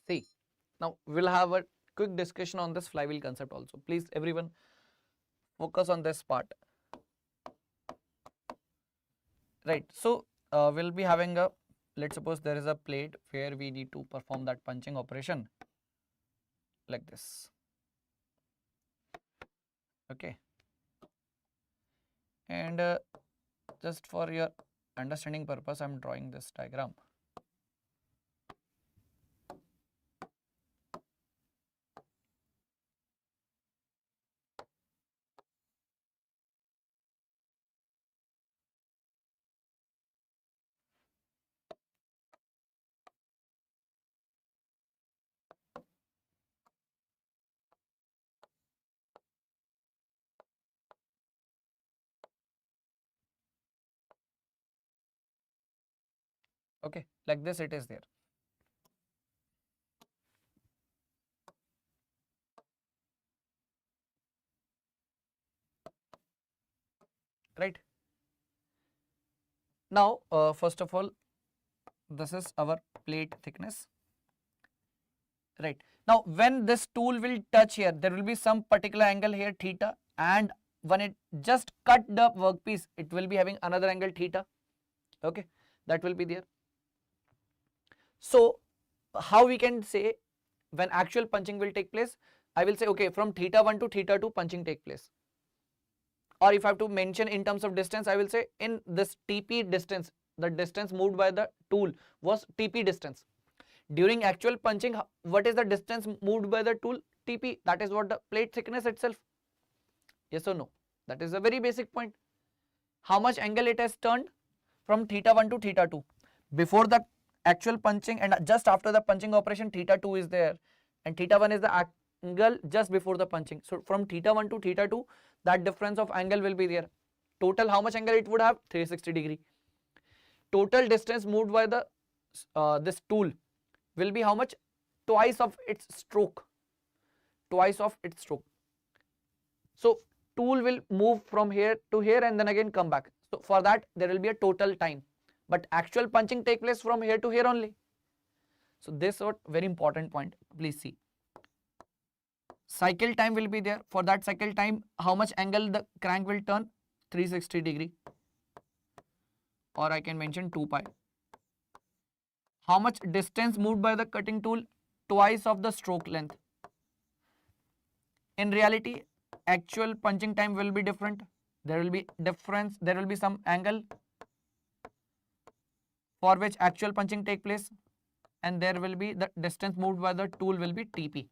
[SPEAKER 1] See, now we'll have a quick discussion on this flywheel concept also. Please everyone focus on this part. Right, so we'll be having a, let's suppose there is a plate where we need to perform that punching operation like this. Okay, and just for your understanding purpose, I'm drawing this diagram. Okay, like this it is there. Right. Now, first of all, this is our plate thickness. Right. Now, when this tool will touch here, there will be some particular angle here, theta, and when it just cut the workpiece, it will be having another angle, theta. Okay, that will be there. So, how we can say when actual punching will take place? I will say, okay, from theta 1 to theta 2 punching take place. Or if I have to mention in terms of distance, I will say in this TP distance, the distance moved by the tool was TP distance. During actual punching, what is the distance moved by the tool? TP. That is what the plate thickness itself. Yes or no? That is a very basic point. How much angle it has turned from theta 1 to theta 2. Before the actual punching and just after the punching operation, theta 2 is there, and theta 1 is the angle just before the punching. So from theta 1 to theta 2, that difference of angle will be there. Total how much angle it would have? 360 degree. Total distance moved by the this tool will be how much? Twice of its stroke. Twice of its stroke. So tool will move from here to here and then again come back. So for that there will be a total time. But actual punching take place from here to here only. So this is a very important point. Please see. Cycle time will be there. For that cycle time, how much angle the crank will turn? 360 degree. Or I can mention 2 pi. How much distance moved by the cutting tool? Twice of the stroke length. In reality, actual punching time will be different. there will be difference, there will be some angle for which actual punching take place, and there will be the distance moved by the tool will be TP.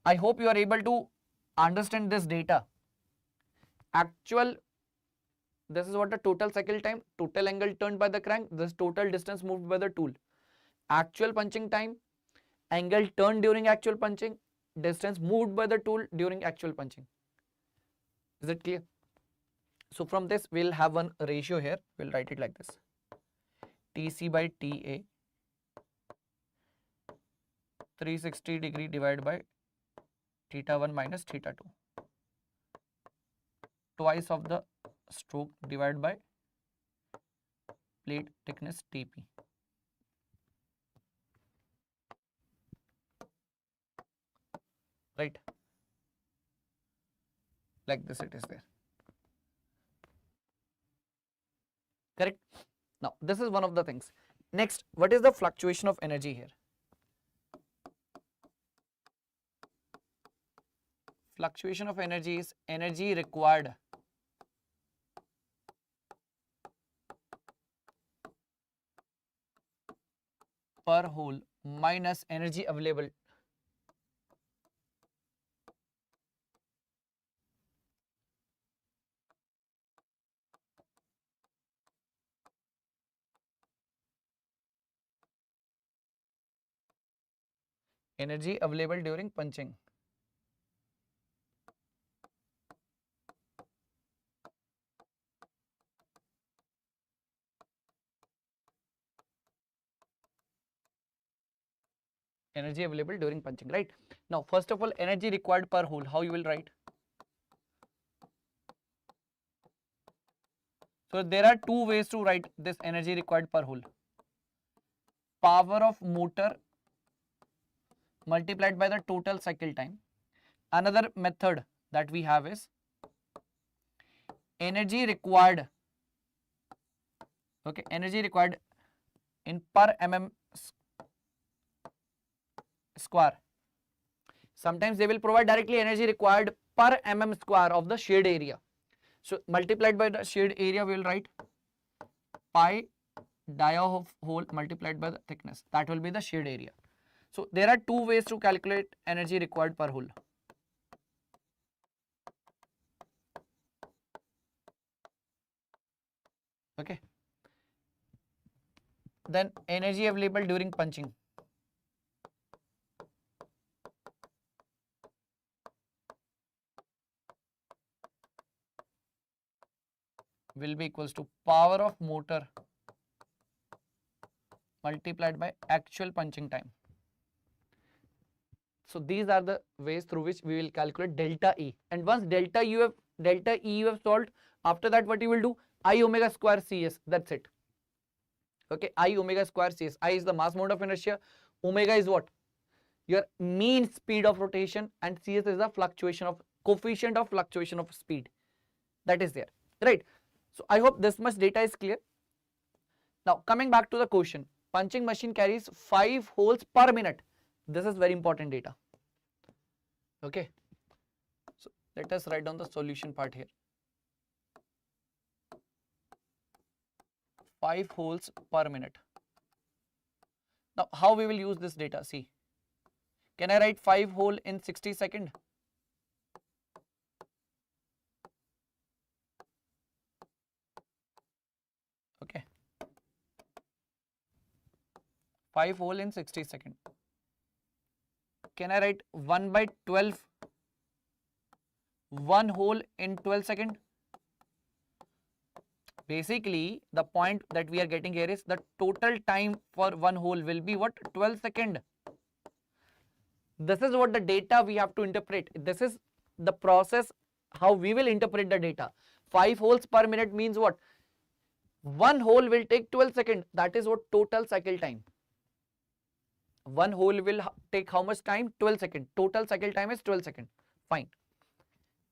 [SPEAKER 1] I hope you are able to understand this data. Actual, this is what the total cycle time, total angle turned by the crank, this total distance moved by the tool. Actual punching time, angle turned during actual punching, distance moved by the tool during actual punching. Is it clear? So from this we'll have one ratio here, we'll write it like this. TC by TA 360 degree divided by theta 1 minus theta 2, twice of the stroke divided by plate thickness TP. Right, like this it is there. Correct. Now this is one of the things. Next, what is the fluctuation of energy here? Fluctuation of energy is energy required per hole minus energy available during punching. Energy available during punching, right? Now, first of all, energy required per hole, how you will write? So, there are two ways to write this energy required per hole. Power of motor multiplied by the total cycle time. Another method that we have is energy required, okay, energy required in per mm square. Sometimes they will provide directly energy required per mm square of the sheared area. So multiplied by the sheared area, we will write pi dia of hole multiplied by the thickness. That will be the sheared area. So there are two ways to calculate energy required per hole. Okay. Then energy available during punching. Will be equals to power of motor multiplied by actual punching time. So these are the ways through which we will calculate delta E. And once delta E you have solved, after that what you will do? I omega square CS, that's it. Okay, I omega square CS. I is the mass moment of inertia, omega is what? Your mean speed of rotation, and CS is the coefficient of fluctuation of speed. That is there, right? So I hope this much data is clear. Now coming back to the question, punching machine carries 5 holes per minute. This is very important data. Okay, so let us write down the solution part here. 5 holes per minute. Now how we will use this data? See, can I write 5 hole in 60 seconds? Okay, 5 hole in 60 seconds. Can I write 1 by 12, 1 hole in 12 seconds? Basically, the point that we are getting here is the total time for 1 hole will be what? 12 seconds. This is what the data we have to interpret. This is the process how we will interpret the data. 5 holes per minute means what? 1 hole will take 12 seconds. That is what total cycle time. 1 hole will take how much time? 12 seconds. Total cycle time is 12 seconds. Fine.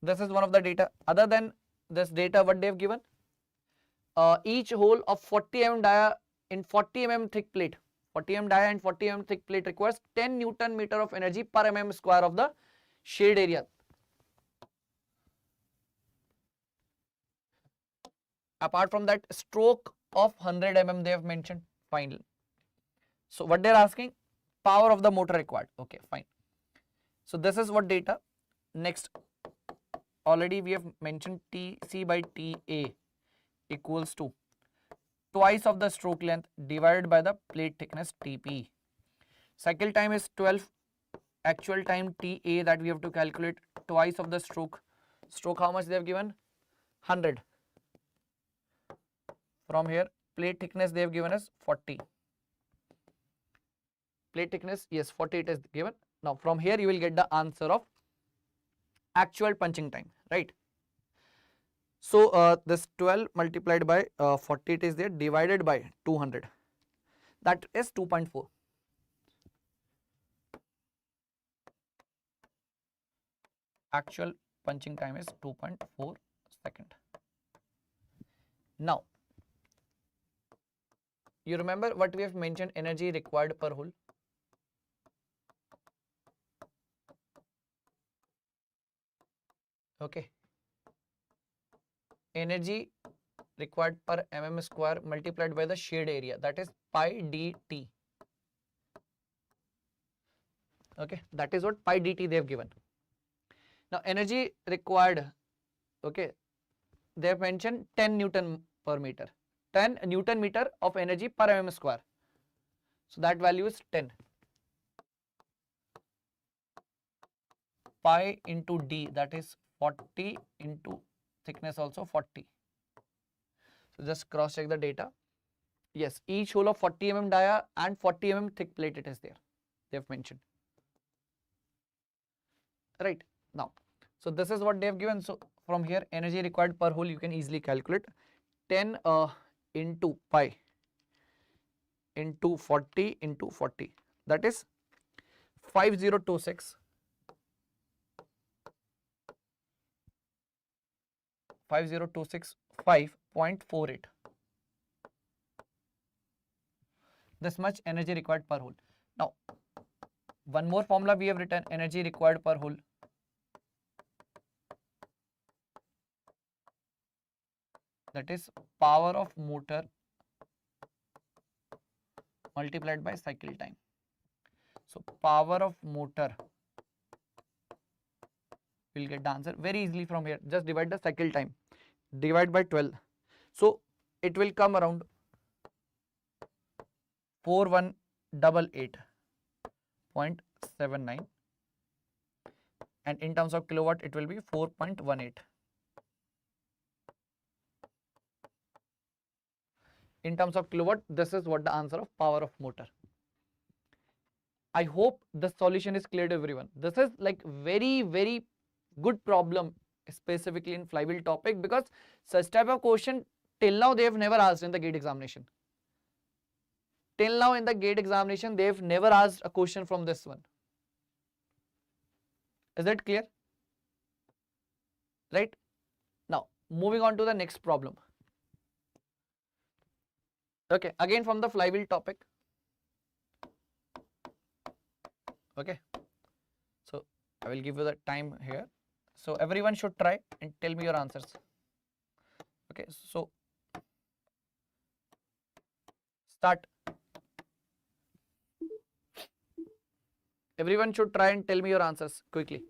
[SPEAKER 1] This is one of the data. Other than this data, what they have given? Each hole of 40 mm dia in 40 mm thick plate. 40 mm dia and 40 mm thick plate requires 10 Newton meter of energy per mm square of the shade area. Apart from that, stroke of 100 mm they have mentioned. Fine. So what they're asking, power of the motor required. Okay, fine. So this is what data. Next, already we have mentioned TC by TA equals to twice of the stroke length divided by the plate thickness TP. Cycle time is 12. Actual time TA that we have to calculate twice of the stroke. Stroke how much they have given? 100. From here, plate thickness they have given us 40. Plate thickness, yes, 40 it is given. Now from here you will get the answer of actual punching time, right? So this 12 multiplied by 40 it is there, divided by 200, that is 2.4. Actual punching time is 2.4 second. Now you remember what we have mentioned, energy required per hole. Okay, energy required per mm square multiplied by the shed area, that is pi dt. Okay, that is what pi dt they have given. Now energy required, okay, they have mentioned 10 Newton per meter, 10 Newton meter of energy per mm square. So that value is 10. Pi into d, that is 40 into thickness also 40. So just cross check the data. Yes, each hole of 40 mm dia and 40 mm thick plate it is there. They have mentioned. Right now, so this is what they have given. So from here, energy required per hole you can easily calculate 10 into pi into 40 into 40, that is 5026. 5,026.5.48. This much energy required per hole. Now, one more formula we have written, energy required per hole. That is power of motor multiplied by cycle time. So, power of motor, we'll get the answer very easily from here. Just divide the cycle time, divide by 12. So, it will come around 4188.79, and in terms of kilowatt it will be 4.18. In terms of kilowatt, this is what the answer of power of motor. I hope the solution is clear to everyone. This is like very good problem, specifically in flywheel topic, because such type of question till now they have never asked in the gate examination. Till now in the gate examination they have never asked a question from this one. Is that clear? Right? Now moving on to the next problem. Okay, again from the flywheel topic. Okay, so I will give you the time here. So everyone should try and tell me your answers. Okay, so start. Everyone should try and tell me your answers quickly.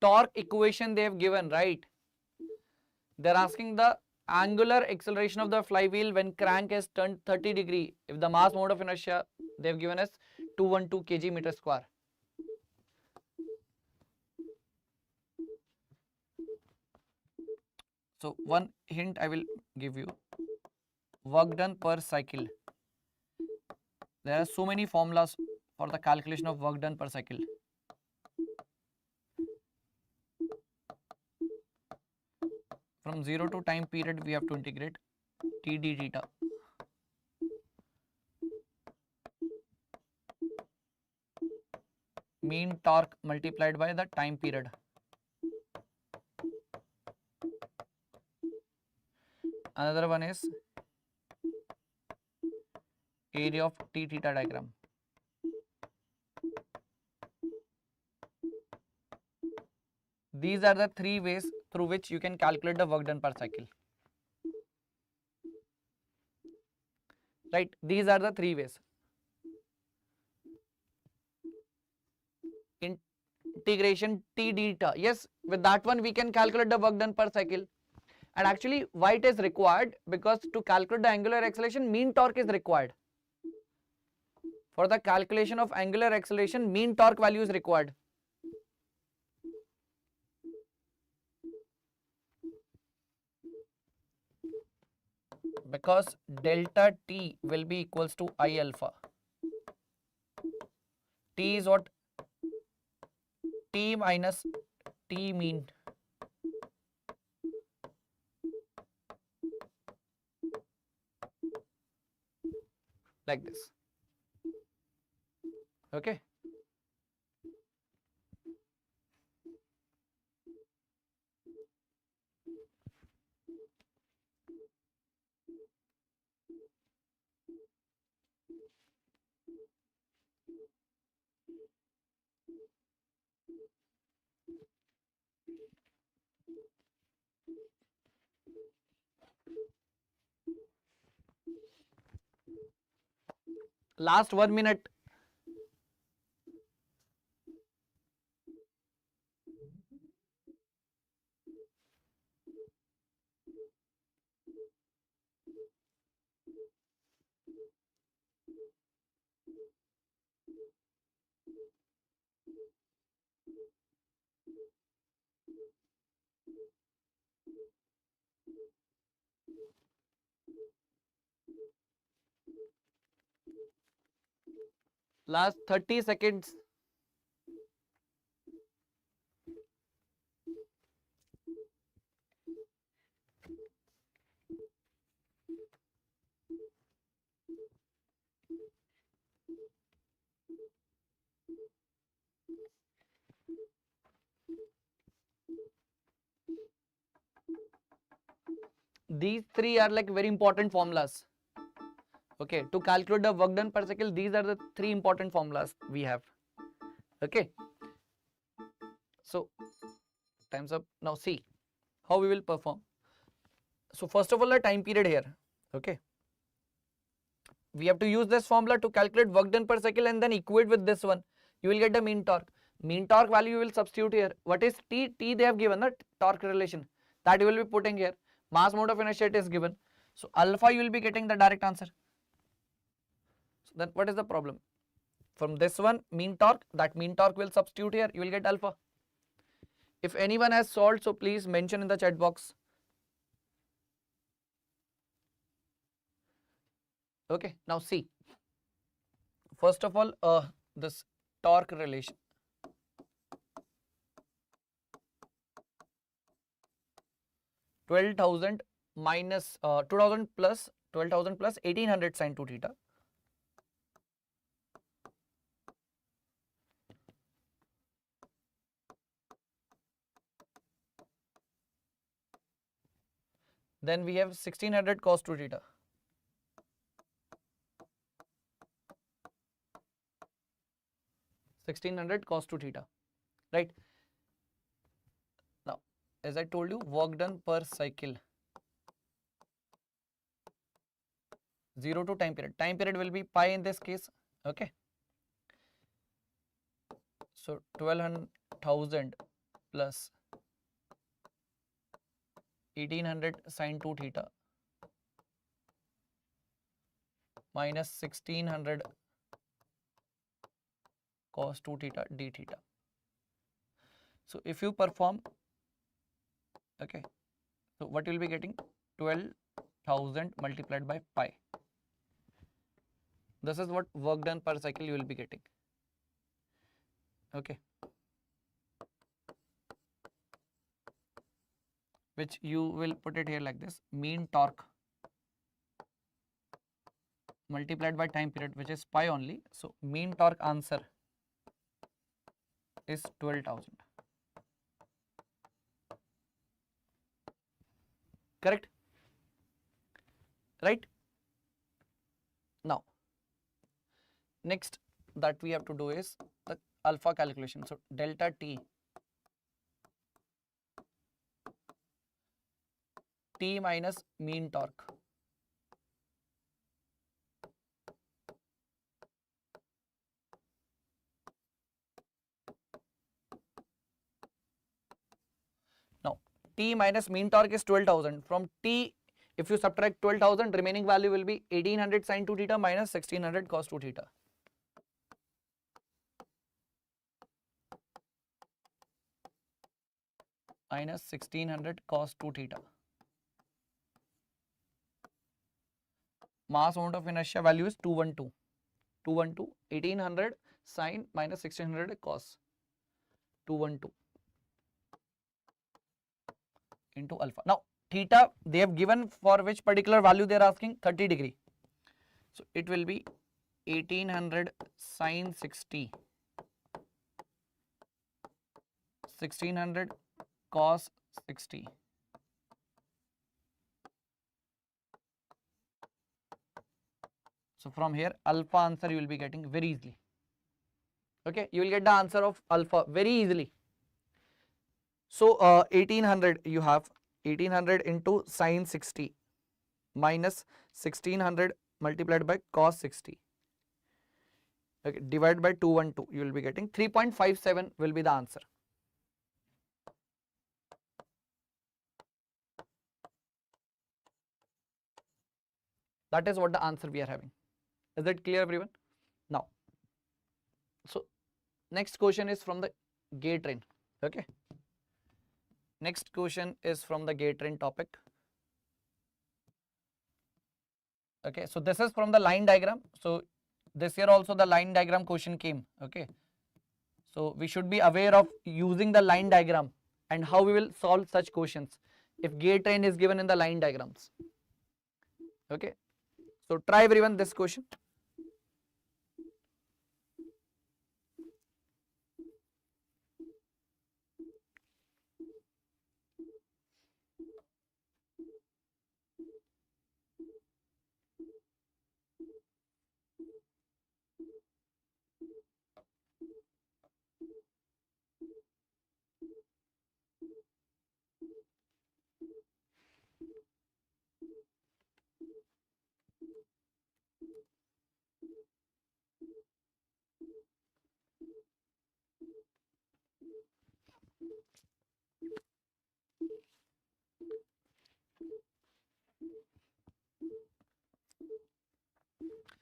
[SPEAKER 1] torque equation they have given, right? They're asking the angular acceleration of the flywheel when crank has turned 30 degree. If the mass mode of inertia they have given us 212 kg meter square. So one hint I will give you, work done per cycle. There are so many formulas for the calculation of work done per cycle. From 0 to time period we have to integrate Td theta. Mean torque multiplied by the time period. Another one is area of T theta diagram. These are the three ways through which you can calculate the work done per cycle. Right, these are the three ways. Integration T theta. Yes, with that one we can calculate the work done per cycle. And actually why it is required? Because to calculate the angular acceleration, mean torque is required. For the calculation of angular acceleration, mean torque value is required. Because delta T will be equals to I alpha. T is what? T minus T mean. Like this. Okay. Last 1 minute. Last 30 seconds. These three are like very important formulas. Okay, to calculate the work done per cycle, these are the three important formulas we have. Okay. So, time's up. Now see how we will perform. So first of all, the time period here. Okay. We have to use this formula to calculate work done per cycle and then equate with this one. You will get the mean torque. Mean torque value you will substitute here. What is T? T they have given the torque relation. That you will be putting here. Mass mode of inertia is given. So alpha you will be getting the direct answer. So then what is the problem? From this one mean torque, that mean torque will substitute here. You will get alpha. If anyone has solved, so please mention in the chat box. Okay, now see. First of all, this torque relation. $12,000 minus 2,000 plus 12,000 plus 1,800 sin 2 theta. Then we have 1,600 cos 2 theta. Cos 2 theta, right? Now, as I told you, work done per cycle. 0 to time period. Time period will be pi in this case. Okay. So 12,000 plus 1800 sine 2 theta minus 1600 cos 2 theta d theta. So if you perform, okay, so what you will be getting? 12,000 multiplied by pi. This is what work done per cycle you will be getting. Okay, which you will put it here like this: mean torque multiplied by time period, which is pi only. So mean torque answer is 12,000. Correct? Right? Now, next that we have to do is the alpha calculation. So delta T minus mean torque. Now, T minus mean torque is 12,000. From T, if you subtract 12,000, remaining value will be 1800 sin 2 theta minus 1600 cos 2 theta. Minus 1600 cos 2 theta. Mass moment of inertia value is 212. 212, 1800 sin minus 1600 cos. 212 into alpha. Now, theta they have given for which particular value they are asking? 30 degree. So it will be 1800 sin 60, 1600 cos 60. So from here alpha answer you will be getting very easily. Okay, you will get the answer of alpha very easily. So 1800 you have 1800 into sin 60 minus 1600 multiplied by cos 60. Okay, divided by 212 you will be getting 3.57 will be the answer. That is what the answer we are having. Is that clear everyone? Now, so next question is from the gate train. Okay. Next question is from the gate train topic. Okay, so this is from the line diagram. So this year also the line diagram question came. Okay, so we should be aware of using the line diagram and how we will solve such questions if gate train is given in the line diagrams. Okay, so try everyone this question.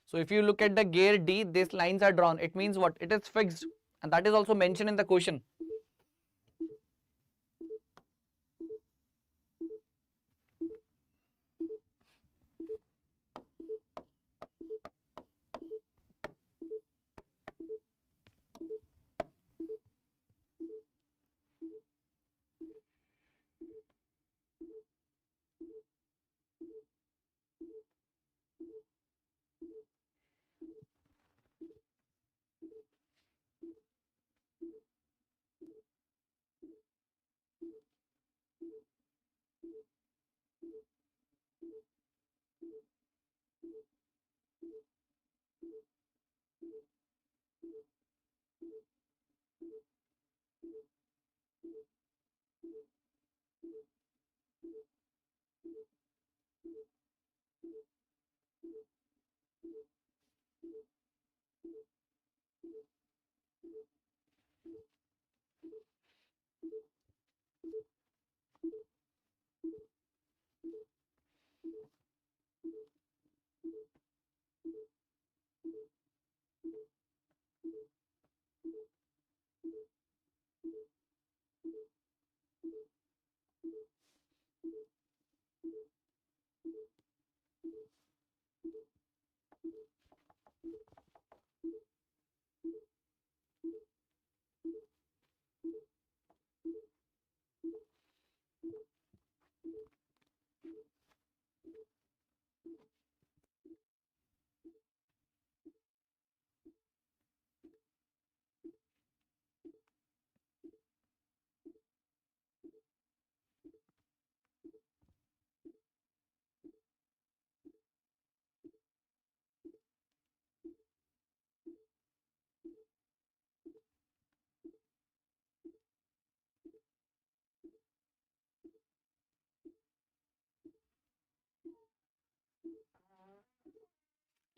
[SPEAKER 1] So if you look at the gear D, these lines are drawn. It means what? It is fixed, and that is also mentioned in the question.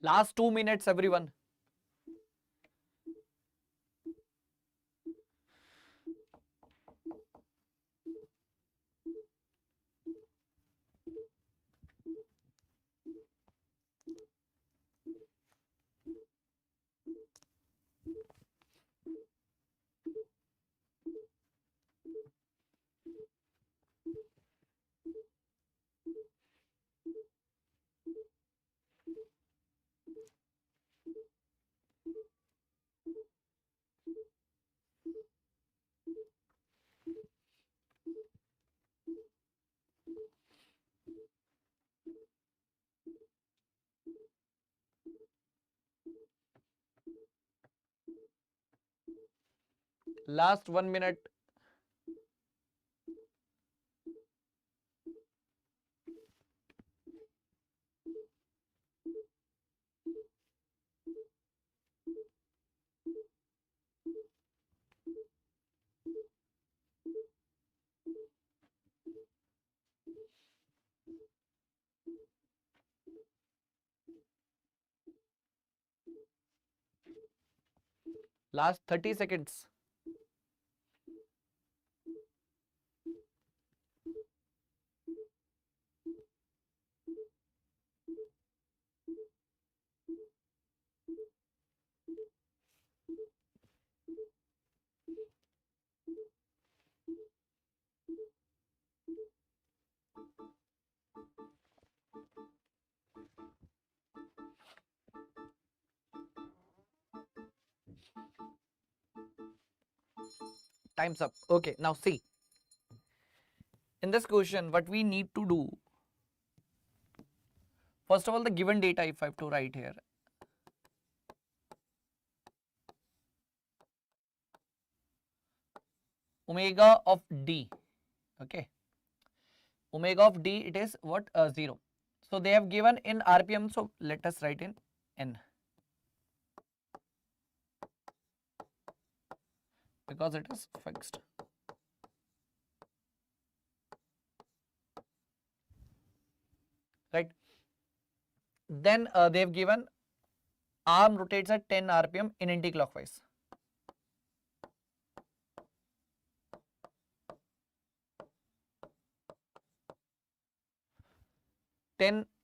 [SPEAKER 1] Last 2 minutes, everyone. Last 1 minute. Last 30 seconds. Time's up. Okay, now see. In this question, what we need to do, first of all, the given data, if I have to write here, omega of d, okay, omega of d, it is what? 0. So they have given in RPM, so let us write in N, because it is fixed. Right? Then they have given arm rotates at 10 RPM in anti-clockwise.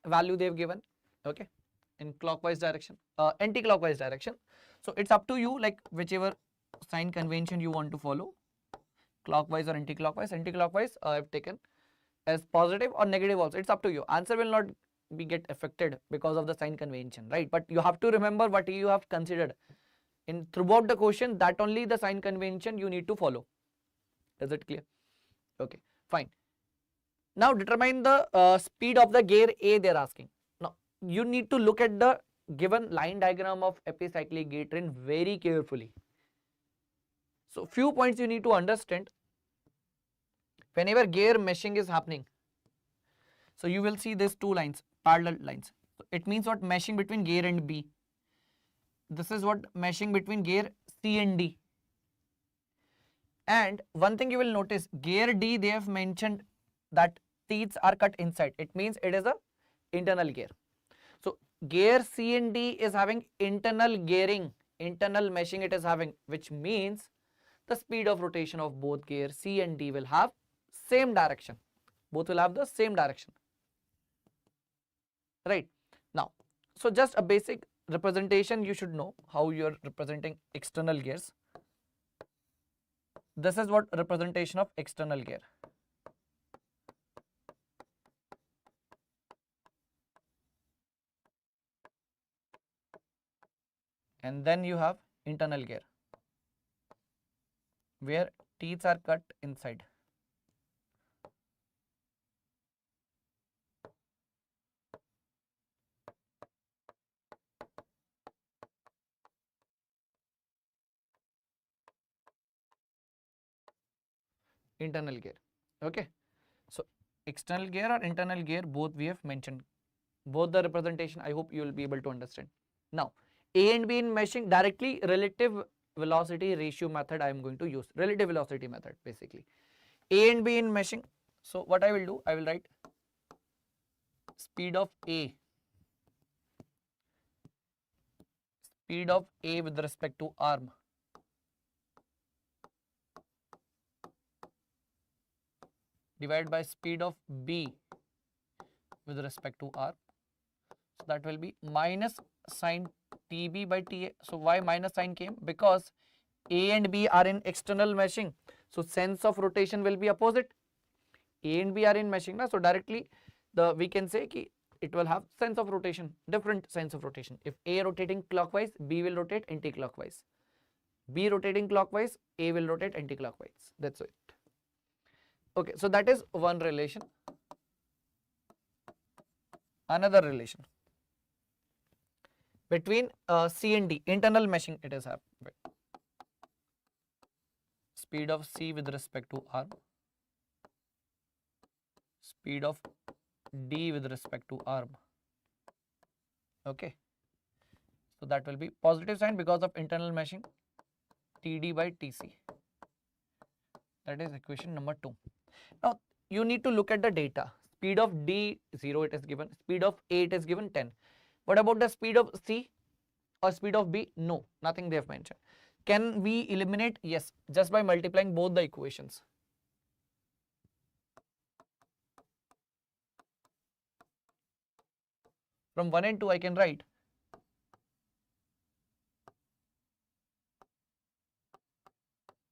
[SPEAKER 1] Value they have given, okay, in clockwise direction, anti-clockwise direction. So it's up to you, like whichever sign convention you want to follow, clockwise or anti-clockwise. Anti-clockwise I have taken as positive or negative also. It's up to you. Answer will not be get affected because of the sign convention, right? But you have to remember what you have considered in throughout the question. That only the sign convention you need to follow. Is it clear? Okay, fine. Now determine the speed of the gear A they are asking. Now you need to look at the given line diagram of epicyclic gear train very carefully. So few points you need to understand. Whenever gear meshing is happening, so you will see these two lines, parallel lines. So it means what? Meshing between gear and B. This is what? Meshing between gear C and D. And one thing you will notice, gear D they have mentioned that teeth are cut inside. It means it is a internal gear. So gear C and D is having internal gearing, internal meshing it is having, which means the speed of rotation of both gear C and D will have same direction. Both will have the same direction. Right? Now, so just a basic representation you should know how you are representing external gears. This is what representation of external gear. And then you have internal gear where teeth are cut inside. Internal gear. Okay. So external gear or internal gear, both we have mentioned. Both the representation, I hope you will be able to understand. Now, A and B in meshing, directly relative velocity ratio method I am going to use. Relative velocity method basically. A and B in meshing. So what I will do, I will write speed of A speed of A with respect to arm divided by speed of B with respect to arm. So that will be minus sine TB by TA. So why minus sign came? Because A and B are in external meshing. So sense of rotation will be opposite. A and B are in meshing, na? So directly we can say ki it will have sense of rotation, different sense of rotation. If A rotating clockwise, B will rotate anti-clockwise. B rotating clockwise, A will rotate anti-clockwise. That's it. Okay, so that is one relation. Another relation between C and D, internal meshing it is happening. Speed of C with respect to arm, speed of D with respect to arm. Okay, so that will be positive sign because of internal meshing, TD by TC. That is equation number 2. Now you need to look at the data. Speed of D 0 it is given, speed of A it is given 10. What about the speed of C or speed of B? No, nothing they have mentioned. Can we eliminate? Yes, just by multiplying both the equations. From 1 and 2 I can write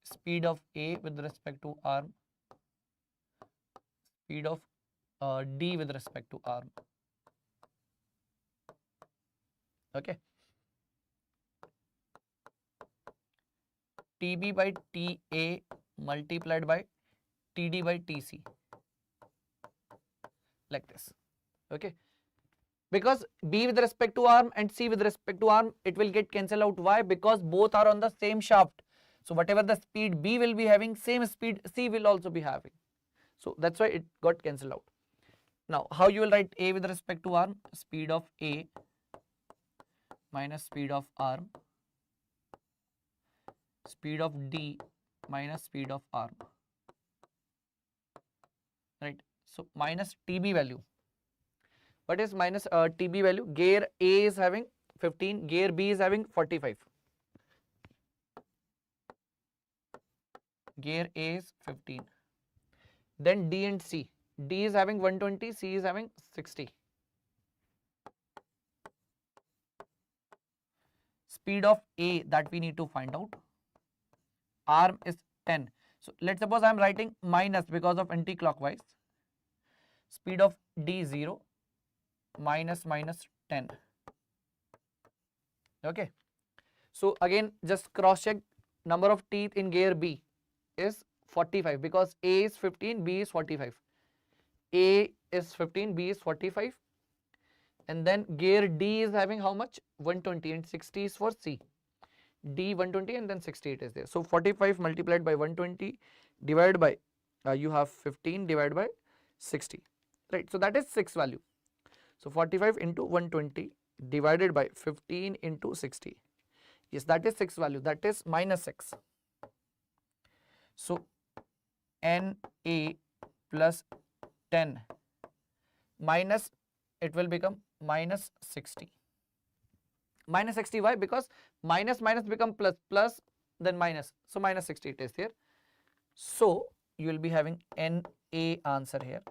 [SPEAKER 1] speed of A with respect to arm, speed of D with respect to arm. Okay. TB by TA multiplied by TD by TC, like this. Okay. Because B with respect to arm and C with respect to arm, it will get cancelled out. Why? Because both are on the same shaft. So whatever the speed B will be having, same speed C will also be having. So that's why it got cancelled out. Now how you will write A with respect to arm? Speed of A minus speed of arm, speed of D minus speed of arm. Right. So minus TB value. What is minus TB value? Gear A is having 15, gear B is having 45. Gear A is 15. Then D and C. D is having 120, C is having 60. Speed of A that we need to find out. Arm is 10. So let's suppose I am writing minus because of anti-clockwise. Speed of D 0. Minus 10. Okay. So again just cross check, number of teeth in gear B is 45 because A is 15, B is 45. A is 15, B is 45. And then gear D is having how much? 120 and 60 is for C. D 120 and then 60 it is there. So 45 multiplied by 120 divided by you have 15 divided by 60. Right. So that is 6 value. So 45 into 120 divided by 15 into 60. Yes, that is 6 value. That is minus 6. So NA plus 10 minus, it will become minus 60. Minus 60, why? Because minus become plus, plus then minus. So minus 60 it is there. So you will be having NA answer here.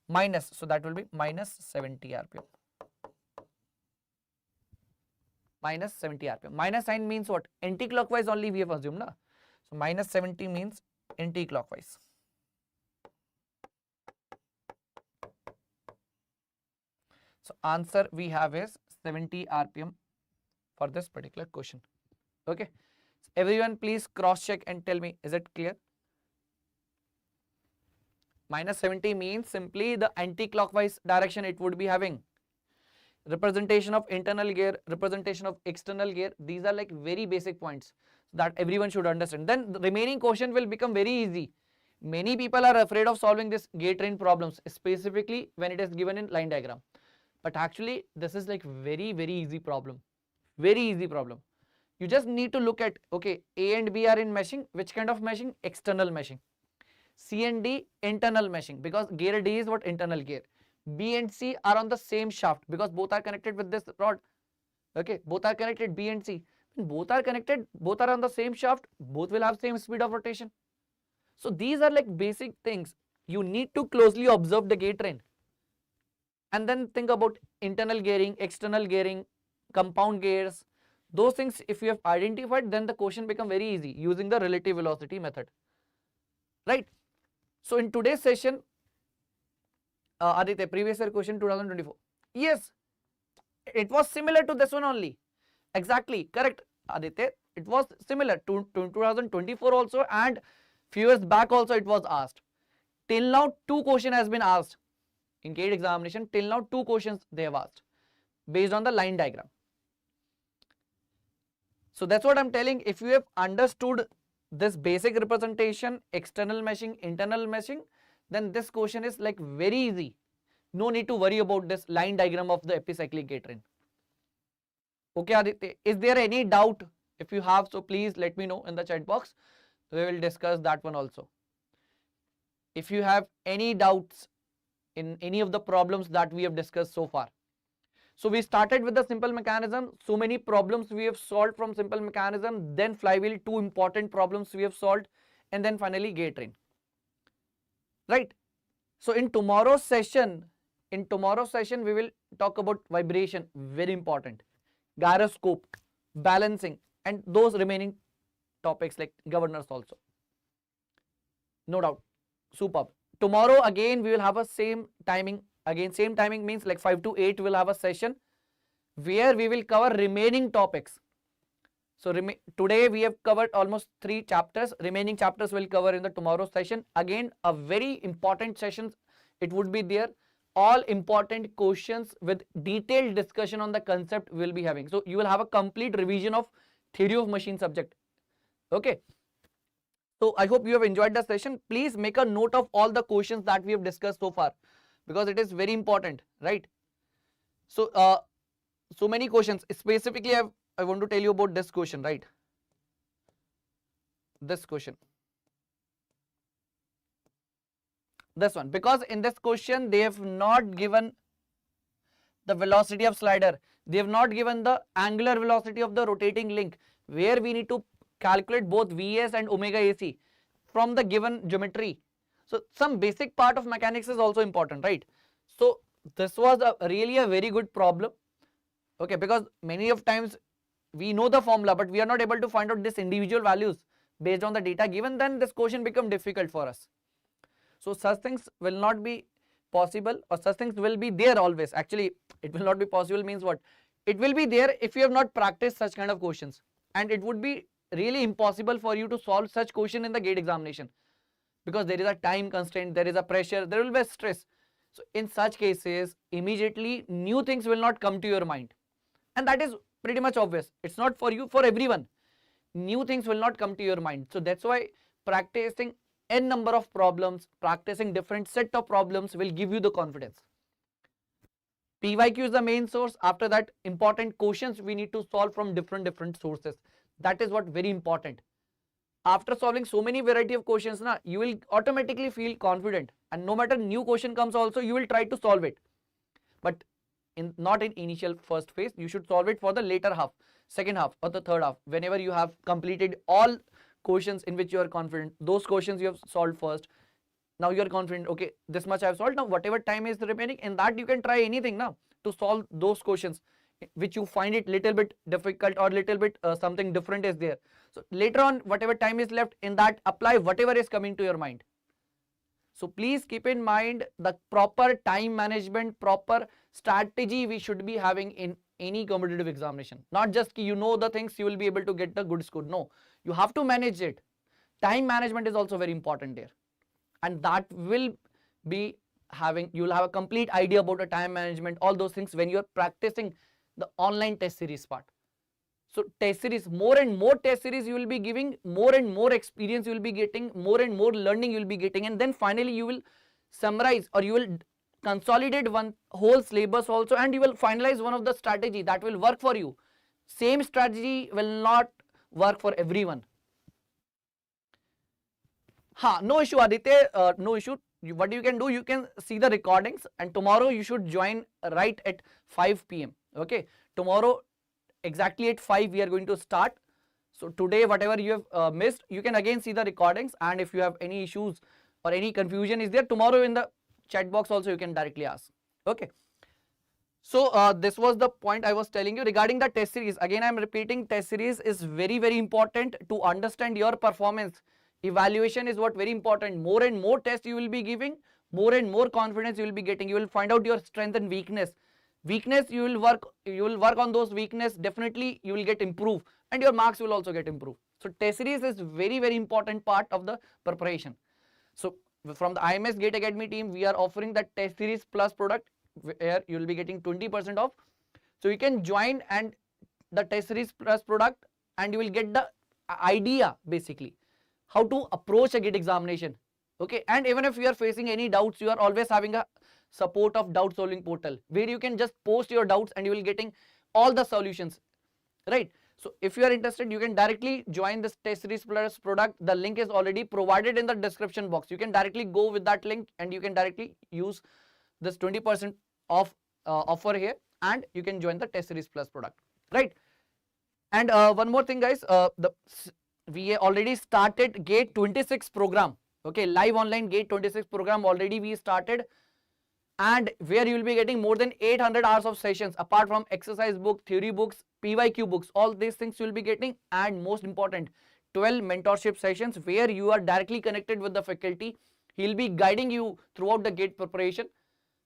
[SPEAKER 1] Minus, so that will be minus 70 RPM. Minus 70 RPM. Minus sign means what? Anti-clockwise only we have assumed, na? So minus 70 means anti-clockwise. So answer we have is 70 RPM for this particular question. Okay. So everyone please cross check and tell me, is it clear? Minus 70 means simply the anti-clockwise direction it would be having. Representation of internal gear, representation of external gear, these are like very basic points that everyone should understand. Then the remaining question will become very easy. Many people are afraid of solving this gate train problems, specifically when it is given in line diagram. But actually this is like very easy problem. Very easy problem. You just need to look at, okay, A and B are in meshing. Which kind of meshing? External meshing. C and D internal meshing, because gear D is what? Internal gear. B and C are on the same shaft because both are connected with this rod. Okay, both are connected, B and C. When both are connected, both are on the same shaft, both will have same speed of rotation. So these are like basic things. You need to closely observe the gate train. And then think about internal gearing, external gearing, compound gears. Those things, if you have identified, then the question become very easy using the relative velocity method. Right? So in today's session, Aditya, previous year question 2024. Yes, it was similar to this one only. Exactly, correct, Aditya. It was similar to 2024 also, and few years back also it was asked. Till now, 2 questions has been asked in GATE examination. Till now, 2 questions they have asked based on the line diagram. So that's what I'm telling. If you have understood this basic representation, external meshing, internal meshing, then this question is like very easy. No need to worry about this line diagram of the epicyclic gate train. Okay, Aditya, is there any doubt? If you have, so please let me know in the chat box. We will discuss that one also. If you have any doubts in any of the problems that we have discussed so far. So we started with the simple mechanism. So many problems we have solved from simple mechanism. Then flywheel, 2 important problems we have solved. And then finally gate train. Right. So in tomorrow's session, we will talk about vibration, very important. Gyroscope, balancing, and those remaining topics like governors also. No doubt. Superb. Tomorrow again we will have a same timing. Again same timing means like 5 to 8 we will have a session where we will cover remaining topics. So today we have covered almost 3 chapters. Remaining chapters will cover in the tomorrow session. Again a very important session. It would be there. All important questions with detailed discussion on the concept we will be having. So you will have a complete revision of theory of machine subject. Okay. So I hope you have enjoyed the session. Please make a note of all the questions that we have discussed so far, because it is very important, right? So so many questions. Specifically I want to tell you about this question, right? This question. This one, because in this question they have not given the velocity of slider, they have not given the angular velocity of the rotating link, where we need to calculate both Vs and omega AC from the given geometry. So some basic part of mechanics is also important, right? So this was really a very good problem. Okay, because many of times we know the formula but we are not able to find out this individual values based on the data given, then this question become difficult for us. So such things will not be possible, or such things will be there always. Actually, it will not be possible means what? It will be there if you have not practiced such kind of questions, and it would be really impossible for you to solve such question in the GATE examination, because there is a time constraint, there is a pressure, there will be stress. So in such cases, immediately new things will not come to your mind, and that is pretty much obvious. It's not for you, for everyone. New things will not come to your mind. So that's why practicing n number of problems, practicing different set of problems will give you the confidence. PYQ is the main source. After that, important questions we need to solve from different sources. That is what very important. After solving so many variety of questions, you will automatically feel confident, and no matter new question comes also, you will try to solve it. But not in initial first phase. You should solve it for the later half, second half or the third half, whenever you have completed all questions in which you are confident. Those questions you have solved first. Now you are confident, okay, this much I have solved. Now whatever time is remaining, in that you can try anything now to solve those questions which you find it little bit difficult or little bit something different is there. So later on, whatever time is left, in that apply whatever is coming to your mind. So please keep in mind the proper time management, proper strategy we should be having in any competitive examination. Not just you know the things, you will be able to get the good score. No, you have to manage it. Time management is also very important there, and that will be having, you will have a complete idea about the time management, all those things when you are practicing the online test series part. So test series, more and more test series you will be giving, more and more experience you will be getting, more and more learning you will be getting, and then finally you will summarize, or you will consolidate one whole syllabus also, and you will finalize one of the strategy that will work for you. Same strategy will not work for everyone. No issue, Aditya, no issue. What you can do, you can see the recordings, and tomorrow you should join right at 5 p.m. Okay, tomorrow exactly at 5 we are going to start. So today whatever you have missed, you can again see the recordings, and if you have any issues or any confusion is there, tomorrow in the chat box also you can directly ask. Okay. So this was the point I was telling you regarding the test series. Again I am repeating, test series is very very important to understand your performance. Evaluation is what very important. More and more tests you will be giving, more and more confidence you will be getting. You will find out your strength and weakness. Weakness you will work on those weakness, definitely you will get improved, and your marks will also get improved. So test series is very very important part of the preparation. So from the IMS Gate Academy team, we are offering the test series plus product where you will be getting 20% off. So you can join and the test series plus product, and you will get the idea basically how to approach a GATE examination. Okay, and even if you are facing any doubts, you are always having a support of doubt solving portal where you can just post your doubts and you will getting all the solutions, right? So if you are interested, you can directly join this test series plus product. The link is already provided in the description box. You can directly go with that link and you can directly use this 20% off offer here, and you can join the test series plus product, right? And one more thing guys, we already started GATE 26 program. Okay, live online GATE 26 program already we started, and where you will be getting more than 800 hours of sessions apart from exercise book, theory books, PYQ books. All these things you will be getting, and most important 12 mentorship sessions where you are directly connected with the faculty. He will be guiding you throughout the GATE preparation,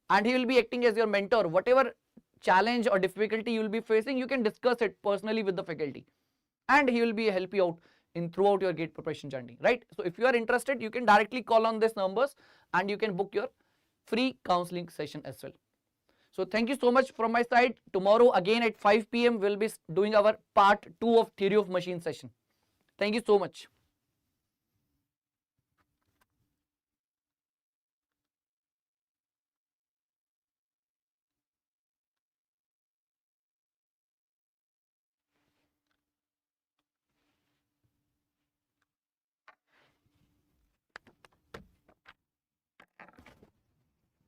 [SPEAKER 1] and he will be acting as your mentor. Whatever challenge or difficulty you will be facing, you can discuss it personally with the faculty, and he will be help you out in throughout your GATE preparation journey, right? So if you are interested, you can directly call on these numbers and you can book your free counseling session as well. So thank you so much from my side. Tomorrow again at 5 p.m. we'll be doing our part 2 of theory of machine session. Thank you so much.